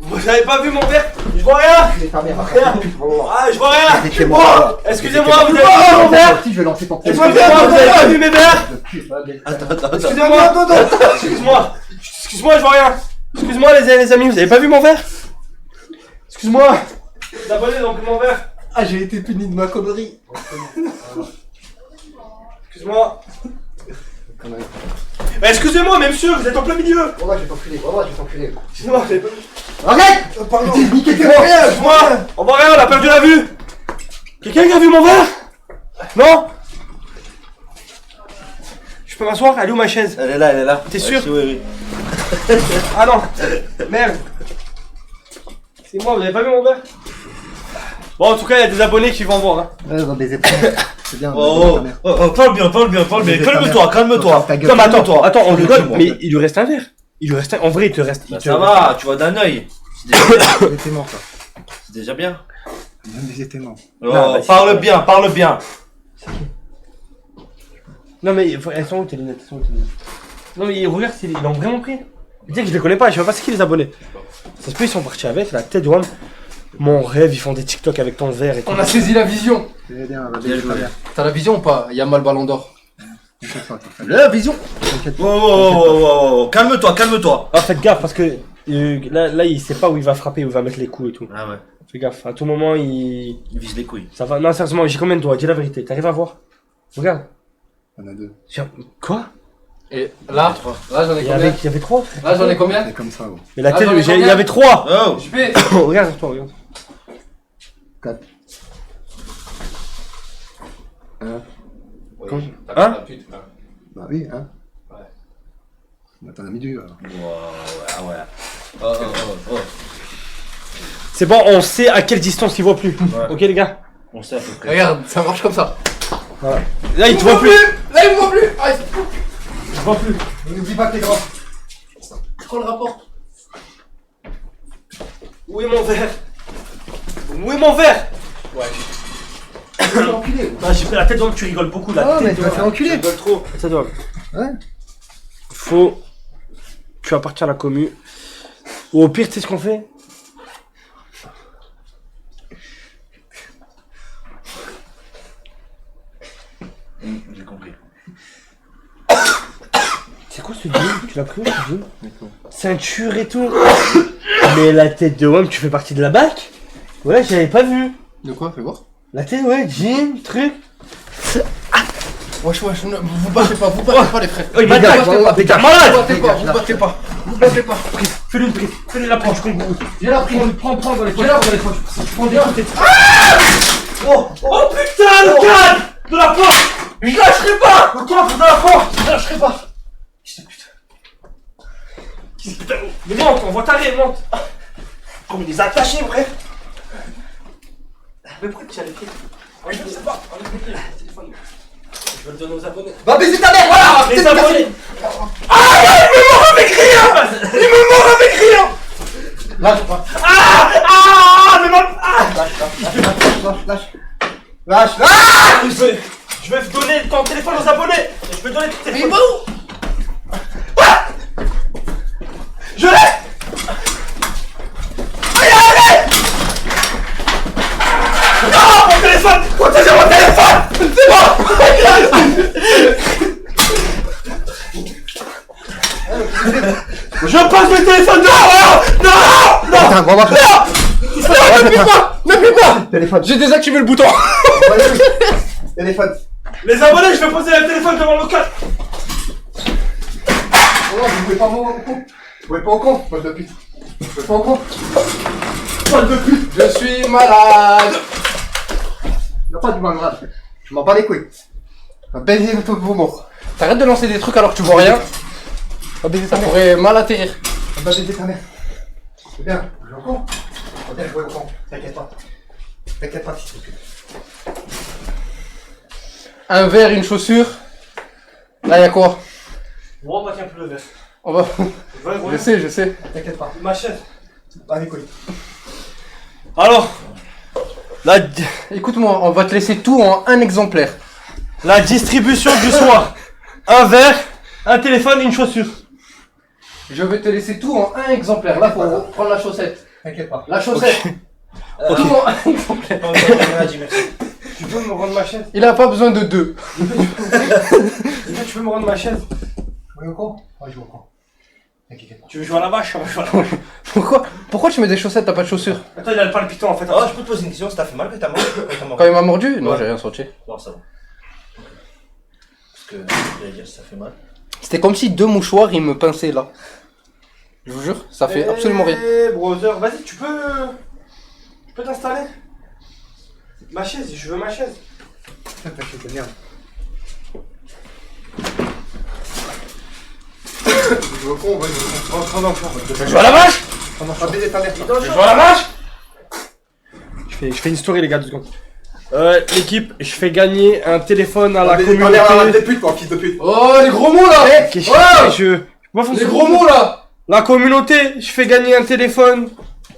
S3: Vous avez pas vu mon verre? vois rien.
S2: Rien.
S3: Ah, je vois rien.
S2: Excusez-moi.
S3: Excusez-moi, vous avez pas vu mon verre?
S2: Je vais lancer ton pied.
S3: Excusez-moi, vous avez pas vu mes verres?
S7: Attends.
S3: Excusez-moi. Excuse-moi. Excuse-moi, je vois rien. Excuse-moi, les amis, vous avez pas vu mon verre? Excuse-moi. Les abonnés n'ont plus mon verre.
S4: Ah, j'ai été puni de ma connerie.
S3: Excuse-moi. Bah, excusez-moi, mais monsieur, vous êtes en plein milieu.
S2: Oh, je vais t'enculer.
S3: Excusez-moi, vous avez pas vu.
S2: Arrête.
S3: Pardon. Excuse-moi. On voit rien, on a perdu la vue. Quelqu'un qui a vu mon verre? Non? Je peux m'asseoir? Elle est où ma chaise?
S7: Elle est là.
S3: T'es sûr?
S7: Oui.
S3: Ah non. Merde. C'est moi, vous avez pas vu mon verre? Bon, en tout cas, il y a des abonnés qui vont voir. Hein.
S2: Ouais, on va baiser. C'est bien.
S7: Parle bien. Calme-toi.
S3: Non, mais attends, on rigole, mais il lui reste un verre. En vrai, il te reste.
S7: Bah, ça va, tu vois d'un œil.
S2: C'était mort, ça.
S7: C'est déjà bien.
S2: Même les étaient morts.
S7: Oh, parle bien.
S3: Non, mais elles sont où tes lunettes? Non, mais regarde, ils l'ont vraiment pris. Dis que je les connais pas, je sais même pas c'est qui les abonnés. Ça se peut, ils sont partis avec la tête de WAM. Mon rêve, ils font des TikTok avec ton verre et tout.
S4: On a saisi la vision.
S2: T'as
S4: T'as la vision ou pas? Il y a mal ballon d'or.
S7: La vision. Oh, calme-toi.
S3: Ah, faites gaffe parce que là, il sait pas où il va frapper, où il va mettre les coups et tout.
S7: Ah ouais.
S3: Fais gaffe, à tout moment, il
S7: vise les couilles.
S3: Ça va, non, sérieusement, j'ai combien de doigts? Dis la vérité, t'arrives à voir? Regarde.
S2: On a 2.
S3: Quoi?
S4: Et là j'en ai combien?
S3: Il y avait 3.
S4: Là j'en ai combien?
S2: C'est comme ça, gros.
S3: Mais la
S4: Là,
S3: tête,
S4: j'en ai
S3: il y
S4: combien?
S3: avait 3.
S7: Oh.
S3: Regarde toi, regarde.
S2: 4.
S3: Hein?
S2: Bah oui, hein. Ouais. T'en as mis 2 alors.
S7: Ouais. Oh.
S3: C'est bon, on sait à quelle distance il voit plus. Ouais. Ok les gars?
S7: On sait à peu près.
S4: Regarde, ça marche comme ça.
S3: Voilà. Là il te voit plus.
S4: Là il me voit plus. Ah,
S3: je vois plus.
S2: N'oublie pas que t'es grand.
S4: C'est quoi le rapport?
S3: Où est mon verre?
S4: Ouais.
S3: Ah, j'ai pris la tête d'homme, tu rigoles beaucoup là.
S2: Oh, mais tu vas faire enculer.
S3: Tu rigoles trop. Ça doit.
S2: Ouais.
S3: Faut. Tu appartiens à la commu. Ou au pire, tu sais ce qu'on fait?
S7: J'ai compris.
S3: C'est quoi ce deal? Tu l'as pris où ce deal? Ceinture et tout. Mais la tête de WAM, tu fais partie de la BAC? Ouais, j'avais pas vu.
S4: De quoi? Fais voir.
S3: La tête, ouais, jean, truc.
S4: Wesh, vous battez pas les frères.
S3: Oh, il m'a malade!
S4: Vous battez pas.
S3: Fais-lui une prise, fais-lui la planche, comme vous.
S4: J'ai la prise.
S3: Prends dans les poches.
S4: Prends bien.
S3: Oh putain, le cadre de la porte!
S4: Je lâcherai pas.
S3: Le coffre de la porte!
S4: Je lâcherai pas.
S3: Putain, mais monte, on voit ta raie, monte! Comme il les a attachés, bref! Mais pourquoi tu as les pieds? Je ne sais pas, enlève les pieds. Téléphone. Je vais le donner aux abonnés.
S2: Va baiser ta mère,
S3: voilà! Les abonnés! Ah, il me mord avec rien!
S2: Lâche pas.
S3: Mais
S2: Lâche.
S3: Je vais donner ton téléphone aux abonnés! Je vais donner ton téléphone.
S4: Mais où?
S3: Je l'ai! Allez! Non, mon téléphone! Protégez mon téléphone! C'est bon! Je passe le téléphone dehors! Non!
S2: Attends, on va faire.
S4: N'appuie pas.
S2: Téléphone.
S4: J'ai désactivé le bouton.
S2: Téléphone.
S3: Les abonnés, je vais poser le téléphone devant le cadre!
S2: Oh non, vous pouvez pas au con. Vous pouvez pas au con, pote de pute. Vous pouvez pas au con. Pote de pute.
S4: Je suis malade.
S2: Il n'y a pas du malade. Je m'en bats les couilles. Va baiser vos morts.
S4: T'arrêtes de lancer des trucs alors que tu vois rien.
S2: Va baiser ta
S4: Ça
S2: mère.
S4: pourrait mal atterrir.
S2: Va baiser ta mère. C'est bien. Je vais au con. Va bien jouer au con. T'inquiète pas. T'inquiète pas, s'il te plaît.
S4: Un verre, une chaussure. Là, y'a quoi?
S3: Bon, on va tiens plus le verre.
S4: On va.
S3: Je
S4: sais.
S2: T'inquiète pas.
S3: Ma chaise.
S2: Pas les couilles.
S3: Alors,
S4: Écoute-moi, on va te laisser tout en un exemplaire.
S3: la distribution du soir. Un verre, un téléphone et une chaussure.
S4: Je vais te laisser tout en un exemplaire. Là, faut prendre la chaussette.
S2: T'inquiète pas.
S4: La chaussette. Ok.
S3: Tu peux me rendre ma chaise?
S4: Il a pas besoin de deux.
S3: Tu peux me rendre ma chaise?
S2: Oui, au camp? Ouais, je vais au camp.
S3: Tu veux jouer à la vache? On va jouer à la vache.
S4: Pourquoi tu mets des chaussettes, t'as pas de chaussures?
S3: Attends, il a le palpitant en fait.
S7: Oh, je peux te poser une question, ça t'a fait mal quand t'as mordu?
S4: Quand il m'a mordu? Non,
S7: Ouais.
S4: j'ai rien senti.
S7: Non, ça va. Parce que, j'allais dire, ça fait mal.
S4: C'était comme si deux mouchoirs, ils me pinçaient là. Je vous jure, ça fait absolument rien.
S3: Brother, vas-y, tu peux t'installer? Ma chaise, je veux ma chaise.
S2: Merde.
S4: Je veux con,
S3: Rentre dans le champ.
S4: Je joue à la vache!
S2: On va baiser ta mère.
S3: Je joue à la vache! Je fais une story les gars, 2 secondes. L'équipe, je fais gagner un téléphone à la communauté.
S2: Fils de pute.
S4: Oh, les gros mots là! Les gros mots là!
S3: La communauté, je fais gagner un téléphone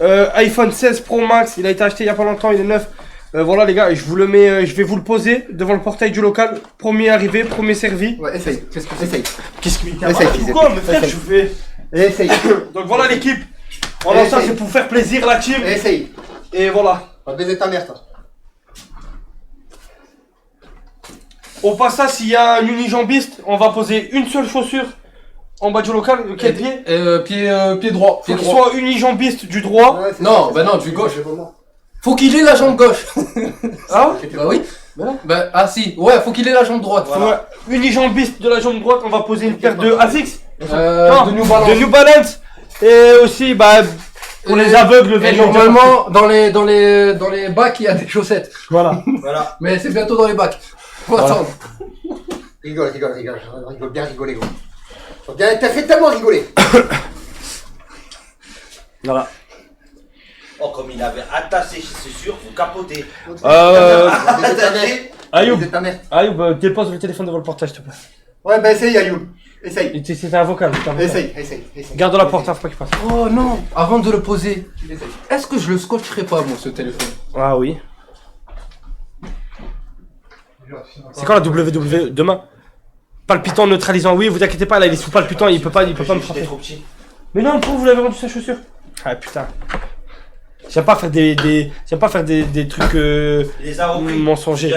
S3: iPhone 16 Pro Max. Il a été acheté il y a pas longtemps, il est neuf. Voilà les gars, je vous le mets, je vais vous le poser devant le portail du local. Premier arrivé, premier servi.
S2: Ouais, essaye. Essaye.
S3: Qu'est-ce qu'il y a?
S2: Essaye,
S3: Pourquoi me frère, je fais.
S2: Essaye.
S3: Donc voilà l'équipe. Voilà, ça c'est pour faire plaisir la team.
S2: Essaye.
S3: Et voilà.
S2: On va baiser ta mère, toi.
S3: Au passage, s'il y a un unijambiste, on va poser une seule chaussure en bas du local. Quel pied?
S4: Pied droit.
S3: Faut qu'il soit unijambiste du droit.
S2: Ouais,
S4: Non, bah non, du gauche. Faut qu'il ait la jambe gauche.
S3: Ah ouais?
S4: Bah oui. Bah, ah si, ouais, faut qu'il ait la jambe droite.
S3: Voilà. Unijambiste de la jambe droite, on va poser une paire de ASICS.
S4: De New Balance.
S3: De New Balance. Et aussi, bah, pour les aveugles,
S4: Et normalement, dans les bacs, il y a des chaussettes.
S3: Voilà.
S7: Voilà.
S4: Mais c'est bientôt dans les bacs. Faut attendre.
S2: Rigole. Rigole bien rigoler, gros. T'as fait tellement rigoler.
S3: Voilà.
S7: Oh, comme il avait attaché, c'est sûr, vous capotez.
S3: Ayoub,
S2: Baiser ta mère.
S3: dépose le téléphone devant le portail, s'il te plaît.
S2: Ouais, bah essaye, Ayoub. Essaye.
S3: C'est un vocal.
S2: Essaye.
S3: Garde la porte, hein, faut pas qu'il passe.
S4: Oh non, avant de le poser, est-ce que je le scotcherai pas, moi, ce téléphone?
S3: Ah oui. C'est quand la WWE demain? Palpitant, neutralisant. Oui, vous inquiétez pas, là il est sous palpitant, il peut pas me frapper.
S7: Trop petit.
S3: Mais non, pourquoi vous l'avez rendu sa chaussure? Ah putain. J'aime pas faire des trucs
S7: Il les a repris.
S3: mensongers.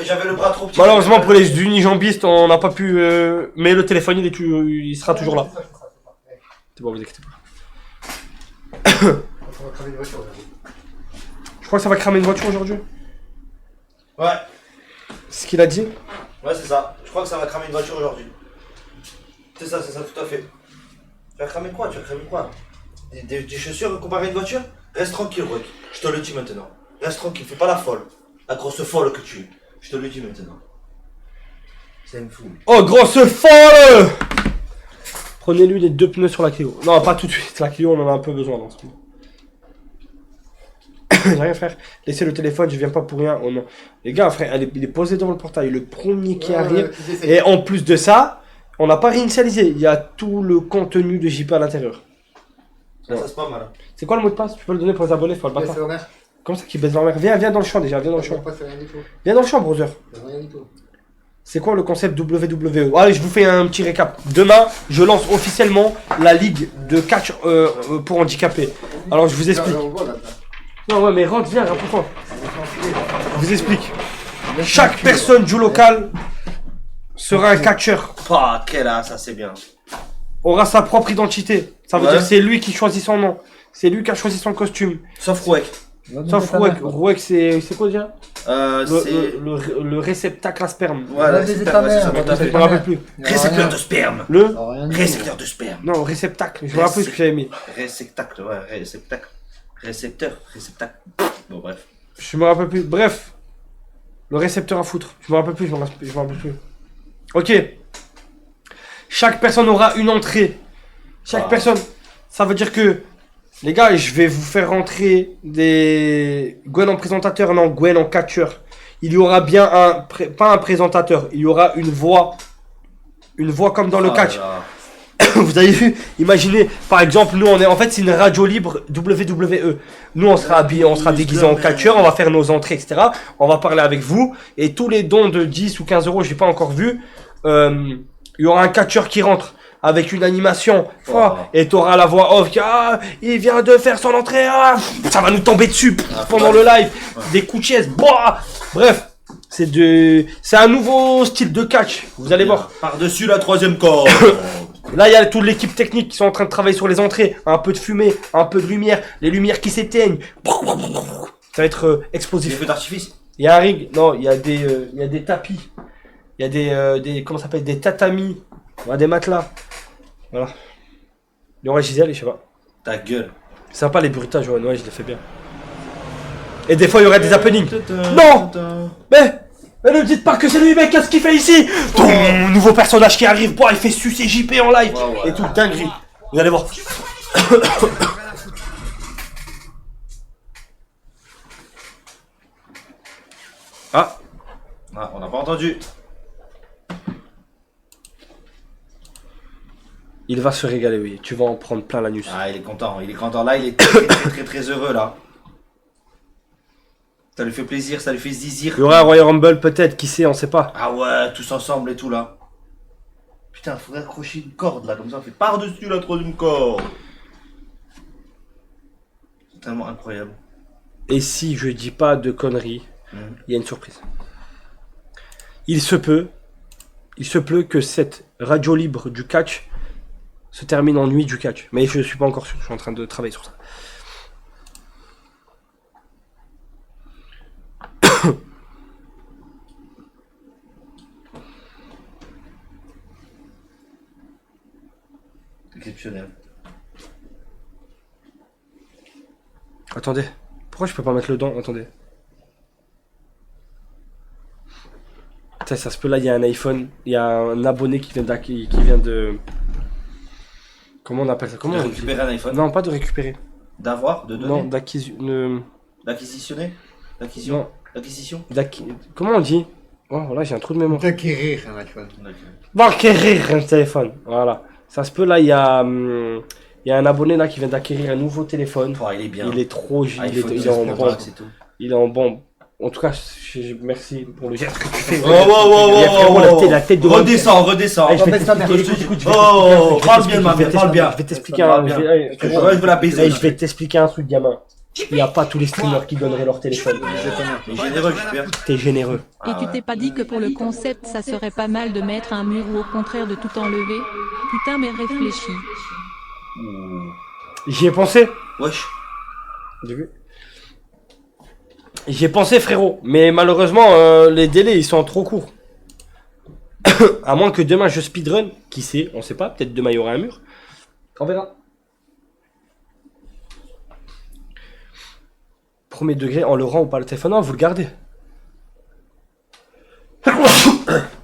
S7: J'avais le bras trop petit.
S3: Malheureusement pour les unijambistes, on n'a pas pu. Mais le téléphone, il sera toujours là. C'est bon, vous inquiétez pas. Je crois que ça va cramer une voiture aujourd'hui.
S7: Ouais.
S3: C'est ce qu'il a dit.
S7: Ouais, c'est ça. Je crois que ça va cramer une voiture aujourd'hui. C'est ça, tout à fait. Tu vas cramer quoi? Des chaussures comparées à une voiture? Reste tranquille, Rock. Je te le dis maintenant. Reste tranquille, fais pas la folle. La grosse folle que tu es. Je te le dis maintenant. C'est une foule.
S3: Oh, grosse folle! Prenez-lui les 2 pneus sur la Clio. Non, pas tout de suite. La Clio, on en a un peu besoin dans ce moment. J'ai rien, frère. Laissez le téléphone, je viens pas pour rien. Les gars, frère, il est posé devant le portail. Le premier qui arrive. Et en plus de ça, on n'a pas réinitialisé. Il y a tout le contenu de JP à l'intérieur.
S7: Ça c'est pas mal.
S3: C'est quoi le mot de passe? Tu peux le donner pour les abonnés, faut le bâtard. Comment ça qu'il baisse leur mère? Viens dans le champ déjà, viens dans le champ. Viens dans le champ, brother. C'est quoi le concept WWE? Allez, je vous fais un petit récap. Demain, je lance officiellement la ligue de catch pour handicapés. Alors, je vous explique. Non, ouais, mais rentre, viens, rapproche-toi. Je vous explique. Chaque personne du local sera un catcheur.
S7: Ah, quel âge, ça c'est bien.
S3: Aura sa propre identité. Ça veut dire c'est lui qui choisit son nom. C'est lui qui a choisi son costume.
S7: Sauf Rouek.
S3: Sauf Rouek. Rouek, c'est quoi déjà?
S7: C'est
S3: le réceptacle à sperme.
S7: Voilà, c'est ta mère.
S3: Je me rappelle plus.
S7: Récepteur de sperme.
S3: Le
S7: récepteur de sperme.
S3: Non, réceptacle. Je me rappelle ce que j'avais mis.
S7: Réceptacle, ouais, réceptacle. Récepteur. Bon, bref.
S3: Je me rappelle plus. Bref. Le récepteur à foutre. Je me rappelle plus, je me rappelle plus. Ok. Chaque personne aura une entrée. Chaque personne. Ça veut dire que, les gars, je vais vous faire rentrer des Gwen en présentateur, non, Gwen en catcheur. Il y aura bien pas un présentateur, il y aura une voix comme dans le catch. Vous avez vu? Imaginez, par exemple, nous on est, en fait c'est une radio libre WWE. Nous on sera habillés, on sera déguisés en catcheur, on va faire nos entrées, etc. On va parler avec vous et tous les dons de 10 ou 15 euros, j'ai pas encore vu. Il y aura un catcheur qui rentre. avec une animation. Et t'auras la voix off qui il vient de faire son entrée. Ça va nous tomber dessus pendant le live. Des coups de chaise. Bref. C'est un nouveau style de catch. Vous allez voir.
S7: Par-dessus la troisième corde.
S3: Là, il y a toute l'équipe technique qui sont en train de travailler sur les entrées. Un peu de fumée, un peu de lumière. Les lumières qui s'éteignent. Ça va être explosif.
S7: Des feux d'artifice.
S3: Il y a un ring. Non, il y a des tapis. Il y a des comment ça s'appelle, des tatamis. Des matelas. Voilà. Il y aura Gisèle, je sais pas.
S7: Ta gueule.
S3: C'est sympa les bruitages, ouais, je les fais bien. Et des fois, il y aurait des happenings. Non. Mais ne me dites pas que c'est lui, mec, qu'est-ce qu'il fait ici? Ton nouveau personnage qui arrive, il fait sucer JP en live. Et tout, dinguerie. Vous allez voir.
S7: On n'a pas entendu.
S3: Il va se régaler, oui. Tu vas en prendre plein l'anus.
S7: Il est content. Là, il est très heureux, là. Ça lui fait plaisir, ça lui fait zizir.
S3: Il y aura un Royal Rumble, peut-être, qui sait, on sait pas.
S7: Ah ouais, tous ensemble et tout, là. Putain, faudrait accrocher une corde, là, comme ça, on fait par-dessus la troisième corde. C'est tellement incroyable.
S3: Et si je dis pas de conneries, il y a une surprise. Il se peut que cette radio libre du catch se termine en nuit du catch. Mais je suis pas encore sûr, je suis en train de travailler sur ça.
S7: Exceptionnel.
S3: Attendez, pourquoi je peux pas mettre le don? Attendez. Putain, ça se peut, là, il y a un iPhone, il y a un abonné qui vient de... Comment on appelle ça? Comment
S7: de
S3: on
S7: récupérer
S3: dit?
S7: un iPhone?
S3: Non, pas de récupérer.
S7: D'avoir? De donner?
S3: Non,
S7: d'acquisitionner? D'acquisition?
S3: Comment on dit? Oh, là, j'ai un trou de mémoire.
S2: D'acquérir un iPhone.
S3: D'acquérir un téléphone, voilà. Ça se peut, là, il y a un abonné là qui vient d'acquérir un nouveau téléphone.
S7: Il est bien.
S3: Il est trop... il est en bombe. Il est en bombe. En tout cas, merci pour le geste que tu fais. La tête de
S7: redescends. Parle bien.
S3: Je vais t'expliquer je vais t'expliquer un truc, gamin. Il n'y a pas tous les streamers qui donneraient leur téléphone.
S7: T'es généreux, j'espère.
S3: T'es généreux.
S6: Et tu t'es pas dit que pour le concept, ça serait pas mal de mettre un mur ou au contraire de tout enlever? Putain, mais réfléchis.
S3: J'y ai pensé.
S7: Wesh.
S3: J'y ai pensé, frérot. Mais malheureusement, les délais, ils sont trop courts. À moins que demain je speedrun. Qui sait? On sait pas. Peut-être demain il y aura un mur. On verra. Premier degré, on le rend ou pas le téléphone? Non, vous le gardez.
S2: On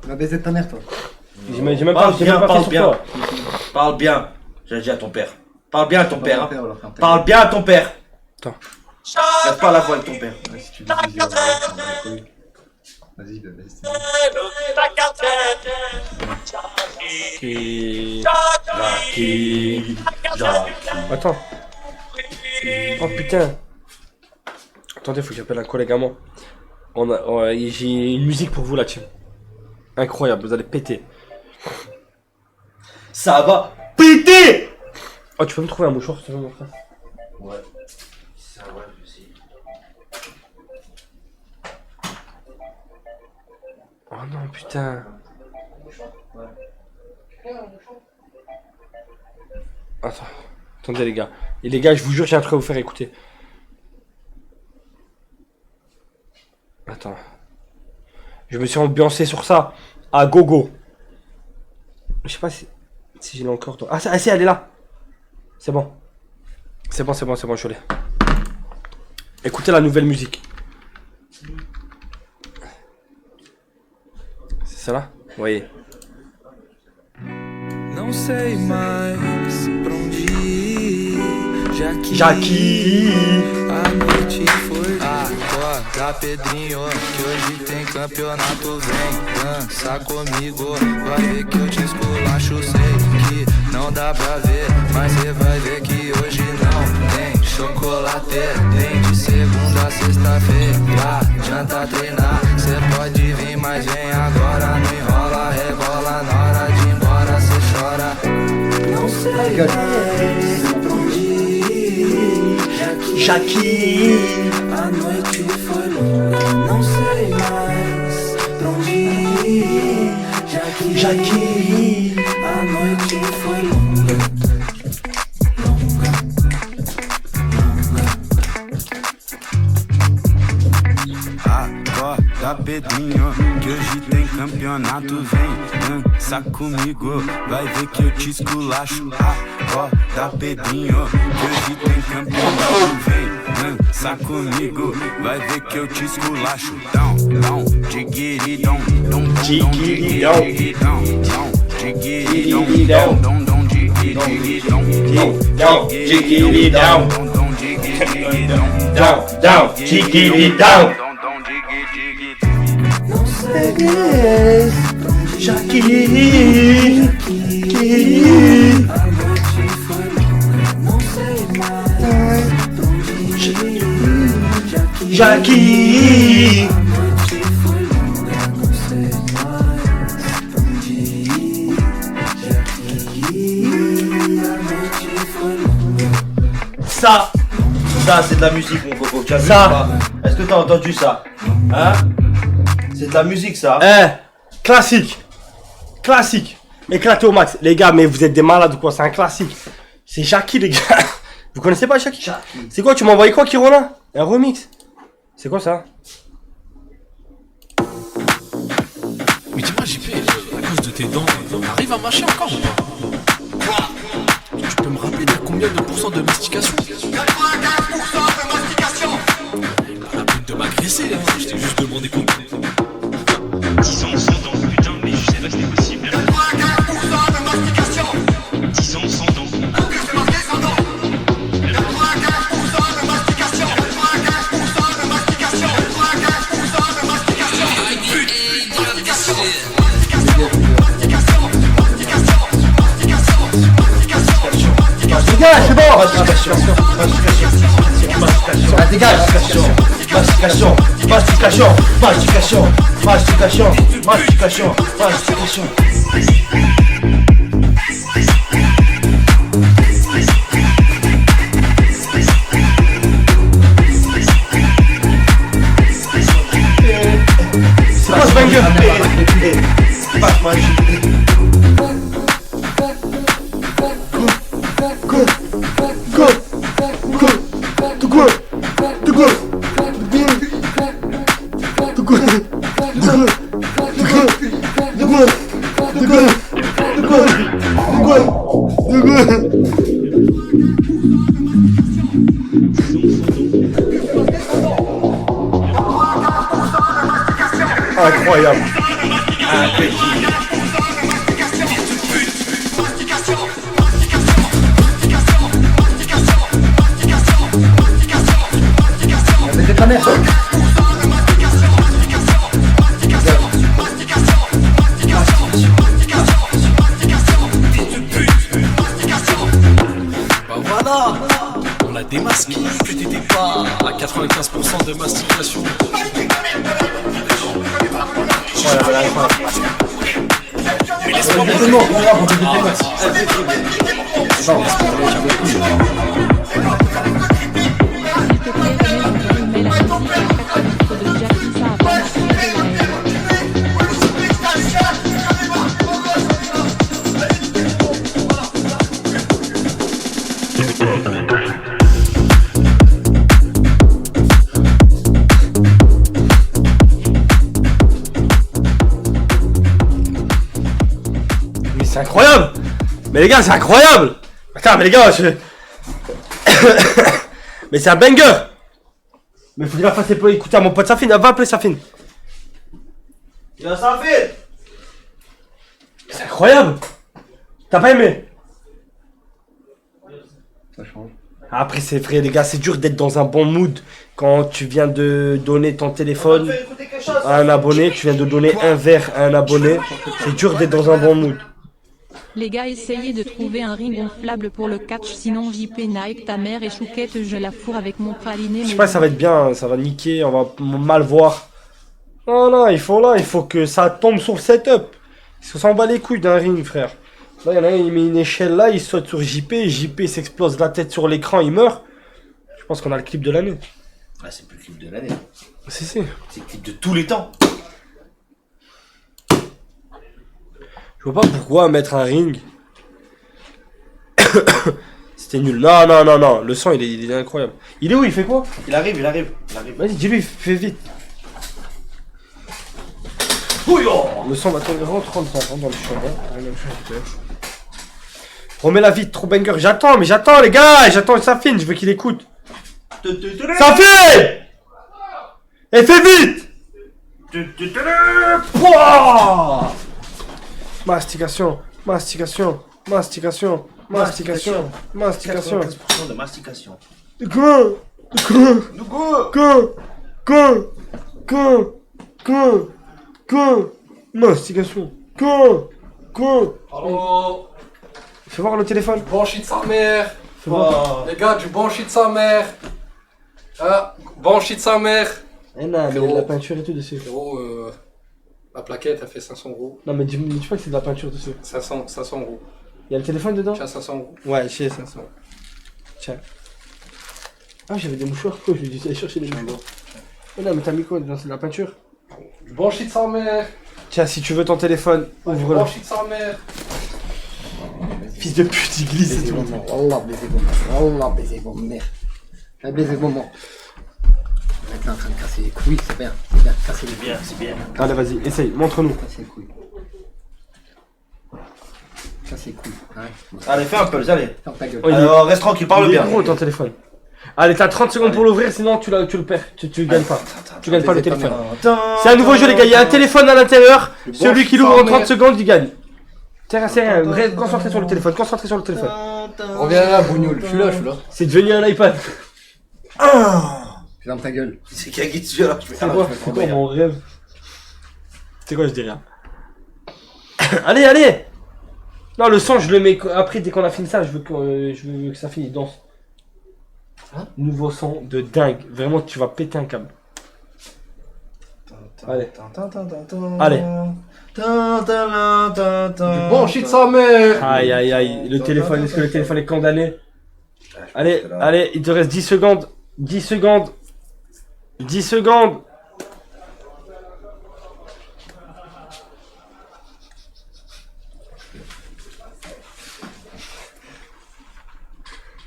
S2: va baiser ta mère, toi.
S3: J'ai même pas fait sur toi.
S7: Parle bien. J'ai dit à ton père. Parle bien à ton père. Parle bien à ton père.
S3: Attends.
S7: Lève pas la voix avec ton père.
S2: Si tu veux dire, vas-y,
S3: Attends. Oh putain. Attendez, faut que j'appelle un collègue à moi. J'ai une musique pour vous là, tiens. Incroyable, vous allez péter.
S7: Ça va péter.
S3: Oh, tu peux me trouver un mouchoir, s'il te plaît, mon frère?
S7: Ouais. Ça va, je sais.
S3: Oh non, putain. Attendez les gars. Et les gars, je vous jure, j'ai un truc à vous faire écouter. Attends. Je me suis ambiancé sur ça. À gogo. Je sais pas si je l'ai encore. Ah, si, elle est là. C'est bon. C'est bon, je l'ai. Écoutez la nouvelle musique. C'est ça là? Vous voyez.
S15: Não sei mais pra onde ir,
S3: já que
S15: a noite foi acorda Pedrinho, que hoje tem campeonato, vem dança comigo, vai ver que eu te esculacho, sei que não dá pra ver, mas cê vai ver que hoje não tem chocolate, nem de segunda a sexta-feira, adianta treinar, cê pode vir, mas vem agora, não enrola, rebola, na hora de ir embora cê chora.
S16: Jaqui.
S15: A noite foi longa, não sei mais pra onde ir.
S16: Jaqui.
S15: A noite foi longa.
S17: Acorda, Pedrinho, que hoje tem campeonato. Vem, dança comigo, vai ver que eu te esculacho. Acorda, Pedrinho, que hoje tem campeonato. Vem, dança comigo, vai ver que eu te esculacho. Dão, diguiridão, diguiridão, diguiridão, diguiridão, diguiridão,
S16: diguiridão. Jaqui. Jaqui. Ça c'est de la musique mon coco, tu as vu ça? Est-ce que t'as entendu ça? Hein? C'est de la musique ça?
S3: Classique. Classique. Éclaté au max. Les gars, mais vous êtes des malades ou quoi? C'est un classique. C'est Jaqui les gars. Vous connaissez pas Jaqui? C'est quoi? Tu m'as envoyé quoi Kirona? Un remix? C'est quoi ça?
S18: Mais dis-moi JP, à cause de tes dents, t'arrives à mâcher encore ou pas? Tu peux me rappeler t'as combien de pourcents de mastication? 95% de mastication. Pas la peine de m'agresser, hein. Je t'ai juste demandé combien. 10 ans, 100 ans, putain, mais je sais pas si c'est possible. 95% de mastication. 10 ans, 100 ans. Ok, c'est marqué 100 ans. 95% de mastication. 95% de mastication. 95% de mastication. Mastication.
S16: Dégage, c'est bon. Mastication. Dégage. Mastication. Mastication. Mastication. Mastication. Mastication. Mastication. C'est quoi ce banger? Passe moi.
S3: Incroyable.
S18: Bah voilà, on a démasqué que t'étais pas à 95% de mastication. Mais laisse-moi
S3: C'est incroyable! Mais les gars, c'est incroyable! Attends, mais les gars, mais c'est un banger! Mais faut que je la fasse écouter à mon pote Safin, va appeler Safin!
S16: Il a ça fait!
S3: C'est incroyable! T'as pas aimé?
S2: Ça change.
S3: Après, c'est vrai, les gars, c'est dur d'être dans un bon mood quand tu viens de donner ton téléphone à un abonné, tu viens de donner un verre à un abonné. C'est dur d'être dans un bon mood.
S6: Les gars, essayez de trouver un ring gonflable pour le catch, sinon JP Nike, ta mère et Chouquette, je la fourre avec mon praliné.
S3: Je sais pas, ça va être bien, ça va niquer, on va mal voir. Non, non, il faut que ça tombe sur le setup. Parce qu'on s'en bat les couilles d'un ring, frère. Là, il y en a un, il met une échelle là, il saute sur JP, JP s'explose la tête sur l'écran, il meurt. Je Je pense qu'on a le clip de l'année.
S16: Ah, c'est plus le clip de l'année.
S3: Si.
S16: C'est le clip de tous les temps.
S3: Je vois pas pourquoi mettre un ring. C'était nul. Non. Le son, il est incroyable. Il est où? Il fait quoi?
S16: Il arrive.
S3: Vas-y, dis-lui, fais vite. Le son va tomber. Rentre dans le champ. Remets-la vite, trop banger. J'attends, les gars. J'attends que ça finisse. Je veux qu'il écoute. Ça finit. Et fais vite. Mastication.
S16: 95% de mastication.
S3: Mastication.
S4: Allô.
S3: Fais voir le téléphone.
S4: Du bon shit de sa mère.
S3: Fais voir.
S4: Les gars, du bon shit de sa mère. Bon shit de sa mère.
S3: Eh non, mais il y a de la peinture et tout dessus.
S4: Frérot, la plaquette a fait 500 €.
S3: Non, mais dis-moi que c'est de la peinture dessus.
S4: 500 €.
S3: Il y a le téléphone dedans?
S4: Tiens, 500 €.
S3: Ouais, j'ai 500. Tiens. Ah, j'avais des mouchoirs. Je vais aller chercher des mouchoirs. Oh non, mais t'as mis quoi dedans? C'est de la peinture?
S4: Du bon shit de sa mère.
S3: Tiens, si tu veux ton téléphone, ouvre-le.
S4: Du bon shit de sa mère.
S3: Fils de pute, il glisse et tout.
S2: Wallah, baiser vos mères. Wallah, baiser vos mères. J'ai baisé vos mères. On est en train de casser les couilles, c'est bien. Casser les couilles.
S16: C'est bien.
S3: Allez, vas-y, essaye, montre-nous.
S2: Casser les couilles. Casser les couilles. Ouais.
S16: Allez, fais un pulse, allez.
S2: Ferme ta gueule.
S16: Alors, reste tranquille, parle bien.
S3: Il est gros ton téléphone. Allez, t'as 30 secondes pour l'ouvrir, sinon tu le perds. Tu gagnes pas. Tu gagnes pas le téléphone. C'est un nouveau jeu, les gars. Il y a un téléphone à l'intérieur. Celui qui l'ouvre en 30 secondes, il gagne. C'est rien. Reste concentré sur le téléphone.
S4: Reviens là, Bougnoul. Je suis là.
S3: C'est devenu un iPad.
S2: Ferme ta gueule.
S16: C'est qui a qui dessus alors?
S3: C'est quoi mon rêve? C'est quoi, je dis rien. Allez. Non, le son, je le mets après, dès qu'on a fini ça. Je veux que ça finisse. Danse. Nouveau son de dingue. Vraiment, tu vas péter un câble. Allez.
S4: Du bon shit de sa mère.
S3: Aïe. Le téléphone, est-ce que le téléphone est condamné? Allez, il te reste 10 secondes. 10 secondes.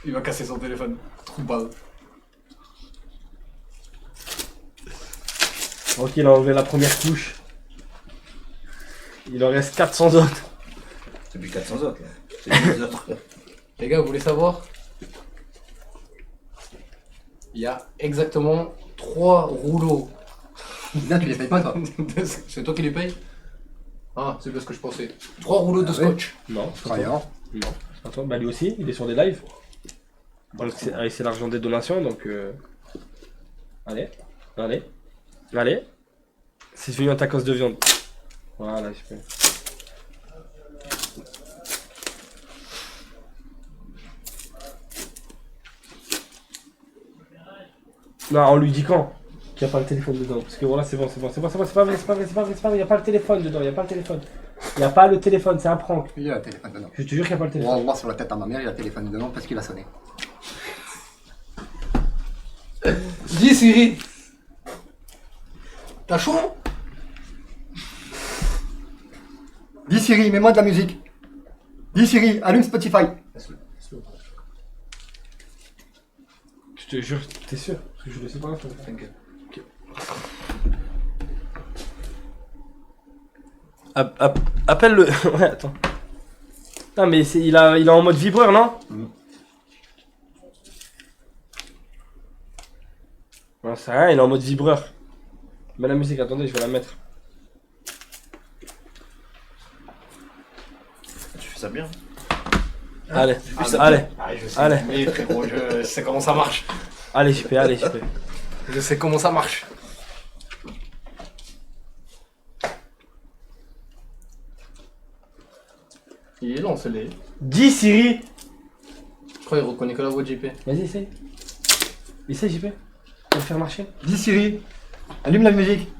S4: Il va casser son téléphone. Trou de balle.
S3: Ok, il a enlevé la première couche. Il en reste 400 autres.
S16: C'est plus 400 autres là. C'est plus les autres.
S4: Les gars, vous voulez savoir? Il y a exactement 3 rouleaux.
S2: Là, tu les payes pas, toi?
S4: C'est toi qui les payes? Ah, c'est bien ce que je pensais. 3 rouleaux de scotch.
S3: Non,
S2: Croyant.
S3: Non. Attends, bah lui aussi, il est sur des lives. Donc c'est l'argent des donations, donc allez. C'est devenu un tacos de viande. Voilà, je peux. Non, on lui dit quand qu'il n'y a pas le téléphone dedans. Parce que voilà, c'est bon, c'est pas vrai, il n'y a pas le téléphone dedans, il n'y a pas le téléphone, c'est un prank.
S2: Il y a le téléphone dedans.
S3: Je te jure qu'il n'y a pas le téléphone.
S2: On va voir sur la tête à ma mère, il y a le téléphone dedans parce qu'il a sonné.
S4: Dis Siri. T'as chaud?
S2: Dis Siri, mets-moi de la musique. Dis Siri, allume Spotify.
S3: Je te jure, t'es sûr? Parce que je le sais pas. T'inquiète. Appelle-le. Ouais, attends. Non, mais il est en mode vibreur, non? Non, c'est rien, il est en mode vibreur. Mets la musique, attendez, je vais la mettre.
S16: Tu fais ça bien.
S3: Allez, allez.
S4: Oui, frérot, je sais comment ça marche.
S3: Allez, JP.
S4: Je sais comment ça marche. Il est long, celui-là.
S3: Dis Siri.
S4: Je crois qu'il reconnaît que la voix de JP.
S3: Vas-y, essaye. Essaye, JP. Tu vas le faire marcher.
S2: Dis Siri, allume la musique.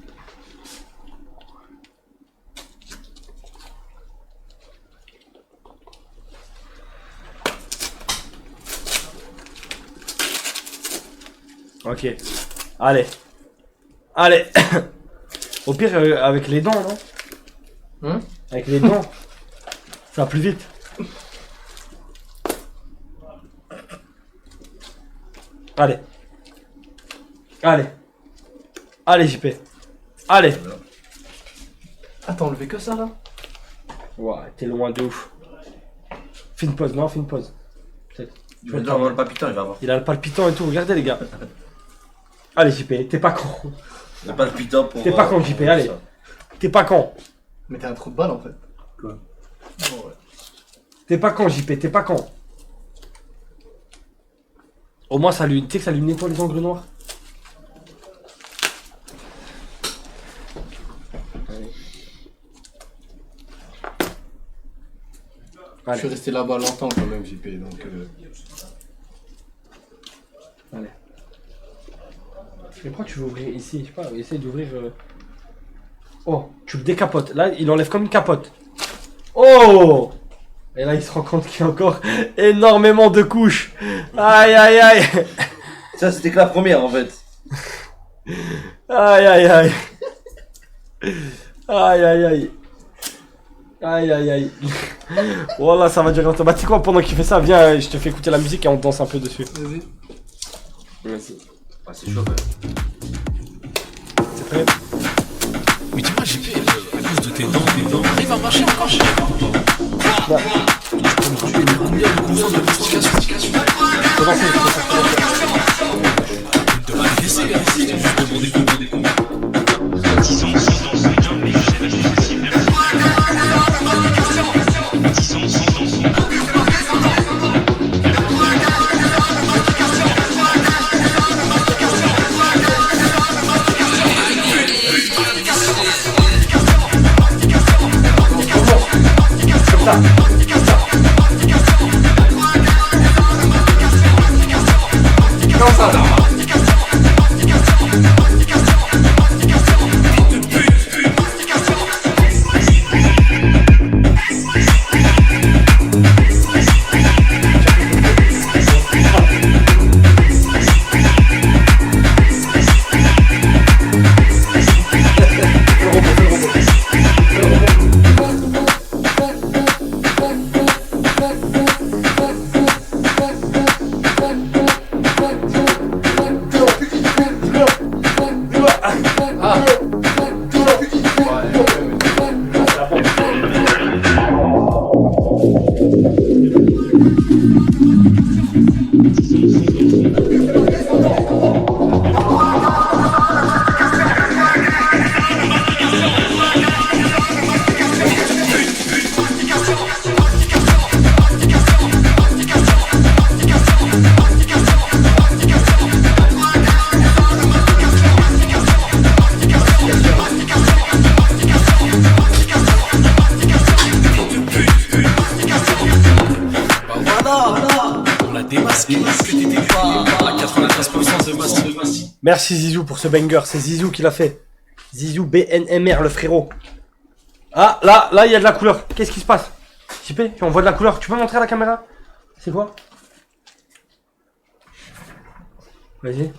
S3: Ok. Allez. Allez. Au pire, avec les dents, non? Avec les dents. Ça va plus vite. Allez. Allez. Allez, JP. Allez.
S4: Ah, t'as enlevé que ça là?
S3: Ouais, t'es loin de ouf. Fais une pause, non, fais une pause.
S16: Il va avoir le palpitant, il va avoir.
S3: Il a le palpitant et tout, regardez les gars. Allez, JP, t'es pas con.
S16: Le palpitant pour.
S3: T'es pas con, JP, allez. T'es pas con.
S4: Mais t'as un trou de balle en fait.
S1: Quoi?
S4: Oh, ouais.
S3: T'es pas con, JP, t'es pas con. Au moins, ça lui, tu sais que ça lui nettoie les ongles noirs.
S4: Je suis resté là-bas longtemps quand même, JP, donc...
S3: Allez. Mais pourquoi tu veux ouvrir ici? Je sais pas, essaye d'ouvrir... Oh, tu le décapotes. Là, il enlève comme une capote. Oh! Et là, il se rend compte qu'il y a encore énormément de couches. Aïe, aïe, aïe.
S16: Ça, c'était que la première, en fait.
S3: Aïe, aïe, aïe. Aïe, aïe, aïe. Aïe, aïe, aïe. Voilà, ça va durer longtemps. Bah, tu sais quoi, pendant qu'il fait ça, viens, je te fais écouter la musique et on danse un peu dessus.
S4: Vas-y.
S3: Vas-y.
S16: Ah, c'est chaud, quand même.
S3: C'est prêt?
S18: Mais dis-moi, JP, à cause de tes dents, arrive à marcher encore, je sais pas. Tu peux me tuer combien de pourcents de mastication?
S3: Faut danser,
S18: Tu vas le laisser, je vais juste demander combien.
S4: Comme ça.
S3: Merci Zizou pour ce banger, c'est Zizou qui l'a fait. Zizou BNMR le frérot. Ah là il y a de la couleur. Qu'est-ce qui se passe? JP, on voit de la couleur. Tu peux montrer à la caméra? C'est quoi? Vas-y.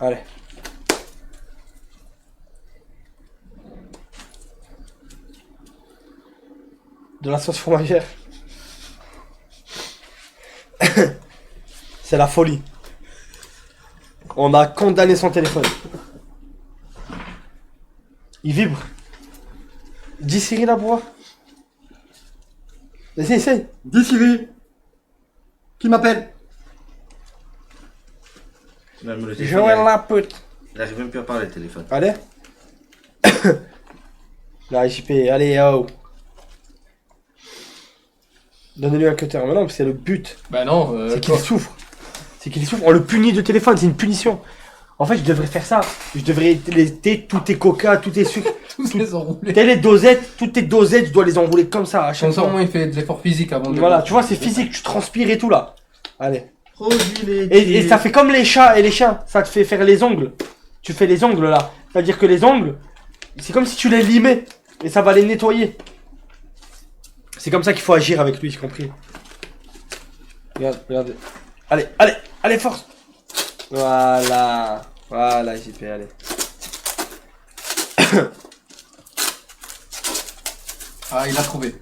S3: Allez. De la sauce fromagère. C'est la folie. On a condamné son téléphone. Il vibre. Dis Siri la boire. Essaye, essaye.
S2: Dis Siri. Qui m'appelle?
S3: Joël la pute.
S16: Il arrive même plus à parler le téléphone.
S3: Allez. Là, JP, allez, oh. Donnez-lui un cutter maintenant, c'est le but.
S4: Bah non,
S3: c'est qu'il souffre. C'est qu'il souffre. On le punit de téléphone, c'est une punition. En fait, je devrais faire ça. Je devrais tous tes coca, tous tes sucres.
S4: Tous les enrouler.
S3: Les dosettes, toutes tes dosettes, je dois les enrouler comme ça à chaque fois.
S4: Comme ça, au moins, il fait de l'effort physique avant de.
S3: Voilà, tu vois, c'est physique, tu transpires et tout là. Allez. Et ça fait comme les chats et les chiens. Ça te fait faire les ongles. Tu fais les ongles là. C'est-à-dire que les ongles, c'est comme si tu les limais. Et ça va les nettoyer. C'est comme ça qu'il faut agir avec lui, j'ai compris. Regarde, regarde. Allez, allez, allez, force. Voilà. Voilà, JP, allez.
S4: Ah, il a trouvé.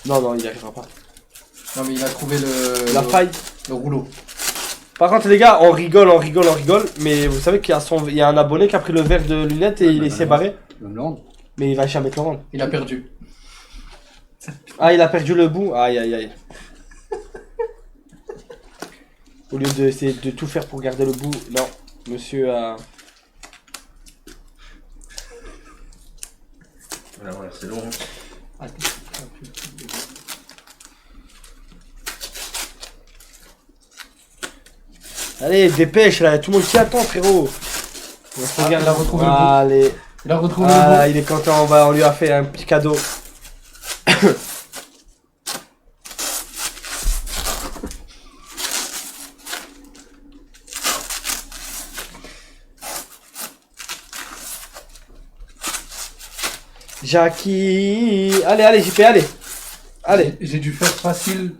S3: Non, non, il n'y arrivera pas.
S4: Non, mais il a trouvé
S3: la faille.
S4: Le rouleau.
S3: Par contre, les gars, on rigole, on rigole, on rigole. Mais vous savez qu'il y a un abonné qui a pris le verre de lunettes et il s'est barré. Mais il va jamais te le rendre.
S4: Il a perdu.
S3: Ah, il a perdu le bout. Aïe, aïe, aïe. Au lieu d'essayer de tout faire pour garder le bout, non. Monsieur a...
S16: Alors, ouais, c'est long.
S3: Allez, dépêche là, tout le monde qui attend, frérot.
S4: Il a retrouvé le bout.
S3: Allez.
S4: Il a retrouvé le bout.
S3: Il est content, on lui a fait un petit cadeau. Jackie. Allez, allez, JP, allez. Allez.
S4: J'ai dû faire facile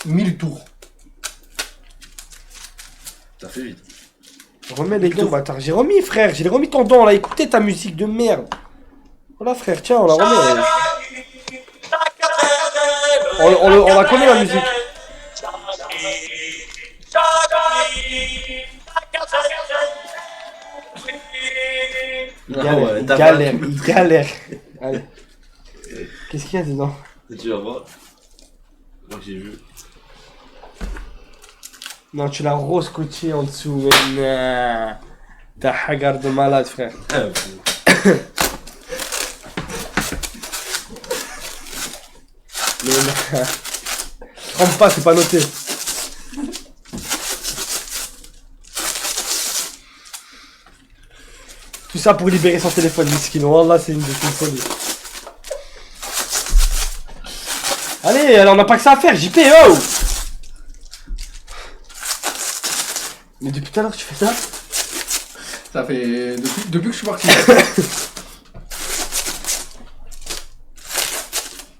S4: 1000 tours.
S16: Ça fait vite.
S3: Remets les dons, bâtard. J'ai remis, frère. J'ai remis ton don, là. Écoutez ta musique de merde. Voilà, frère. Tiens, on la remet. On la connaît, la musique. Il galère. Allez. Qu'est-ce qu'il y a dedans?
S16: Tu vas voir. Moi j'ai vu.
S3: Non, tu l'as rose coachée en dessous, mais t'as hagar de malade, frère. Mais non. Trompe pas, c'est pas noté. Tout ça pour libérer son téléphone, miskin. Wallah, c'est une folie. Allez, alors on n'a pas que ça à faire, JP, oh! Mais depuis tout à l'heure tu fais ça?
S4: Ça fait... Depuis que je suis parti.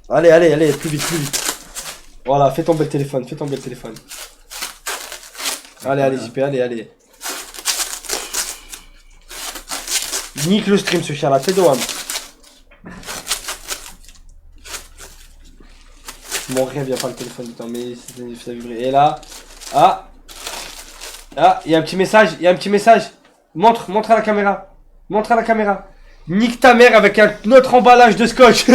S3: Allez, allez, allez, plus vite, plus vite. Voilà, fais tomber le téléphone, fais tomber le téléphone. Allez, allez, JP, allez, allez. Nique le stream, ce chien là, fais de one. Mon rêve, il n'y a pas le téléphone dedans, mais ça vibrer. Et là, ah, il y a un petit message, il y a un petit message. Montre à la caméra. Montre à la caméra. Nique ta mère avec un autre emballage de scotch.